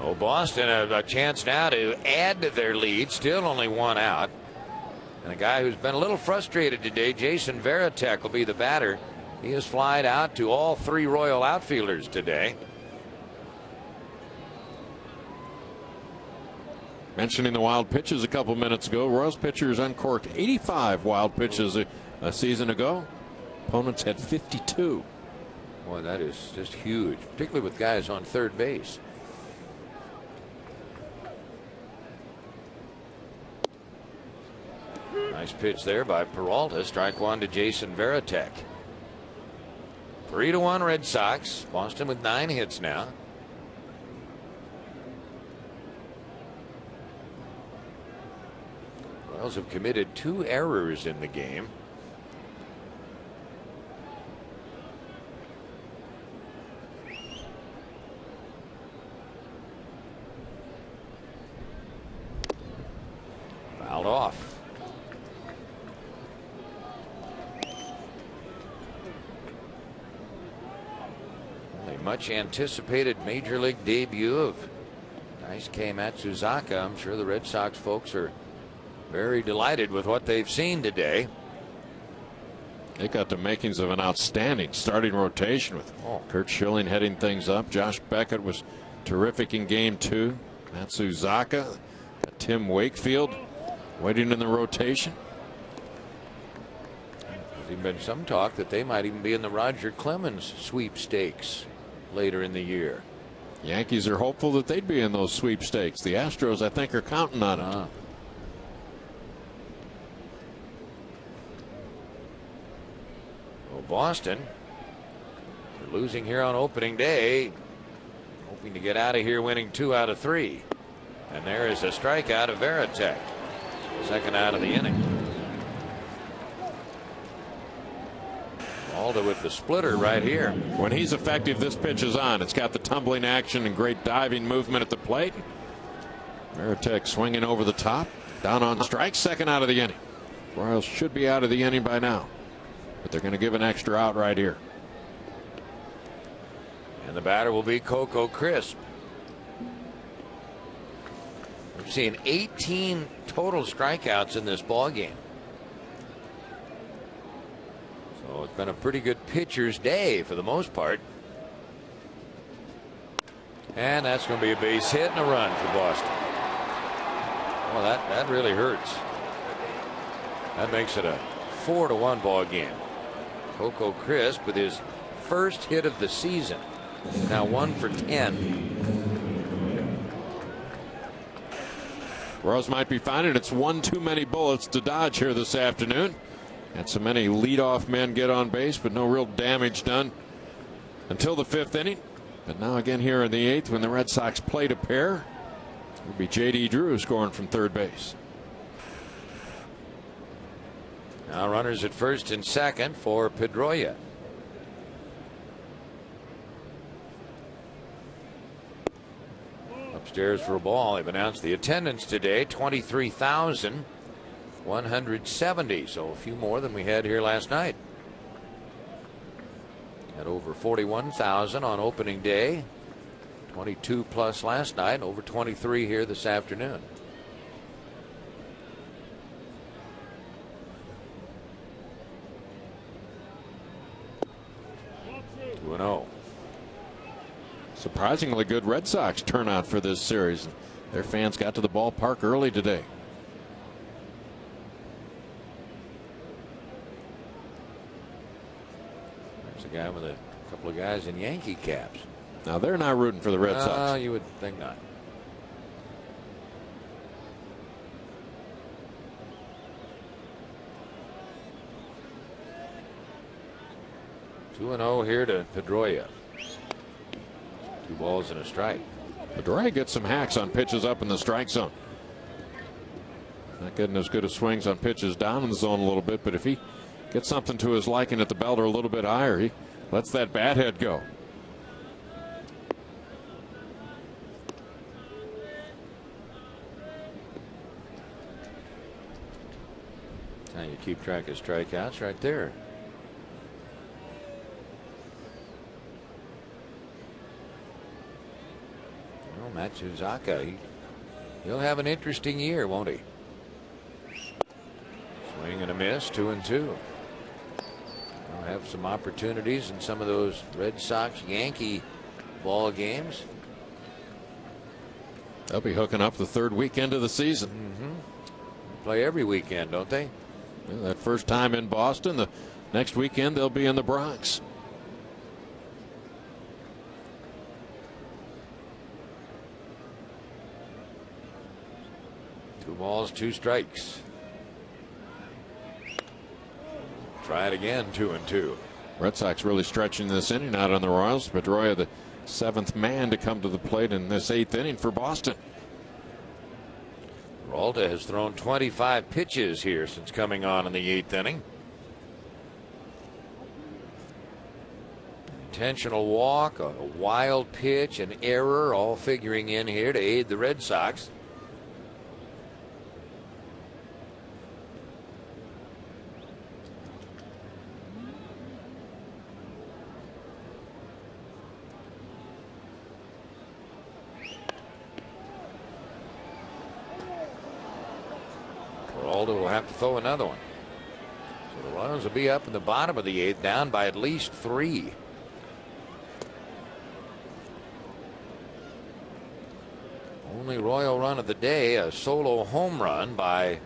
Oh, Boston a chance now to add to their lead. Still only 1 out. And a guy who's been a little frustrated today, Jason Varitek, will be the batter. He has flied out to all 3 Royal outfielders today. Mentioning the wild pitches a couple minutes ago, Royals pitchers uncorked 85 wild pitches a season ago. Opponents had 52. Boy, that is just huge, particularly with guys on third base. Nice pitch there by Peralta. Strike 1 to Jason Varitek. 3-1 Red Sox. Boston with 9 hits now. Royals have committed 2 errors in the game. Fouled off. The much anticipated major league debut of Daisuke Matsuzaka. I'm sure the Red Sox folks are very delighted with what they've seen today. They got the makings of an outstanding starting rotation with Kurt Schilling heading things up. Josh Beckett was terrific in game 2. Matsuzaka, Tim Wakefield waiting in the rotation. There's even been some talk that they might even be in the Roger Clemens sweepstakes later in the year. Yankees are hopeful that they'd be in those sweepstakes. The Astros, I think, are counting on it. Boston losing here on opening day, hoping to get out of here winning 2 out of 3. And there is a strikeout of Varitek, second out of the inning. Alda with the splitter right here. When he's effective, this pitch is on. It's got the tumbling action and great diving movement at the plate. Varitek swinging over the top, down on strike, second out of the inning. Royals should be out of the inning by now, but they're going to give an extra out right here. And the batter will be Coco Crisp. We've seen 18 total strikeouts in this ball game. So it's been a pretty good pitcher's day for the most part. And that's going to be a base hit and a run for Boston. Well, that really hurts. That makes it a 4-1 ball game. Coco Crisp with his first hit of the season. Now 1 for 10. Royals might be finding it's one too many bullets to dodge here this afternoon. Had so many leadoff men get on base, but no real damage done until the 5th inning. But now again here in the 8th, when the Red Sox played a pair, it would be J.D. Drew scoring from third base. Now runners at first and second for Pedroia. Upstairs for a ball. They've announced the attendance today, 23,170. So a few more than we had here last night. Had over 41,000 on opening day. 22 plus last night. Over 23 here this afternoon. Surprisingly good Red Sox turnout for this series. Their fans got to the ballpark early today. There's a guy with a couple of guys in Yankee caps. Now they're not rooting for the Red Sox. You would think not. Two and 0 here to Pedroia. 2 balls and a strike. Pedroia gets some hacks on pitches up in the strike zone. Not getting as good as swings on pitches down in the zone a little bit, but if he gets something to his liking at the belt or a little bit higher, he lets that bat head go. Now you keep track of strikeouts right there. Well, Matsuzaka, he'll have an interesting year, won't he? Swing and a miss, 2-2. He'll have some opportunities in some of those Red Sox Yankee ball games. They'll be hooking up the 3rd weekend of the season. Play every weekend, don't they? Yeah, that first time in Boston, the next weekend they'll be in the Bronx. Two balls, 2 strikes. Try it again, 2-2. Red Sox really stretching this inning out on the Royals. Pedroia, the 7th man to come to the plate in this 8th inning for Boston. Peralta has thrown 25 pitches here since coming on in the 8th inning. Intentional walk, a wild pitch, an error, all figuring in here to aid the Red Sox. Peralta will have to throw another one. So the Royals will be up in the bottom of the 8th, down by at least 3. Only Royal run of the day, a solo home run by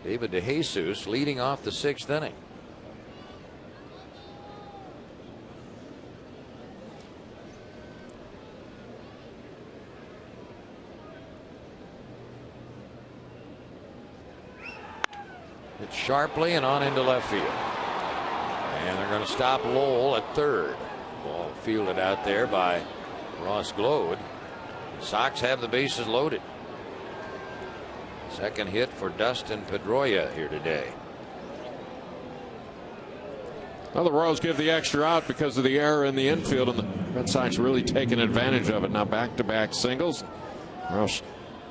David DeJesus, leading off the 6th inning. It's sharply and on into left field. And they're going to stop Lowell at 3rd. Ball fielded out there by Ross Glode. The Sox have the bases loaded. Second hit for Dustin Pedroia here today. Well, the Royals give the extra out because of the error in the infield, and the Red Sox really taking advantage of it. Now back-to-back singles. Royals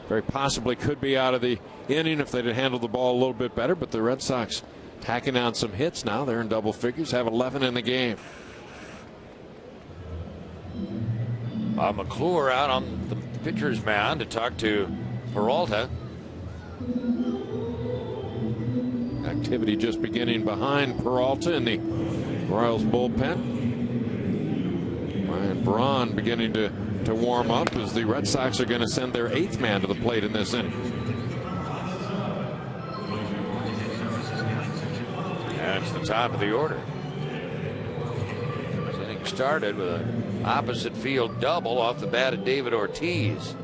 very possibly could be out of the inning if they'd handled the ball a little bit better, but the Red Sox tacking on some hits now. They're in double figures, have 11 in the game. McClure out on the pitcher's mound to talk to Peralta. Activity just beginning behind Peralta in the Royals bullpen. Ryan Braun beginning to warm up as the Red Sox are going to send their 8th man to the plate in this inning. And it's the top of the order. This inning started with an opposite field double off the bat of David Ortiz.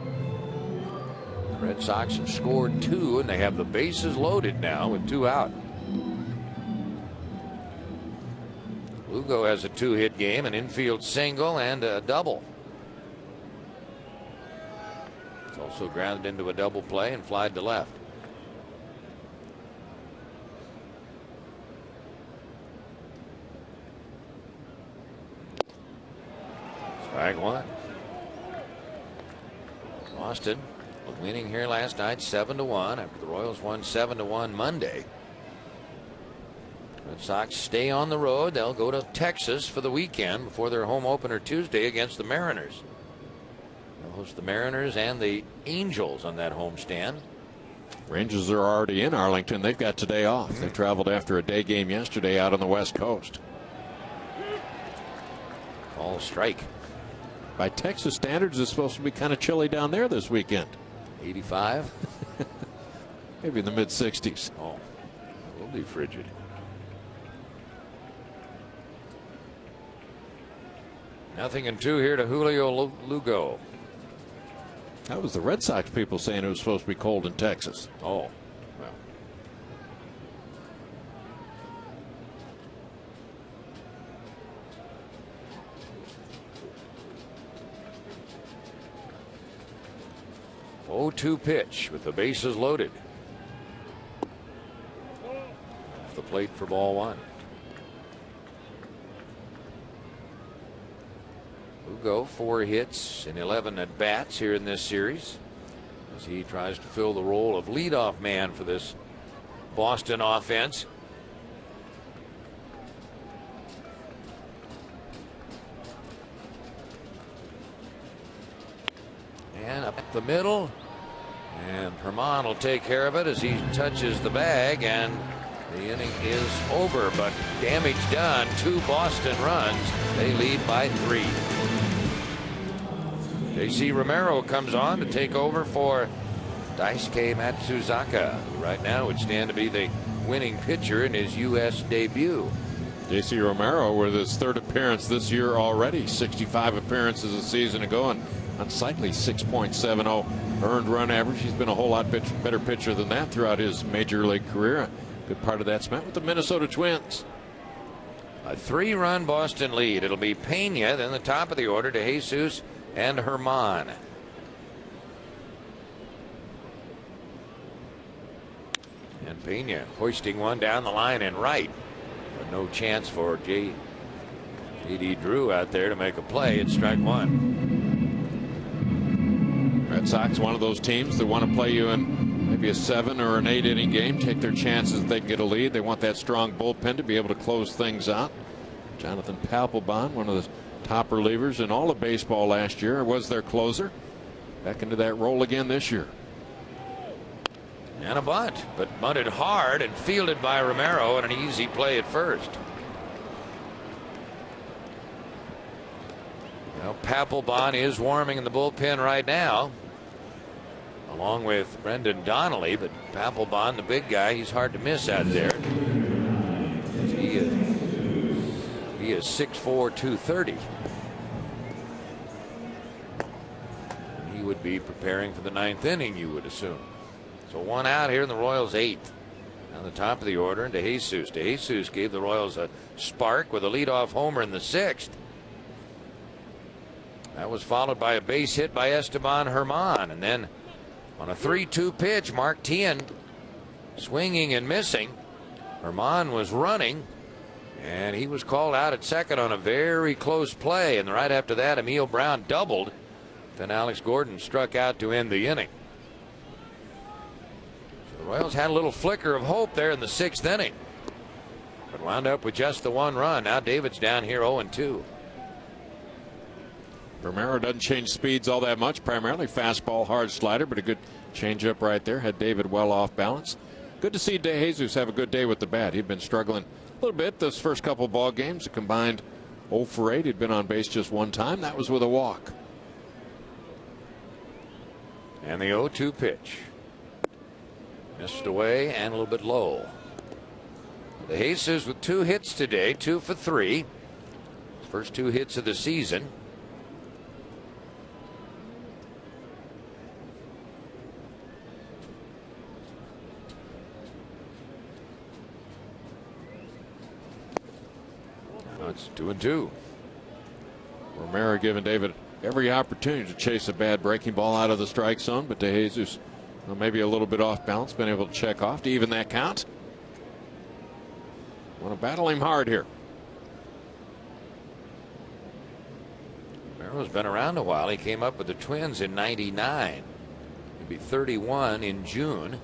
The Red Sox have scored 2, and they have the bases loaded now with 2 out. Lugo has a 2-hit game, an infield single and a double. It's also grounded into a double play and flied to left. Strike 1. Boston winning here last night 7-1 after the Royals won 7-1 Monday. Red Sox stay on the road. They'll go to Texas for the weekend before their home opener Tuesday against the Mariners. They'll host the Mariners and the Angels on that homestand. Rangers are already in Arlington. They've got today off. They traveled after a day game yesterday out on the West Coast. Call strike. By Texas standards, it's supposed to be kind of chilly down there this weekend. 85? Maybe in the mid-60s. Oh, it will be frigid. Nothing in 2 here to Julio Lugo. That was the Red Sox people saying it was supposed to be cold in Texas. Oh, well. Oh, 2 pitch with the bases loaded. Off the plate for ball 1. Lugo 4 hits and 11 at bats here in this series as he tries to fill the role of leadoff man for this Boston offense. And up the middle, and Herman will take care of it as he touches the bag, and the inning is over, but damage done. 2 Boston runs. They lead by 3. JC Romero comes on to take over for Daisuke Matsuzaka, who right now would stand to be the winning pitcher in his U.S. debut. JC Romero with his 3rd appearance this year already. 65 appearances a season ago, and unsightly 6.70 earned run average. He's been a whole lot better pitcher than that throughout his major league career. A good part of that spent with the Minnesota Twins. A 3-run Boston lead. It'll be Pena, then the top of the order to Jesus and Herman. And Pena hoisting one down the line and right. But no chance for J.D. Drew out there to make a play. It's strike 1. Red Sox, one of those teams that want to play you in maybe a 7 or an 8 inning game, take their chances if they can get a lead. They want that strong bullpen to be able to close things out. Jonathan Papelbon, one of the top relievers in all of baseball last year, was their closer. Back into that role again this year. And a bunt, but bunted hard and fielded by Romero, and an easy play at first. Well, Papelbon is warming in the bullpen right now, along with Brendan Donnelly, but Papelbon, the big guy, he's hard to miss out there. He is 6'4", 230. He would be preparing for the 9th inning, you would assume. So 1 out here in the Royals' 8th. On the top of the order, and DeJesus. DeJesus gave the Royals a spark with a leadoff homer in the 6th. That was followed by a base hit by Esteban Herman, and then on a 3-2 pitch, Mark Tien swinging and missing. Herman was running, and he was called out at second on a very close play, and right after that, Neal Brown doubled. Then Alex Gordon struck out to end the inning. So the Royals had a little flicker of hope there in the 6th inning, but wound up with just the 1 run. Now David's down here 0-2. Romero doesn't change speeds all that much, primarily fastball, hard slider, but a good changeup right there. Had David well off balance. Good to see DeJesus have a good day with the bat. He'd been struggling a little bit those first couple ball games. A combined 0 for 8. He'd been on base just 1 time. That was with a walk. And the 0-2 pitch. Missed away and a little bit low. DeJesus with 2 hits today, 2 for 3. First 2 hits of the season. Now it's 2-2. Romero giving David every opportunity to chase a bad breaking ball out of the strike zone, but DeJesus, well, maybe a little bit off balance, been able to check off to even that count. Want to battle him hard here. Romero's been around a while. He came up with the Twins in '99. He'll be 31 in June.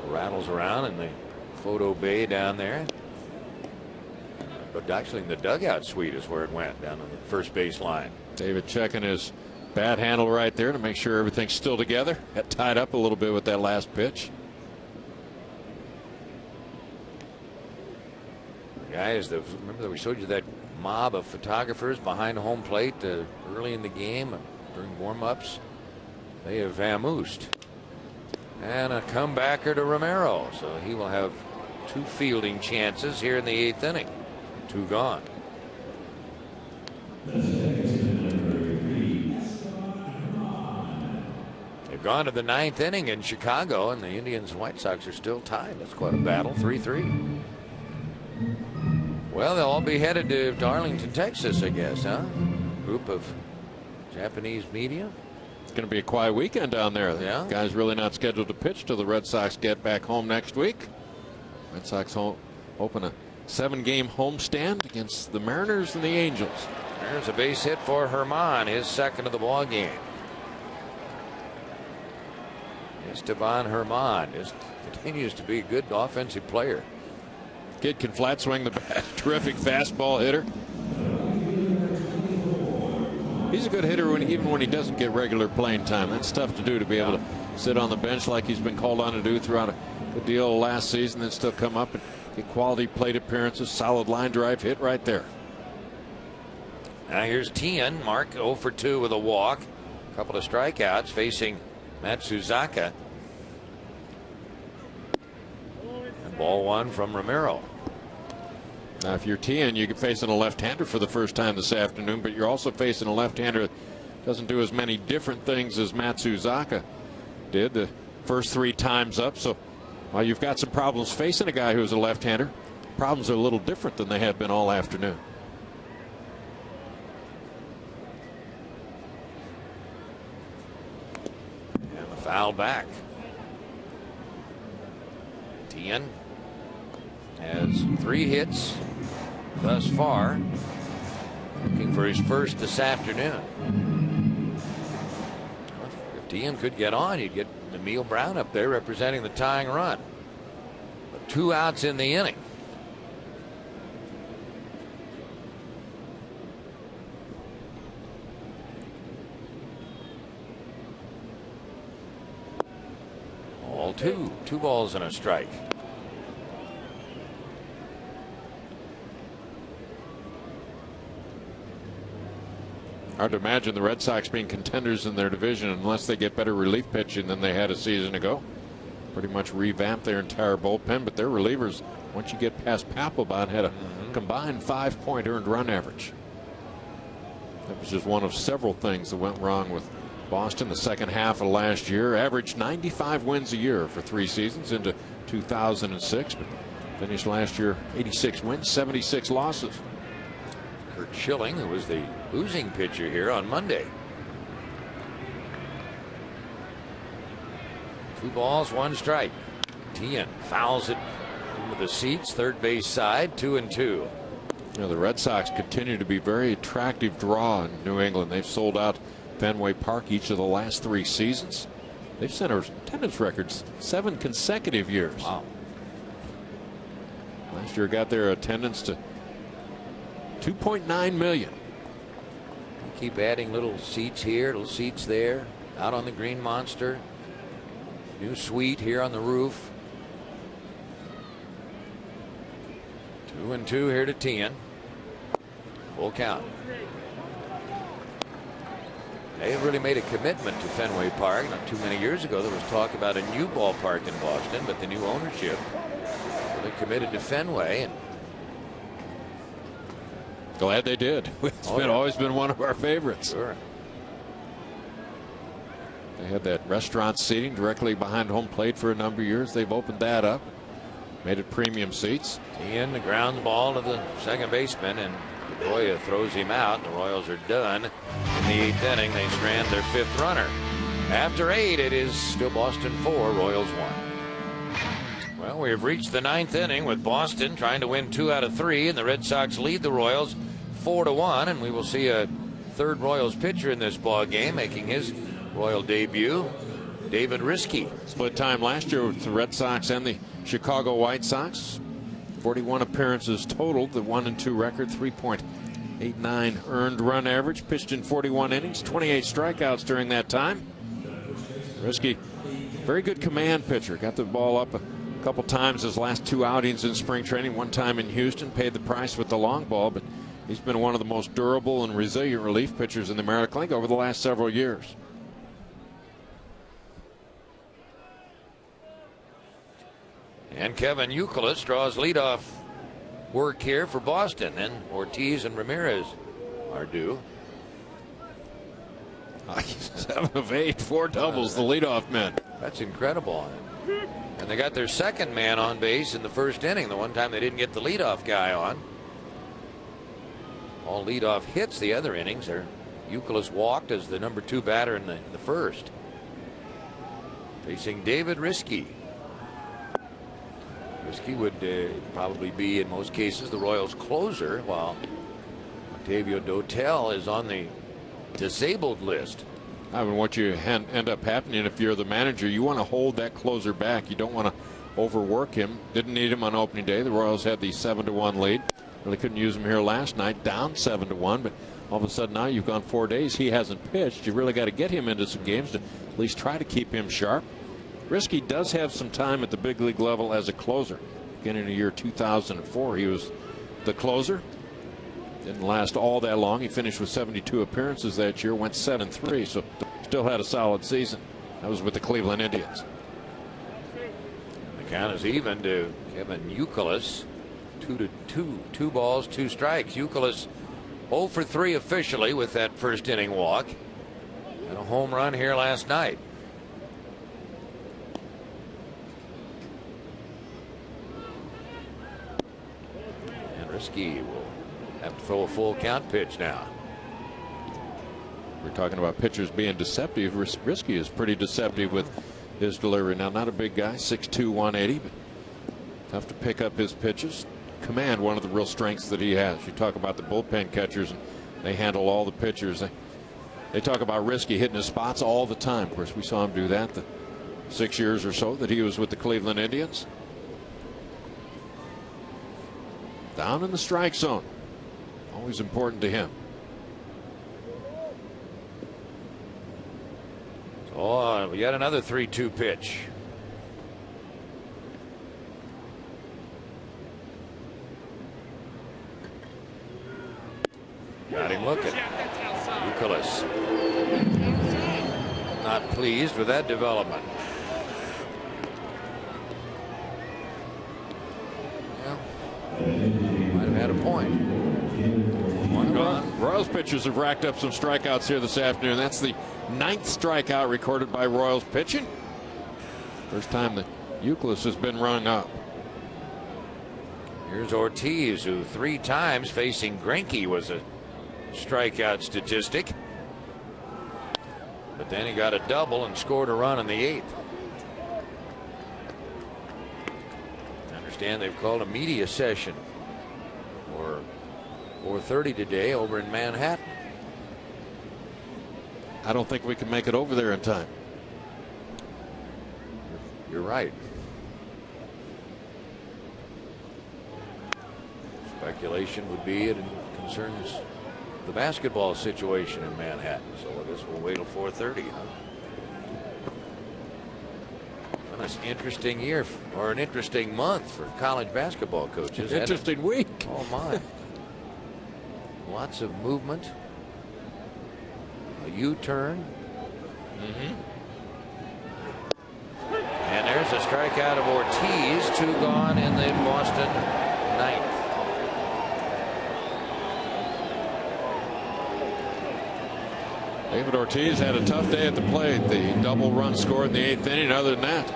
Rattles around in the photo bay down there. But actually in the dugout suite is where it went, down on the first base line. David checking his bat handle right there to make sure everything's still together. Got tied up a little bit with that last pitch. Guys, remember that we showed you that mob of photographers behind home plate early in the game during warm-ups. They have vamoosed. And a comebacker to Romero, so he will have 2 fielding chances here in the 8th inning. 2 gone. They've gone to the 9th inning in Chicago, and the Indians and White Sox are still tied. That's quite a battle, 3-3. Well, they'll all be headed to Arlington, Texas, I guess, huh? Group of Japanese media. It's going to be a quiet weekend down there. Yeah. Guys really not scheduled to pitch till the Red Sox get back home next week. Red Sox open a 7-game homestand against the Mariners and the Angels. There's a base hit for Herman, his 2nd of the ball game. Esteban Herman just continues to be a good offensive player. Kid can flat swing the bat. Terrific fastball hitter. He's a good hitter even when he doesn't get regular playing time. That's tough to do, to be able to sit on the bench like he's been called on to do throughout a good deal of last season, then still come up and get quality plate appearances. Solid line drive hit right there. Now here's Tien. Mark 0 for 2 with a walk. A couple of strikeouts facing Matsuzaka. And ball 1 from Romero. Now, if you're Tien, you're facing a left-hander for the first time this afternoon, but you're also facing a left-hander that doesn't do as many different things as Matsuzaka did the first 3 times up. So while you've got some problems facing a guy who's a left-hander, problems are a little different than they have been all afternoon. And the foul back. Tien has 3 hits thus far, looking for his first this afternoon. If Tien could get on, you'd get Neal Brown up there representing the tying run. But 2 outs in the inning. All 2 balls and a strike. Hard to imagine the Red Sox being contenders in their division unless they get better relief pitching than they had a season ago. Pretty much revamped their entire bullpen, but their relievers, once you get past Papelbon, had a combined 5-point earned run average. That was just one of several things that went wrong with Boston the second half of last year. Averaged 95 wins a year for 3 seasons into 2006, but finished last year 86 wins, 76 losses. Kurt Schilling, who was the losing pitcher here on Monday. 2 balls, 1 strike. Tien fouls it into the seats, third base side, 2-2. You know, the Red Sox continue to be a very attractive draw in New England. They've sold out Fenway Park each of the last 3 seasons. They've set attendance records 7 consecutive years. Wow. Last year got their attendance to 2.9 million. Keep adding little seats here, little seats there, out on the Green Monster. New suite here on the roof. 2-2 here to Tien. Full count. They have really made a commitment to Fenway Park. Not too many years ago, there was talk about a new ballpark in Boston, but the new ownership really committed to Fenway. And glad they did. It's always been one of our favorites. Sure. They had that restaurant seating directly behind home plate for a number of years. They've opened that up, made it premium seats. Tien, the ground ball to the second baseman, and Goya throws him out. The Royals are done. In the 8th inning, they strand their 5th runner. After 8, it is still Boston 4, Royals 1. Well, we have reached the 9th inning with Boston trying to win 2 out of 3, and the Red Sox lead the Royals 4-1, and we will see a 3rd Royals pitcher in this ball game making his Royal debut, David Riskey. Split time last year with the Red Sox and the Chicago White Sox. 41 appearances total, the 1-2 record, 3.89 earned run average, pitched in 41 innings, 28 strikeouts during that time. Riskey, very good command pitcher, got the ball up a couple times his last 2 outings in spring training, one time in Houston, paid the price with the long ball, but He's been one of the most durable and resilient relief pitchers in the American League over the last several years. And Kevin Youkilis draws leadoff work here for Boston. And Ortiz and Ramirez are due. 7 of 8, 4 doubles, the leadoff men. That's incredible. And they got their second man on base in the first inning, the one time they didn't get the leadoff guy on. All leadoff hits the other innings are Youkilis walked as the number 2 batter in the first. Facing David Risky. Risky would probably be in most cases the Royals closer, while Octavio Dotel is on the disabled list. I mean, what you end up happening if you're the manager, you want to hold that closer back. You don't want to overwork him. Didn't need him on opening day. The Royals had the 7-1 lead. Really couldn't use him here last night, down 7-1. But all of a sudden now you've gone 4 days. He hasn't pitched. You really got to get him into some games to at least try to keep him sharp. Risky does have some time at the big league level as a closer. Beginning of the year 2004, he was the closer. Didn't last all that long. He finished with 72 appearances that year, went 7-3, so still had a solid season. That was with the Cleveland Indians. The count is even to Kevin Youkilis. 2-2, 2 balls, 2 strikes. Youkilis 0 for 3 officially with that first inning walk. And a home run here last night. And Risky will have to throw a full count pitch now. We're talking about pitchers being deceptive. Risky is pretty deceptive with his delivery. Now, not a big guy, 6'2", 180, but tough to pick up his pitches. Command, one of the real strengths that he has. You talk about the bullpen catchers, and they handle all the pitchers. They talk about Risky hitting his spots all the time. Of course, we saw him do that the 6 years or so that he was with the Cleveland Indians. Down in the strike zone. Always important to him. Oh, yet another 3-2 pitch. Got him looking. Youkilis not pleased with that development. Well, might have had a point. One gone. Royals pitchers have racked up some strikeouts here this afternoon. That's the 9th strikeout recorded by Royals pitching. First time that Youkilis has been rung up. Here's Ortiz, who 3 times facing Greinke was a strikeout statistic. But then he got a double and scored a run in the 8th. I understand they've called a media session for 4:30 today over in Manhattan. I don't think we can make it over there in time. You're right. Speculation would be it concerns the basketball situation in Manhattan. So I guess we'll wait till 4:30. Well, it's an interesting year or an interesting month for college basketball coaches. Interesting week. Oh my. Lots of movement. A U-turn. And there's a strikeout of Ortiz. 2 gone in the Boston 9th. David Ortiz had a tough day at the plate. The double run scored in the 8th inning. Other than that,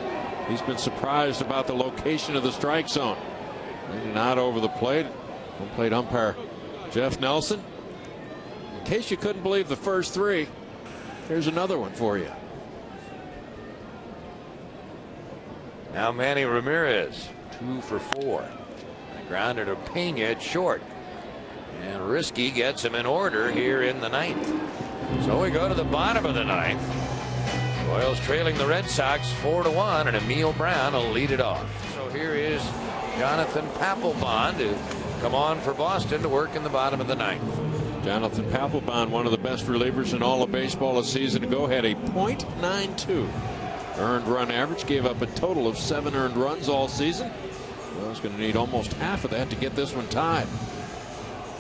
he's been surprised about the location of the strike zone. Maybe not over the plate. Home plate umpire Jeff Nelson. In case you couldn't believe the first 3, here's another one for you. Now Manny Ramirez, 2 for 4. Grounded to Pena at short. And Risky gets him in order here in the 9th. So we go to the bottom of the 9th. Royals trailing the Red Sox 4-1, and Neal Brown will lead it off. So here is Jonathan Papelbon to come on for Boston to work in the bottom of the 9th. Jonathan Papelbon, one of the best relievers in all of baseball a season ago, had a .92 earned run average, gave up a total of 7 earned runs all season. Well, he's going to need almost half of that to get this one tied.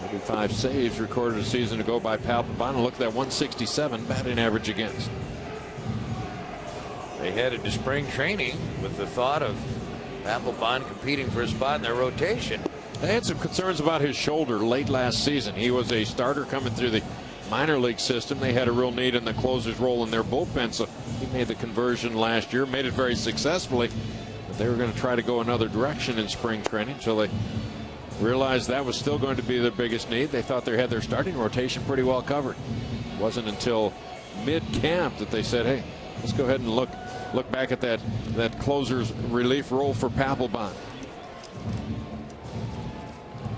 35 saves recorded a season ago by Papelbon. Look at that 167 batting average against. They headed to spring training with the thought of Papelbon competing for a spot in their rotation. They had some concerns about his shoulder late last season. He was a starter coming through the minor league system. They had a real need in the closer's role in their bullpen, so he made the conversion last year, made it very successfully. But they were going to try to go another direction in spring training, so they realized that was still going to be their biggest need. They thought they had their starting rotation pretty well covered. It wasn't until mid-camp that they said, hey, let's go ahead and look back at that closer's relief role for Papelbon.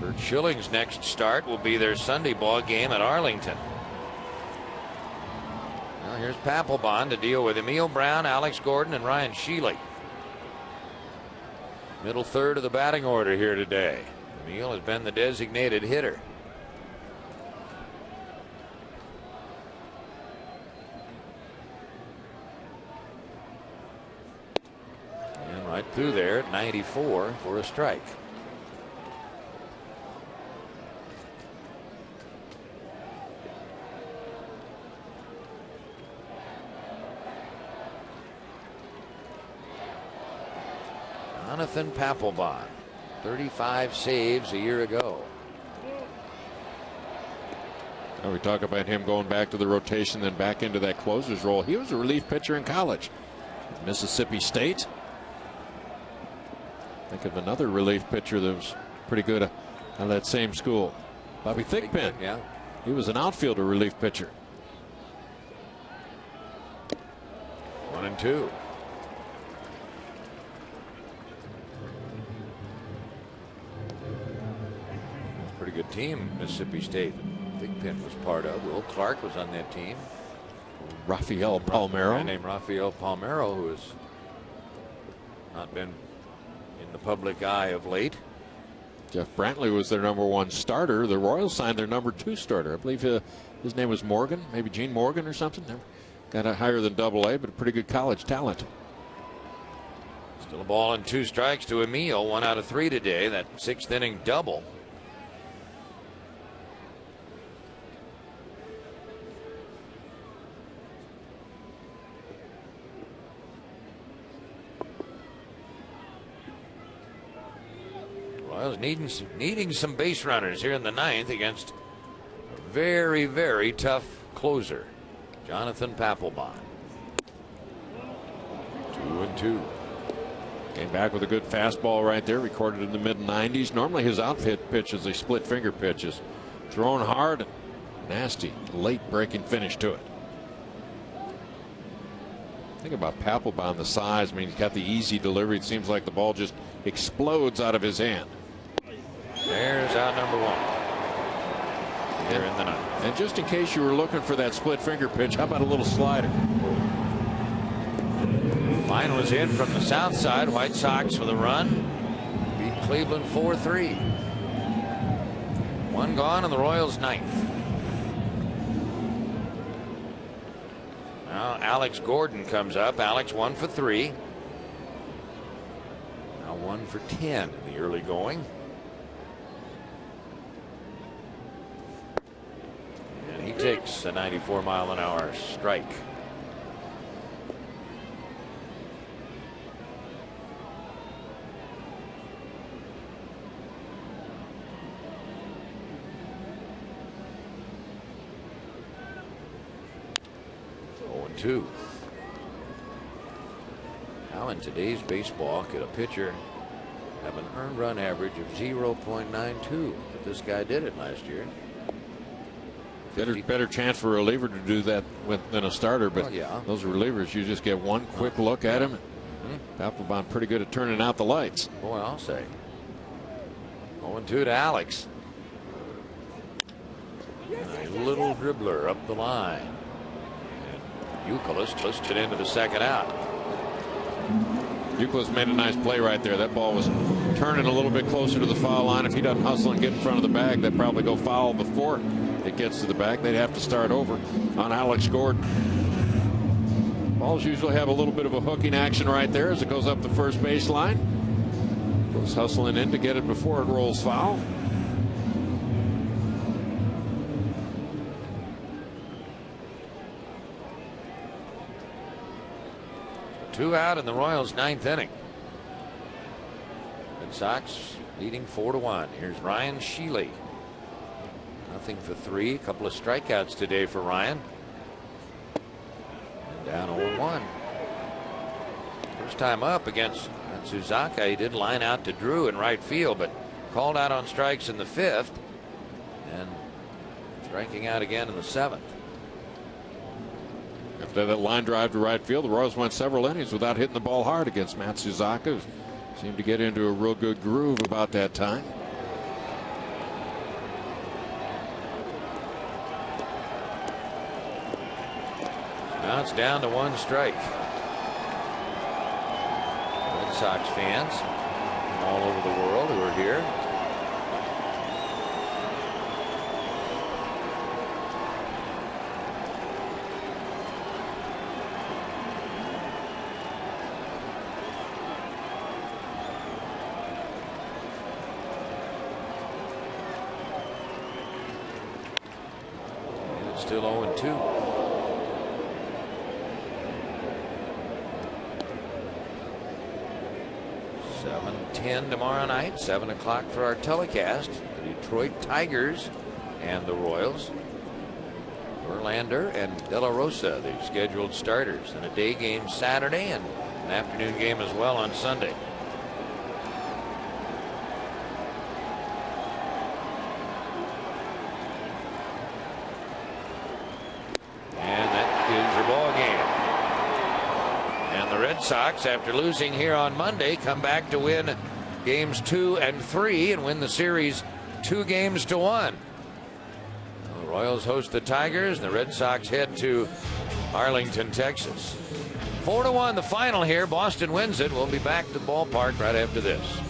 Bert Schilling's next start will be their Sunday ball game at Arlington. Well, here's Papelbon to deal with Neal Brown, Alex Gordon, and Ryan Sheely. Middle third of the batting order here today. Neal has been the designated hitter. And right through there at 94 for a strike. Jonathan Papelbon, 35 saves a year ago. Now we talk about him going back to the rotation, then back into that closer's role. He was a relief pitcher in college, Mississippi State. Think of another relief pitcher that was pretty good out of that same school, Bobby Thigpen. Yeah, he was an outfielder relief pitcher. 1-2. Pretty good team, Mississippi State. Thigpen was part of. Will Clark was on that team. Rafael Palmeiro. A guy named Rafael Palmeiro, who has not been in the public eye of late. Jeff Brantley was their #1 starter. The Royals signed their #2 starter. I believe his name was Morgan, maybe Gene Morgan or something. Never got a higher than AA, but a pretty good college talent. Still a ball and 2 strikes to Emil. 1 out of 3 today. That 6th inning double. Royals needing some base runners here in the 9th against a very, very tough closer, Jonathan Papelbon. 2-2. Came back with a good fastball right there, recorded in the mid-90s. Normally his outfit pitch is a split finger pitch, is thrown hard, nasty, late breaking finish to it. Think about Papelbon, the size. I mean, he's got the easy delivery. It seems like the ball just explodes out of his hand. There's out number 1 here in the 9th. And just in case you were looking for that split finger pitch, how about a little slider? Line was in from the south side. White Sox with a run. Beat Cleveland 4-3. 1 gone in the Royals' 9th. Now Alex Gordon comes up. Alex 1 for 3. Now 1 for 10 in the early going. And he takes a 94-mile-an-hour strike. How in today's baseball could a pitcher have an earned run average of 0.92? But this guy did it last year. Better chance for a reliever to do that than a starter, but yeah, those relievers, you just get one quick look at him. Papelbon pretty good at turning out the lights. Boy, I'll say. 0-2 to Alex. A little dribbler up the line. Youkilis pushed it into the 2nd out. Youkilis made a nice play right there. That ball was turning a little bit closer to the foul line. If he doesn't hustle and get in front of the bag, they'd probably go foul before it gets to the bag. They'd have to start over on Alex Gordon. Balls usually have a little bit of a hooking action right there as it goes up the first baseline. Goes hustling in to get it before it rolls foul. 2 out in the Royals' 9th inning. Red Sox leading 4-1. Here's Ryan Sheely. Nothing for 3. A couple of strikeouts today for Ryan. And down 0-1. First time up against Matsuzaka. He did line out to Drew in right field, but called out on strikes in the 5th. And striking out again in the 7th. After that line drive to right field, the Royals went several innings without hitting the ball hard against Matsuzaka. Seemed to get into a real good groove about that time. Now it's down to 1 strike. Red Sox fans from all over the world who are here. Still 0-2. $7:10 tomorrow night, 7 o'clock for our telecast. The Detroit Tigers and the Royals. Verlander and De La Rosa, the scheduled starters, and a day game Saturday and an afternoon game as well on Sunday. Red Sox, after losing here on Monday, come back to win games 2 and 3 and win the series 2-1. The Royals host the Tigers, and the Red Sox head to Arlington, Texas. 4-1 the final here. Boston wins it. We'll be back to the ballpark right after this.